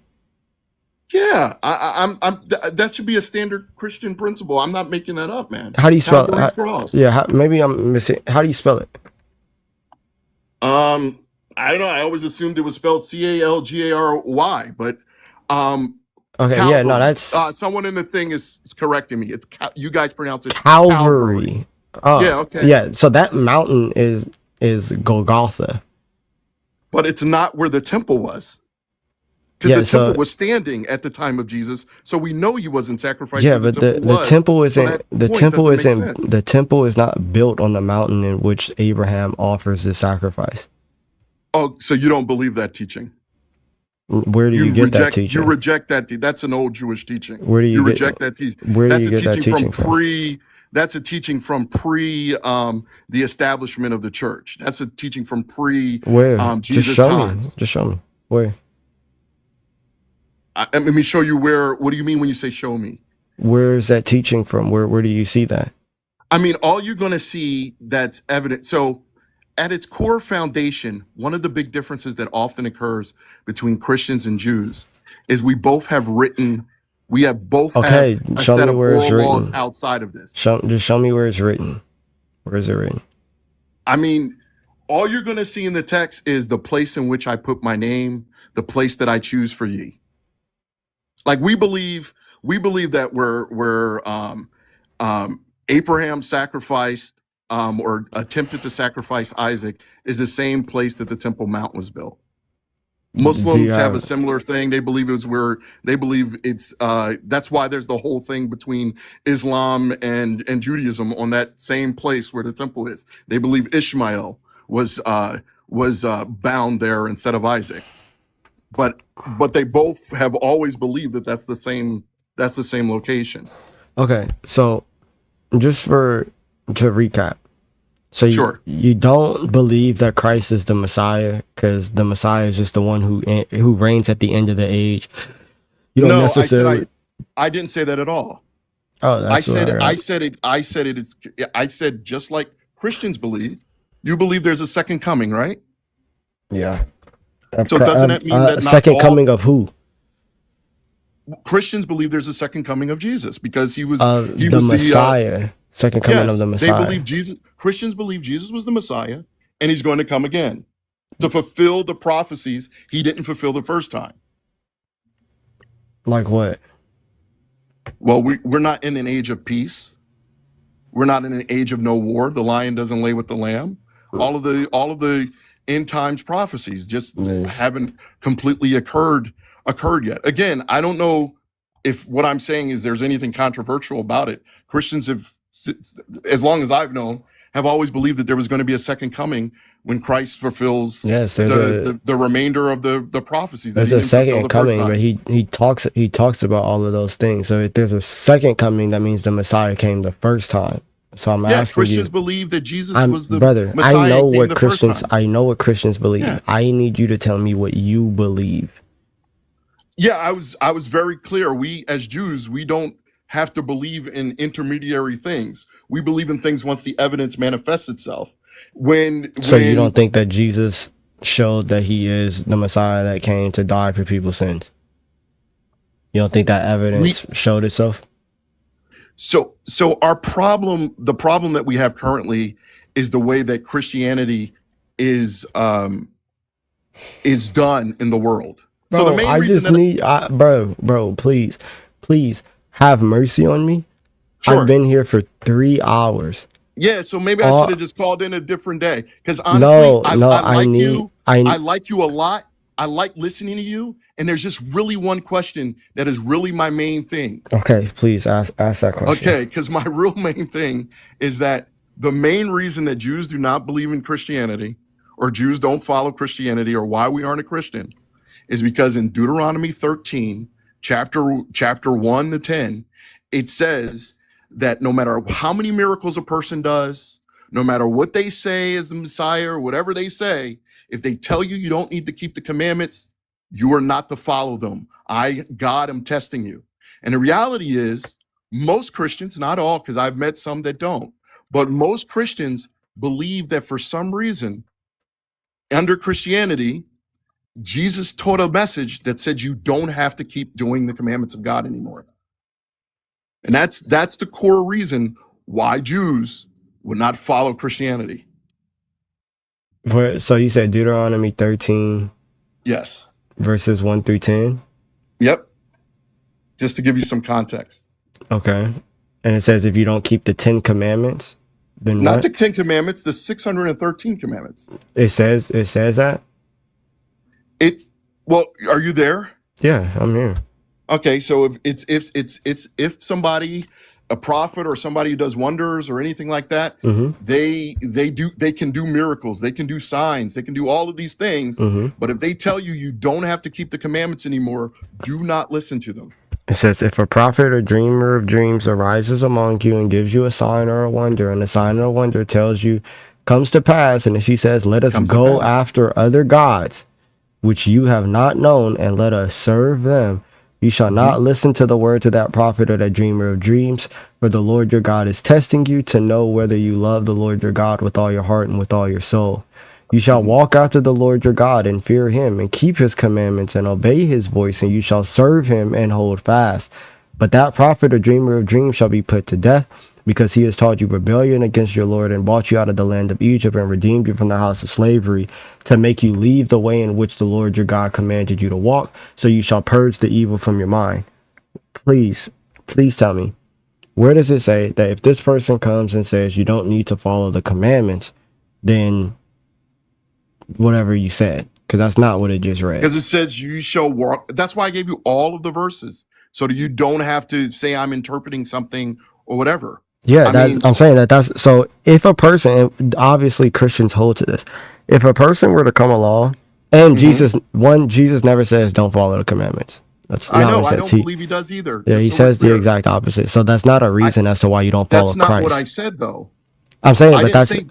Yeah, that should be a standard Christian principle. I'm not making that up, man. How do you spell Calvary's cross. yeah, maybe I'm missing. How do you spell it? I don't know. I always assumed it was spelled Calgary, but Okay, Calvary. yeah, no, that's Someone in the thing is correcting me. It's you guys pronounce it Calvary. Oh, Yeah, okay. yeah. So that mountain is Golgotha. But it's not where the temple was. Because Yeah, the temple so was standing at the time of Jesus, so we know he wasn't sacrificed. yeah, where but the the temple So isn't that the point temple doesn't make isn't sense. the temple is not built on the mountain in which Abraham offers the sacrifice. Oh, so you don't believe that teaching? Where do you get that You teaching? reject that. That's an old Jewish teaching. Where do you get reject that teaching? where do That's you a get that teaching teaching from from? That's a teaching from pre the establishment of the church. That's a teaching from pre Where? Just Jesus show me. times. Just show me. Where? Let me show you where. What do you mean when you say show me? Where is that teaching from? Where do you see that? I mean, all you're going to see that's evident. So, at its core foundation, one of the big differences that often occurs between Christians and Jews is we both have Okay, a show set me of where it's oral laws written. outside of this. Just show me where it's written. Where is it written? I mean, all you're going to see in the text is the place in which I put my name, the place that I choose for ye. Like we believe that we're Abraham sacrificed or attempted to sacrifice Isaac is the same place that the Temple Mount was built. Muslims have a similar thing. They believe it's that's why there's the whole thing between Islam and Judaism on that same place where the temple is. They believe Ishmael was bound there instead of Isaac. But they both have always believed that that's the same location. Okay, so just to recap. So Sure. you don't believe that Christ is the Messiah because the Messiah is just the one who reigns at the end of the age. You don't No, necessarily. I didn't say that at all. Oh, that's I said just like Christians believe, you believe there's a second coming, right? Yeah. So doesn't that mean that not second all coming of who? Christians believe there's a second coming of Jesus because he was The Messiah. Second coming of the Messiah. They believe Jesus. Christians believe Jesus was the Messiah, and he's going to come again to fulfill the prophecies he didn't fulfill the first time. Like what? Well, we're not in an age of peace. We're not in an age of no war. The lion doesn't lay with the lamb. All of the end times prophecies just haven't completely occurred yet. Again, I don't know if what I'm saying is there's anything controversial about it. Christians have, as long as I've known, have always believed that there was going to be a second coming when Christ fulfills the remainder of the prophecies. There's a second coming, but he talks about all of those things. So if there's a second coming, that means the Messiah came the first time. So I'm asking Christians you, believe that Jesus was the brother. Messiah. I know came what the Christians. first time. I know what Christians believe. Yeah. I need you to tell me what you believe. Yeah, I was very clear. We as Jews, we don't have to believe in intermediary things. We believe in things once the evidence manifests itself. So you When don't think that Jesus showed that he is the Messiah that came to die for people's sins? You don't think that we evidence showed itself? so our problem, the problem that we have currently, is the way that Christianity is done in the world. So the Bro, main I reason just that need, bro, please have mercy on me. I've sure. been here for 3 hours. Yeah, so maybe I should All have just called in a different day. Because honestly, no, I I like need, you. I like you a lot. I like listening to you. And there's just really one question that is really my main thing. okay, please ask that question. Okay, because my real main thing is that the main reason that Jews do not believe in Christianity, or Jews don't follow Christianity, or why we aren't a Christian, is because in Deuteronomy 13, chapter 1 to 10, it says that no matter how many miracles a person does, no matter what they say as the Messiah or whatever they say, if they tell you you don't need to keep the commandments, you are not to follow them. I, God, am testing you. And the reality is, most Christians, not all, because I've met some that don't, but most Christians believe that for some reason, under Christianity, Jesus taught a message that said you don't have to keep doing the commandments of God anymore. And that's the core reason why Jews would not follow Christianity. So you said Deuteronomy 13 Yes. verses 1 through 10? Yep. Just to give you some context. Okay. And it says if you don't keep the 10 commandments, then Not what? the 10 commandments, the 613 commandments. It says that? Well, are you there? Yeah, I'm here. Okay, so if somebody, a prophet or somebody who does wonders or anything like that, they can do miracles, they can do signs, they can do all of these things. But if they tell you you don't have to keep the commandments anymore, do not listen to them. It says, if a prophet or dreamer of dreams arises among you and gives you a sign or a wonder, and the sign or wonder tells you comes to pass, and if he says, let us go after other gods, which you have not known, and let us serve them, you shall not listen to the words of that prophet or that dreamer of dreams, for the Lord your God is testing you to know whether you love the Lord your God with all your heart and with all your soul. You shall walk after the Lord your God and fear him and keep his commandments and obey his voice, and you shall serve him and hold fast. But that prophet or dreamer of dreams shall be put to death, because he has taught you rebellion against your Lord and brought you out of the land of Egypt and redeemed you from the house of slavery, to make you leave the way in which the Lord your God commanded you to walk, so you shall purge the evil from your mind. Please tell me, where does it say that if this person comes and says you don't need to follow the commandments, then whatever you said? Because that's not what it just read. Because it says you shall walk. That's why I gave you all of the verses, so that you don't have to say I'm interpreting something or whatever. Yeah, I'm saying that's so. If a person, and obviously Christians hold to this, if a person were to come along, and Jesus never says don't follow the commandments. That's not what I it says. don't believe he does either. Yeah, he says the exact opposite. So that's not a reason as to why you don't follow That's not Christ. what I said, though. I'm saying, I but didn't that's say,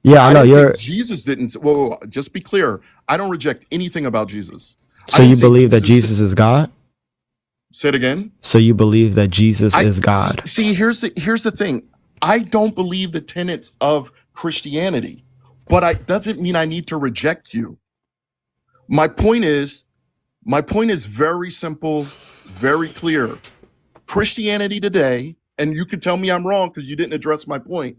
yeah. I know didn't you're. say Jesus didn't. Whoa, just be clear. I don't reject anything about Jesus. So you believe that Jesus is God? Say it again. So you believe that Jesus is God? See, here's the thing. I don't believe the tenets of Christianity, but it doesn't mean I need to reject you. My point is very simple, very clear. Christianity today, and you can tell me I'm wrong because you didn't address my point.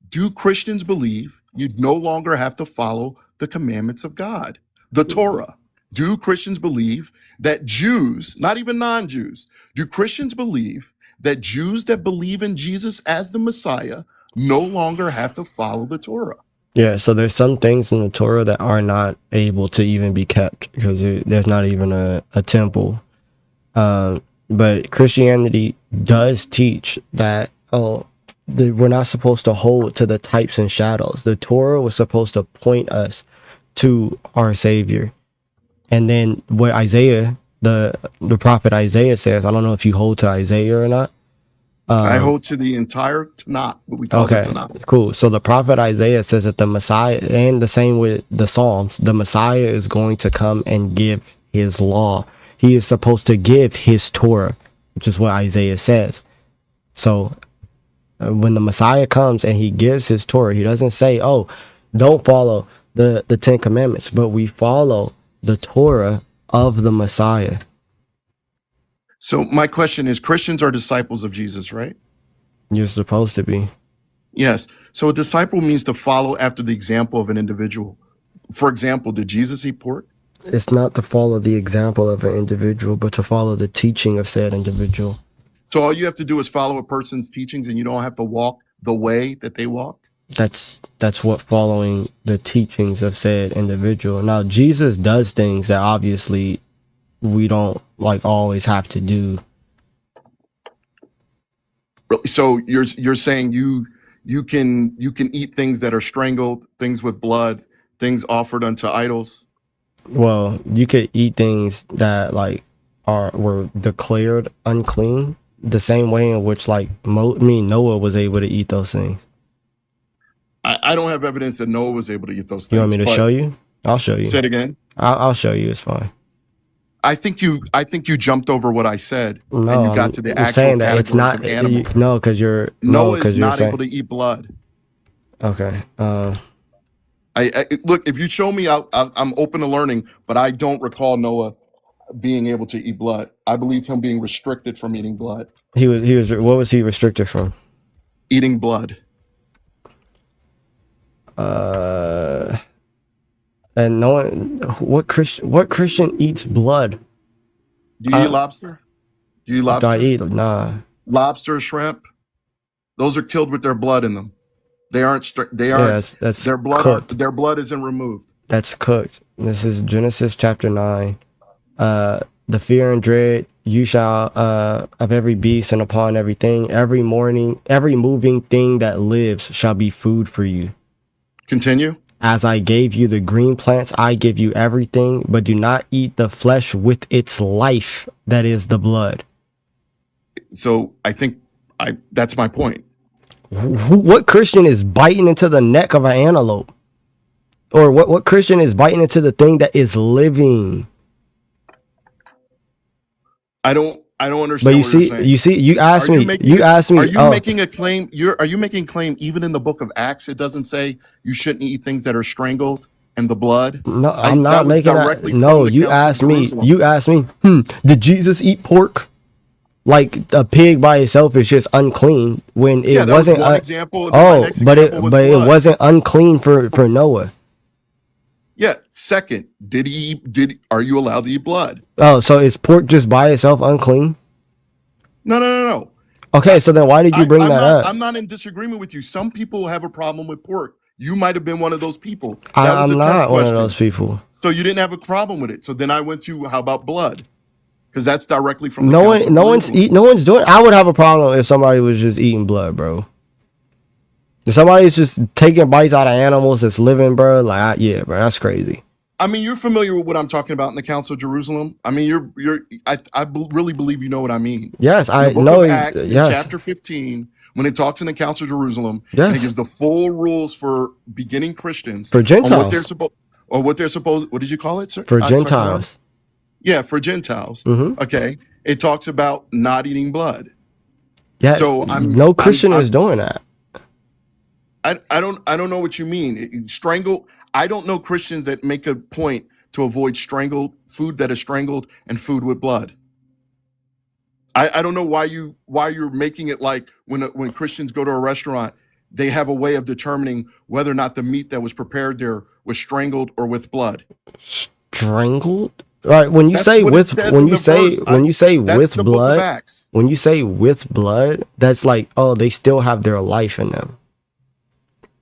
Do Christians believe you no longer have to follow the commandments of God, the Torah? Do Christians believe that Jews, not even non-Jews, do Christians believe that Jews that believe in Jesus as the Messiah no longer have to follow the Torah? Yeah, so there's some things in the Torah that are not able to even be kept because there's not even a temple. But Christianity does teach that, we're not supposed to hold to the types and shadows. The Torah was supposed to point us to our Savior. And then what Isaiah, the prophet Isaiah says, I don't know if you hold to Isaiah or not. I hold to the entire Tanakh, what we call the Tanakh. Cool. So the prophet Isaiah says that the Messiah, and the same with the Psalms, the Messiah is going to come and give his law. He is supposed to give his Torah, which is what Isaiah says. So when the Messiah comes and he gives his Torah, he doesn't say, oh, don't follow the 10 commandments, but we follow the Torah of the Messiah. So my question is, Christians are disciples of Jesus, right? You're supposed to be. Yes. So a disciple means to follow after the example of an individual. For example, did Jesus eat pork? It's not to follow the example of an individual, but to follow the teaching of said individual. So all you have to do is follow a person's teachings, and you don't have to walk the way that they walked? That's what following the teachings of said individual. Now, Jesus does things that obviously we don't like always have to do. So you're saying you can eat things that are strangled, things with blood, things offered unto idols? Well, you could eat things that like were declared unclean, the same way in which like Noah was able to eat those things. I don't have evidence that Noah was able to eat those things. You want me to show you? I'll show you. Say it again. I'll show you. It's fine. I think you jumped over what I said, No, and you got to the I'm actual saying that it's not. categories of animals. No, because you're Noah is you're not saying, able to eat blood. okay. I look, if you show me, I'm open to learning, but I don't recall Noah being able to eat blood. I believe him being restricted from eating blood. He was. What was he restricted from? Eating blood. And no one. What Christian eats blood? Do you eat lobster? Do you eat lobster? Do I eat? Nah. Lobster, shrimp, those are killed with their blood in them. They aren't. They aren't. That's their blood. cooked. Their blood isn't removed. That's cooked. This is Genesis chapter 9. The fear and dread you shall of every beast and upon everything, every moving thing that lives shall be food for you. Continue. As I gave you the green plants, I give you everything, but do not eat the flesh with its life, that is the blood. So I think that's my point. What Christian is biting into the neck of an antelope? Or what Christian is biting into the thing that is living? I don't understand. But you see, you asked me. Are you making a claim? Are you making a claim? Even in the book of Acts, it doesn't say you shouldn't eat things that are strangled and the blood. No, I'm not making that. No, you asked me. You asked me. Did Jesus eat pork? Like a pig by itself is just unclean when it wasn't. Was one example. But it wasn't unclean for Noah. Yeah. Second, are you allowed to eat blood? Oh, so is pork just by itself unclean? No. Okay, so then why did you bring that up? I'm not in disagreement with you. Some people have a problem with pork. You might have been one of those people. I'm not one of those people. So you didn't have a problem with it. So then I went to, how about blood? Because that's directly from the no one's doing. I would have a problem if somebody was just eating blood, bro. If somebody's just taking bites out of animals that's living, bro, like yeah, bro, that's crazy. I mean, you're familiar with what I'm talking about in the Council of Jerusalem. I mean, really believe you know what I mean. Yes, I know. Acts, in chapter 15, when it talks in the Council of Jerusalem, and it gives the full rules for beginning Christians for Gentiles on what they're supposed. What did you call it, sir? For Gentiles. Yeah, for Gentiles. Mm-hmm. Okay, it talks about not eating blood. Yes. So no Christian is doing that. I don't know what you mean. Strangle. I don't know Christians that make a point to avoid food that is strangled and food with blood. I don't know why you're making it like when Christians go to a restaurant, they have a way of determining whether or not the meat that was prepared there was strangled or with blood. Strangled? Right. When you say with blood, that's like, oh, they still have their life in them.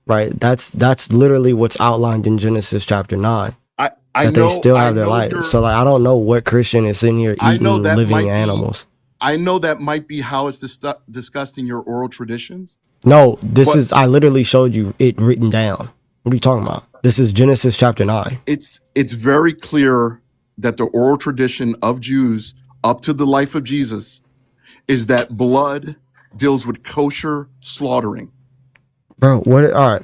Right. That's literally what's outlined in Genesis chapter 9. They still have their life. So like, I don't know what Christian is in here eating living animals. I know that might be how it's discussed in your oral traditions. No, I literally showed you it written down. What are you talking about? This is Genesis chapter 9. It's very clear that the oral tradition of Jews up to the life of Jesus is that blood deals with kosher slaughtering. Bro, all right.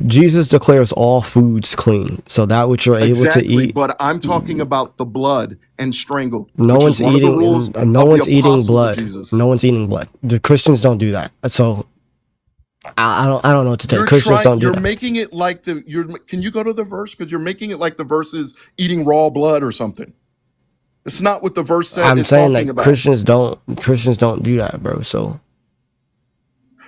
Jesus declares all foods clean, so that which you're able to Exactly, eat, but I'm talking about the blood and strangled, no which is one's one of the rules eating. No of the one's eating apostles of blood. Jesus. No one's eating blood. The Christians don't do that. So I don't know what to take. You're Christians trying. don't do You're that. making it like the. You're. Can you go to the verse? Because you're making it like the verse is eating raw blood or something. It's not what the verse said. I'm It's saying talking that about. Christians don't do that, bro. So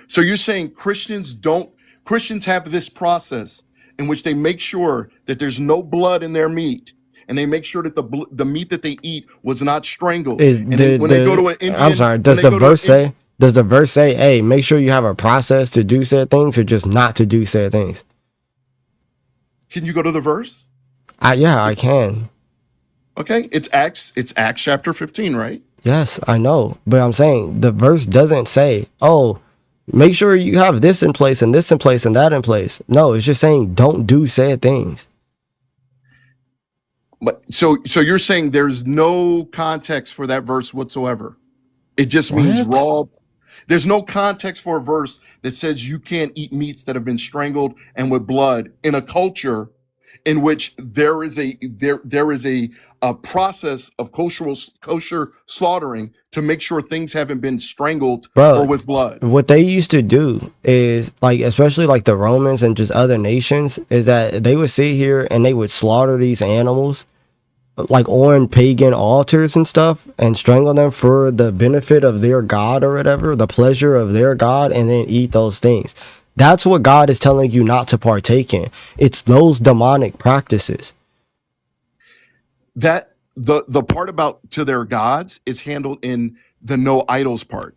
So you're saying Christians don't. Christians have this process in which they make sure that there's no blood in their meat, and they make sure that the meat that they eat was not strangled. is And they, when they go to an I'm Indian, sorry. when Does they the go to an verse say? Does the verse say, "Hey, make sure you have a process to do said things, or just not to do said things"? can you go to the verse? Yeah, I It's can. okay. It's Acts. It's Acts chapter 15, right? Yes, I know. But I'm saying the verse doesn't say, "Oh, make sure you have this in place and this in place and that in place." No, it's just saying don't do said things. But so you're saying there's no context for that verse whatsoever. It just means What? raw. There's no context for a verse that says you can't eat meats that have been strangled and with blood in a culture in which there is a process of kosher slaughtering to make sure things haven't been strangled or Bro, with blood. what they used to do is like, especially like the Romans and just other nations, is that they would sit here and they would slaughter these animals like on pagan altars and stuff and strangle them for the benefit of their god or whatever, the pleasure of their god, and then eat those things. That's what God is telling you not to partake in. It's those demonic practices. That the part about to their gods is handled in the no idols part.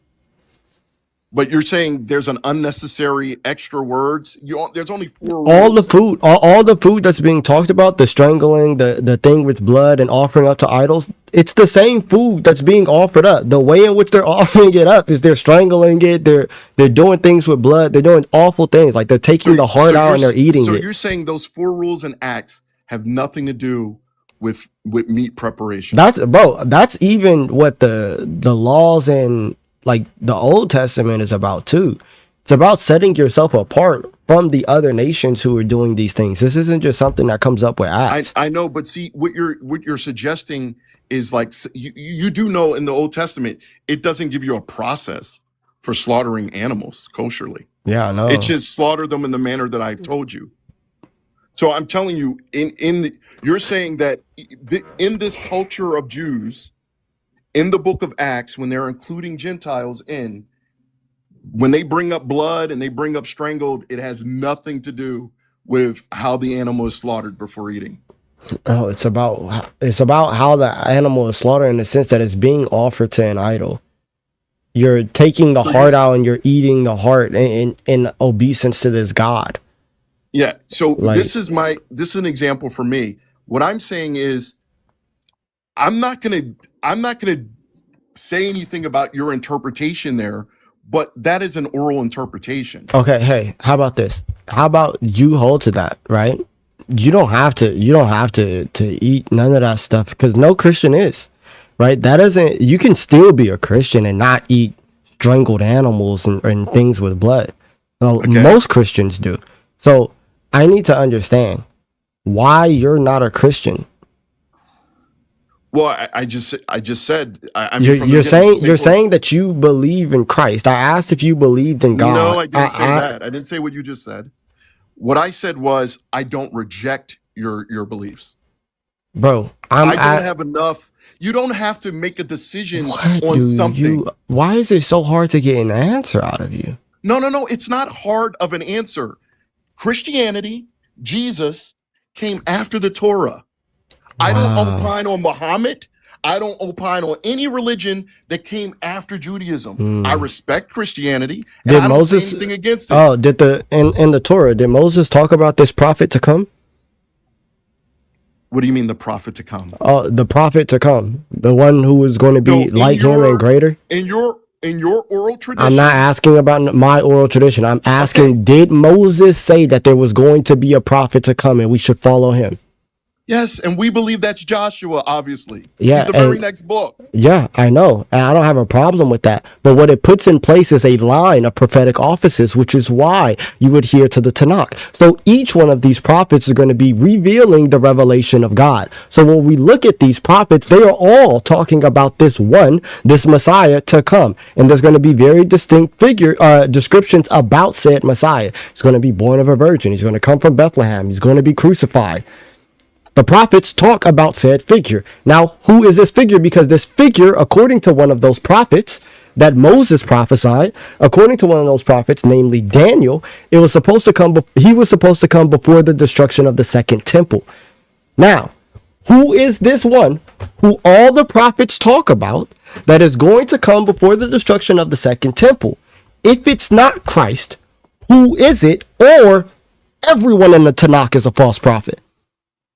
But you're saying there's an unnecessary extra words. There's only 4 All the rules. food, all the food that's being talked about, the strangling, the thing with blood and offering up to idols, it's the same food that's being offered up. The way in which they're offering it up is they're strangling it, they're doing things with blood, they're doing awful things, like they're taking the heart out and they're eating So it. you're saying those 4 rules and acts have nothing to do with meat preparation. That's even what the laws in like the Old Testament is about too. It's about setting yourself apart from the other nations who are doing these things. This isn't just something that comes up with acts. I know, but see what you're suggesting is like you do know in the Old Testament it doesn't give you a process for slaughtering animals kosherly. Yeah, I know. It just slaughter them in the manner that I've told you. So I'm telling you, you're saying that in this culture of Jews, in the book of Acts, when they're including Gentiles in, when they bring up blood and they bring up strangled, it has nothing to do with how the animal is slaughtered before eating. Oh, it's about how the animal is slaughtered in the sense that it's being offered to an idol. You're taking the heart out and you're eating the heart in obeisance to this god. Yeah. So Like, this is an example for me. What I'm saying is I'm not gonna say anything about your interpretation there, but that is an oral interpretation. okay, hey, how about this? How about you hold to that, right? You don't have to eat none of that stuff because no Christian is, right? That doesn't, you can still be a Christian and not eat strangled animals and things with blood. Well, Okay. most Christians do. So I need to understand why you're not a Christian. Well, I just said I mean, from the You're beginning, saying that you believe in Christ. I asked if you believed in God. No, I didn't say that. I didn't say what you just said. What I said was I don't reject your beliefs. Bro, I don't have enough. You don't have to make a decision on something. Why is it so hard to get an answer out of you? No. It's not hard of an answer. Christianity, Jesus came after the Torah. I don't opine on Muhammad. I don't opine on any religion that came after Judaism. I respect Christianity, and Did I don't Moses say anything against it. Oh, did in the Torah, did Moses talk about this prophet to come? What do you mean the prophet to come? Oh, the prophet to come. The one who is going to be like him and greater? In your oral tradition. I'm not asking about my oral tradition. I'm asking, did Moses say that there was going to be a prophet to come and we should follow him? Yes, and we believe that's Joshua, obviously. Yeah, He's the very and next book. yeah, I know. And I don't have a problem with that. But what it puts in place is a line of prophetic offices, which is why you adhere to the Tanakh. So each one of these prophets is going to be revealing the revelation of God. So when we look at these prophets, they are all talking about this Messiah to come. And there's going to be very distinct descriptions about said Messiah. He's going to be born of a virgin. He's going to come from Bethlehem. He's going to be crucified. The prophets talk about said figure. Now, who is this figure? Because this figure, according to one of those prophets that Moses prophesied, according to one of those prophets, namely Daniel, he was supposed to come before the destruction of the second temple. Now, who is this one who all the prophets talk about that is going to come before the destruction of the second temple? If it's not Christ, who is it? Or everyone in the Tanakh is a false prophet?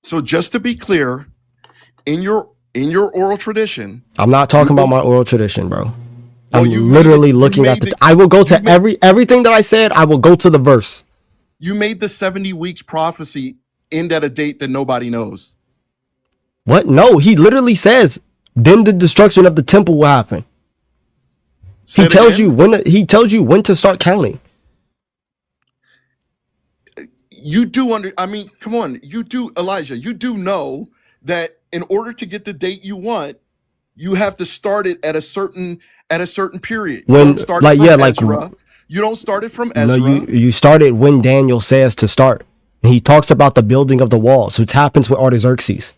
So just to be clear, in your oral tradition, I'm not talking about my oral tradition, bro. well, I'm you literally made it- looking you at made the. the- I will go to you made- everything that I said. I will go to the verse. you made the 70 weeks prophecy end at a date that nobody knows. What? No, he literally says, then the destruction of the temple will happen. Say He it tells again? you when. He tells you when to start counting. You do come on, you do, Elijah, you do know that in order to get the date you want, you have to start it at a certain period. You When, don't start like, it from yeah, like, Ezra. You don't start it from no, Ezra. you started when Daniel says to start. And he talks about the building of the walls, which happens with Artaxerxes.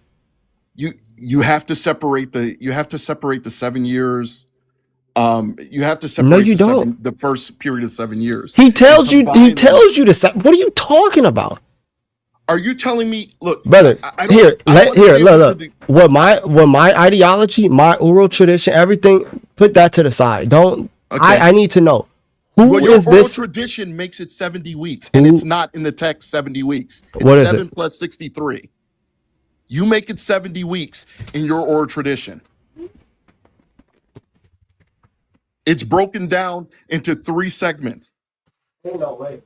You have to separate the 7 years. You have to separate No, you don't. the first period of 7 years. He tells And you. combine He them. tells you to say. What are you talking about? Are you telling me? Look, Brother, I don't- here, I want to here, be able look. to do- What my ideology, my oral tradition, everything, put that to the side. Don't. Okay. I need to know who Well, your is oral this. tradition makes it 70 weeks, and Who- it's not in the text 70 weeks. It's What is 7 it? plus 63. You make it 70 weeks in your oral tradition. It's broken down into 3 segments. There's no way.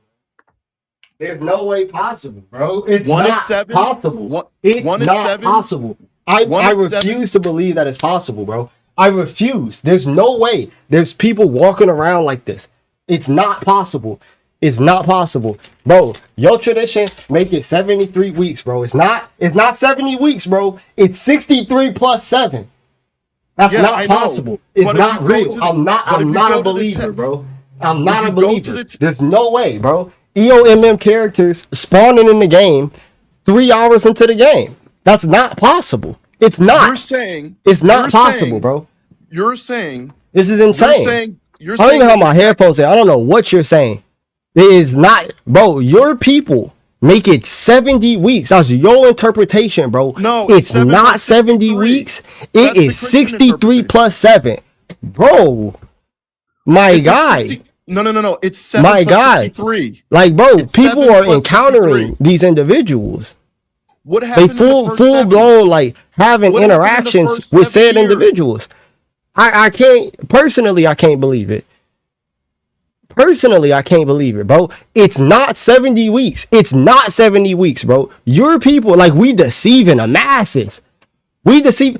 There's no way possible, bro. It's One is not 7. possible. It's one is not 7. possible. One I is 7. refuse to believe that it's possible, bro. I refuse. There's no way. There's people walking around like this. It's not possible. It's not possible, bro. Your tradition make it 73 weeks, bro. It's not 70 weeks, bro. It's 63 plus 7. That's Yeah, not I know. possible. It's But if not you go real. to the- I'm but if not you a go to the believer, te- bro. I'm not a you go to believer. the There's no way, bro. EOMM characters spawning in the game 3 hours into the game. That's not possible. It's not. You're saying It's not you're possible, saying- bro. You're saying This is insane. you're I don't saying even have that my the hair text- posted. I don't know what you're saying. It is not, bro. Your people make it 70 weeks. That's your interpretation, bro. No, it's 7 not plus 70 63. weeks. That's It the is Christian 63 plus 7, bro. My If it's guy. 60 No. It's 7 My plus guy. 63. Like, bro, It's people 7 are plus encountering 63. these individuals. What They happened in the first full 7? blown, like, having What happened in the interactions first with 7 said years? individuals. I can't personally. I can't believe it. Personally, I can't believe it, bro. It's not 70 weeks. It's not 70 weeks, bro. Your people, like, we deceiving the masses. We deceive.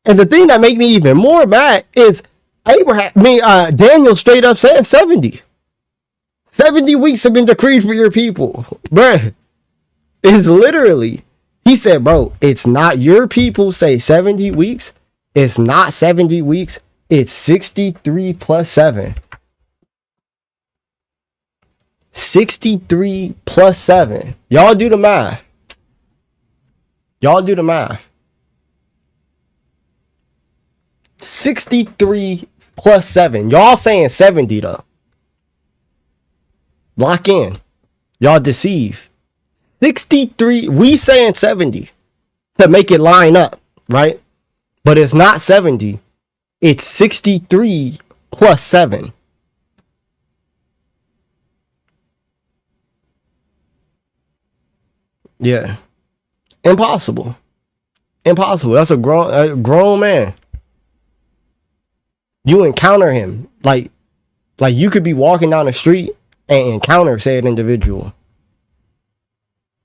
And the thing that make me even more mad is Daniel straight up said 70. 70 weeks have been decreed for your people, bruh. It's literally, he said, bro, it's not your people say 70 weeks. It's not 70 weeks. It's 63 plus 7. 63 plus 7. Y'all do the math. Y'all do the math. 63 plus 7. Y'all saying 70 though. Lock in. Y'all deceive. 63. We saying 70 to make it line up, right? But it's not 70. It's 63 plus 7. Yeah. Impossible. Impossible. That's a grown man. You encounter him. Like you could be walking down the street and encounter said individual.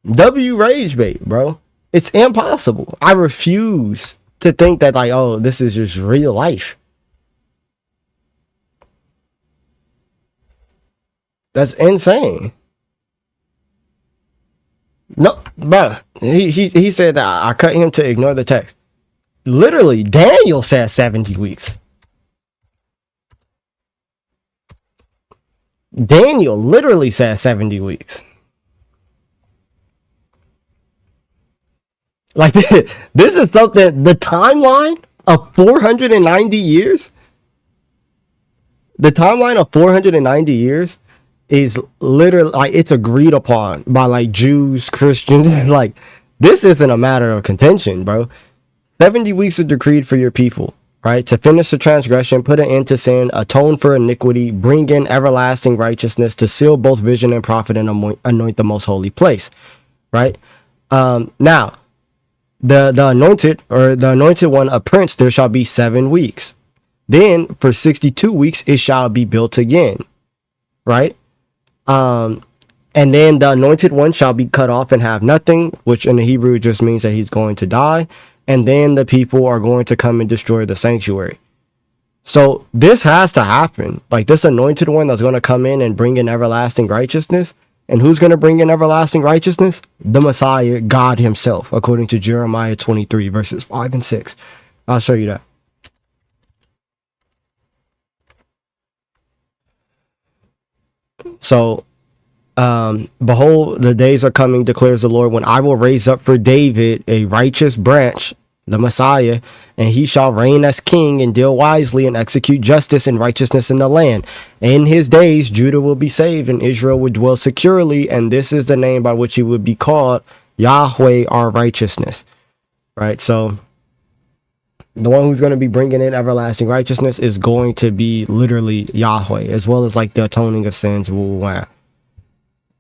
W rage bait, bro. It's impossible. I refuse to think that like, oh, this is just real life. That's insane. No, bro. He said that I cut him to ignore the text. Literally, Daniel said 70 weeks. Daniel literally said 70 weeks. Like this is something, the timeline of 490 years. The timeline of 490 years is literally like it's agreed upon by like Jews, Christians. Like this isn't a matter of contention, bro. 70 weeks are decreed for your people, right? To finish the transgression, put an end to sin, atone for iniquity, bring in everlasting righteousness, to seal both vision and prophet, and anoint the most holy place, right? Now, the anointed, or the anointed one, a prince, there shall be 7 weeks. Then for 62 weeks it shall be built again, right? And then the anointed one shall be cut off and have nothing, which in the Hebrew just means that he's going to die. And then the people are going to come and destroy the sanctuary. So this has to happen. Like this anointed one that's going to come in and bring in everlasting righteousness. And who's going to bring in everlasting righteousness? The Messiah, God himself, according to Jeremiah 23, verses 5 and 6. I'll show you that. So, behold, the days are coming, declares the Lord, when I will raise up for David a righteous branch, the Messiah, and he shall reign as king and deal wisely and execute justice and righteousness in the land. In his days, Judah will be saved and Israel will dwell securely. And this is the name by which he would be called, Yahweh, our righteousness. Right. So the one who's going to be bringing in everlasting righteousness is going to be literally Yahweh, as well as like the atoning of sins.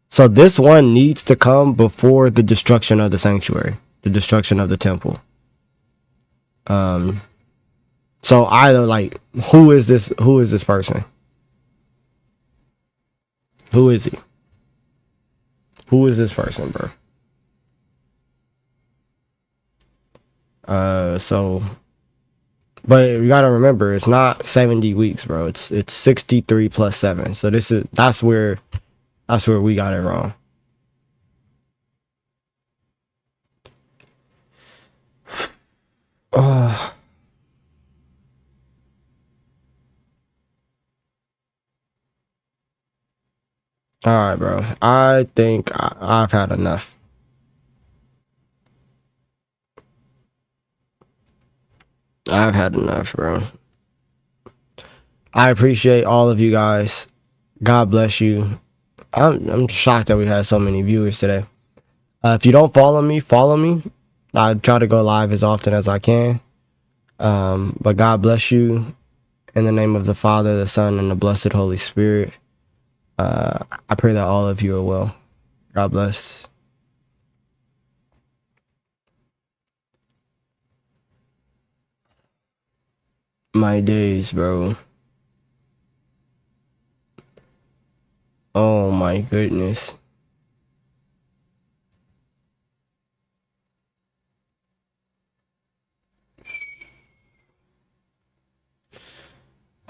So this one needs to come before the destruction of the sanctuary, the destruction of the temple. So either like, who is this person? Who is he? Who is this person, bro? But you gotta remember, it's not 70 weeks, bro. It's 63 plus 7. So that's where we got it wrong. All right, bro. I think I've had enough. I've had enough, bro. I appreciate all of you guys. God bless you. I'm shocked that we had so many viewers today. If you don't follow me, follow me. I try to go live as often as I can. But God bless you. In the name of the Father, the Son, and the blessed Holy Spirit. I pray that all of you are well. God bless. My days, bro. Oh my goodness.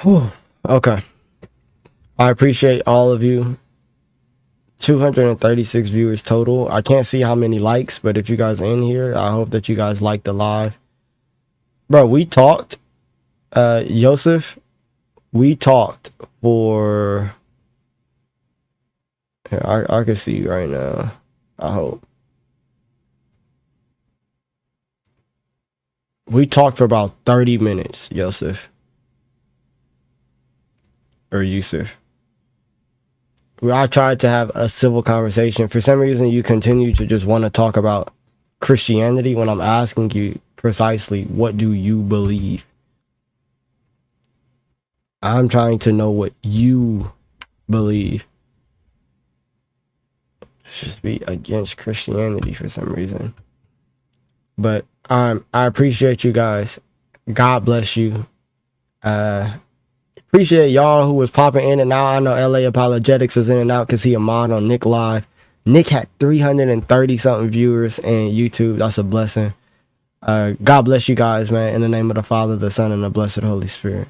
Whew. Okay. I appreciate all of you. 236 viewers total. I can't see how many likes, but if you guys are in here, I hope that you guys like the live. Bro, we talked. Yosef, we talked for... Here, I can see you right now. I hope. We talked for about 30 minutes, Yosef. Or Yusuf. I tried to have a civil conversation. For some reason, you continue to just want to talk about Christianity when I'm asking you precisely, what do you believe? I'm trying to know what you believe. Just be against Christianity for some reason. But I appreciate you guys. God bless you. Appreciate y'all who was popping in and out. I know LA Apologetics was in and out because he a mod on Nick Live. Nick had 330 something viewers in YouTube. That's a blessing. God bless you guys, man. In the name of the Father, the Son, and the blessed Holy Spirit.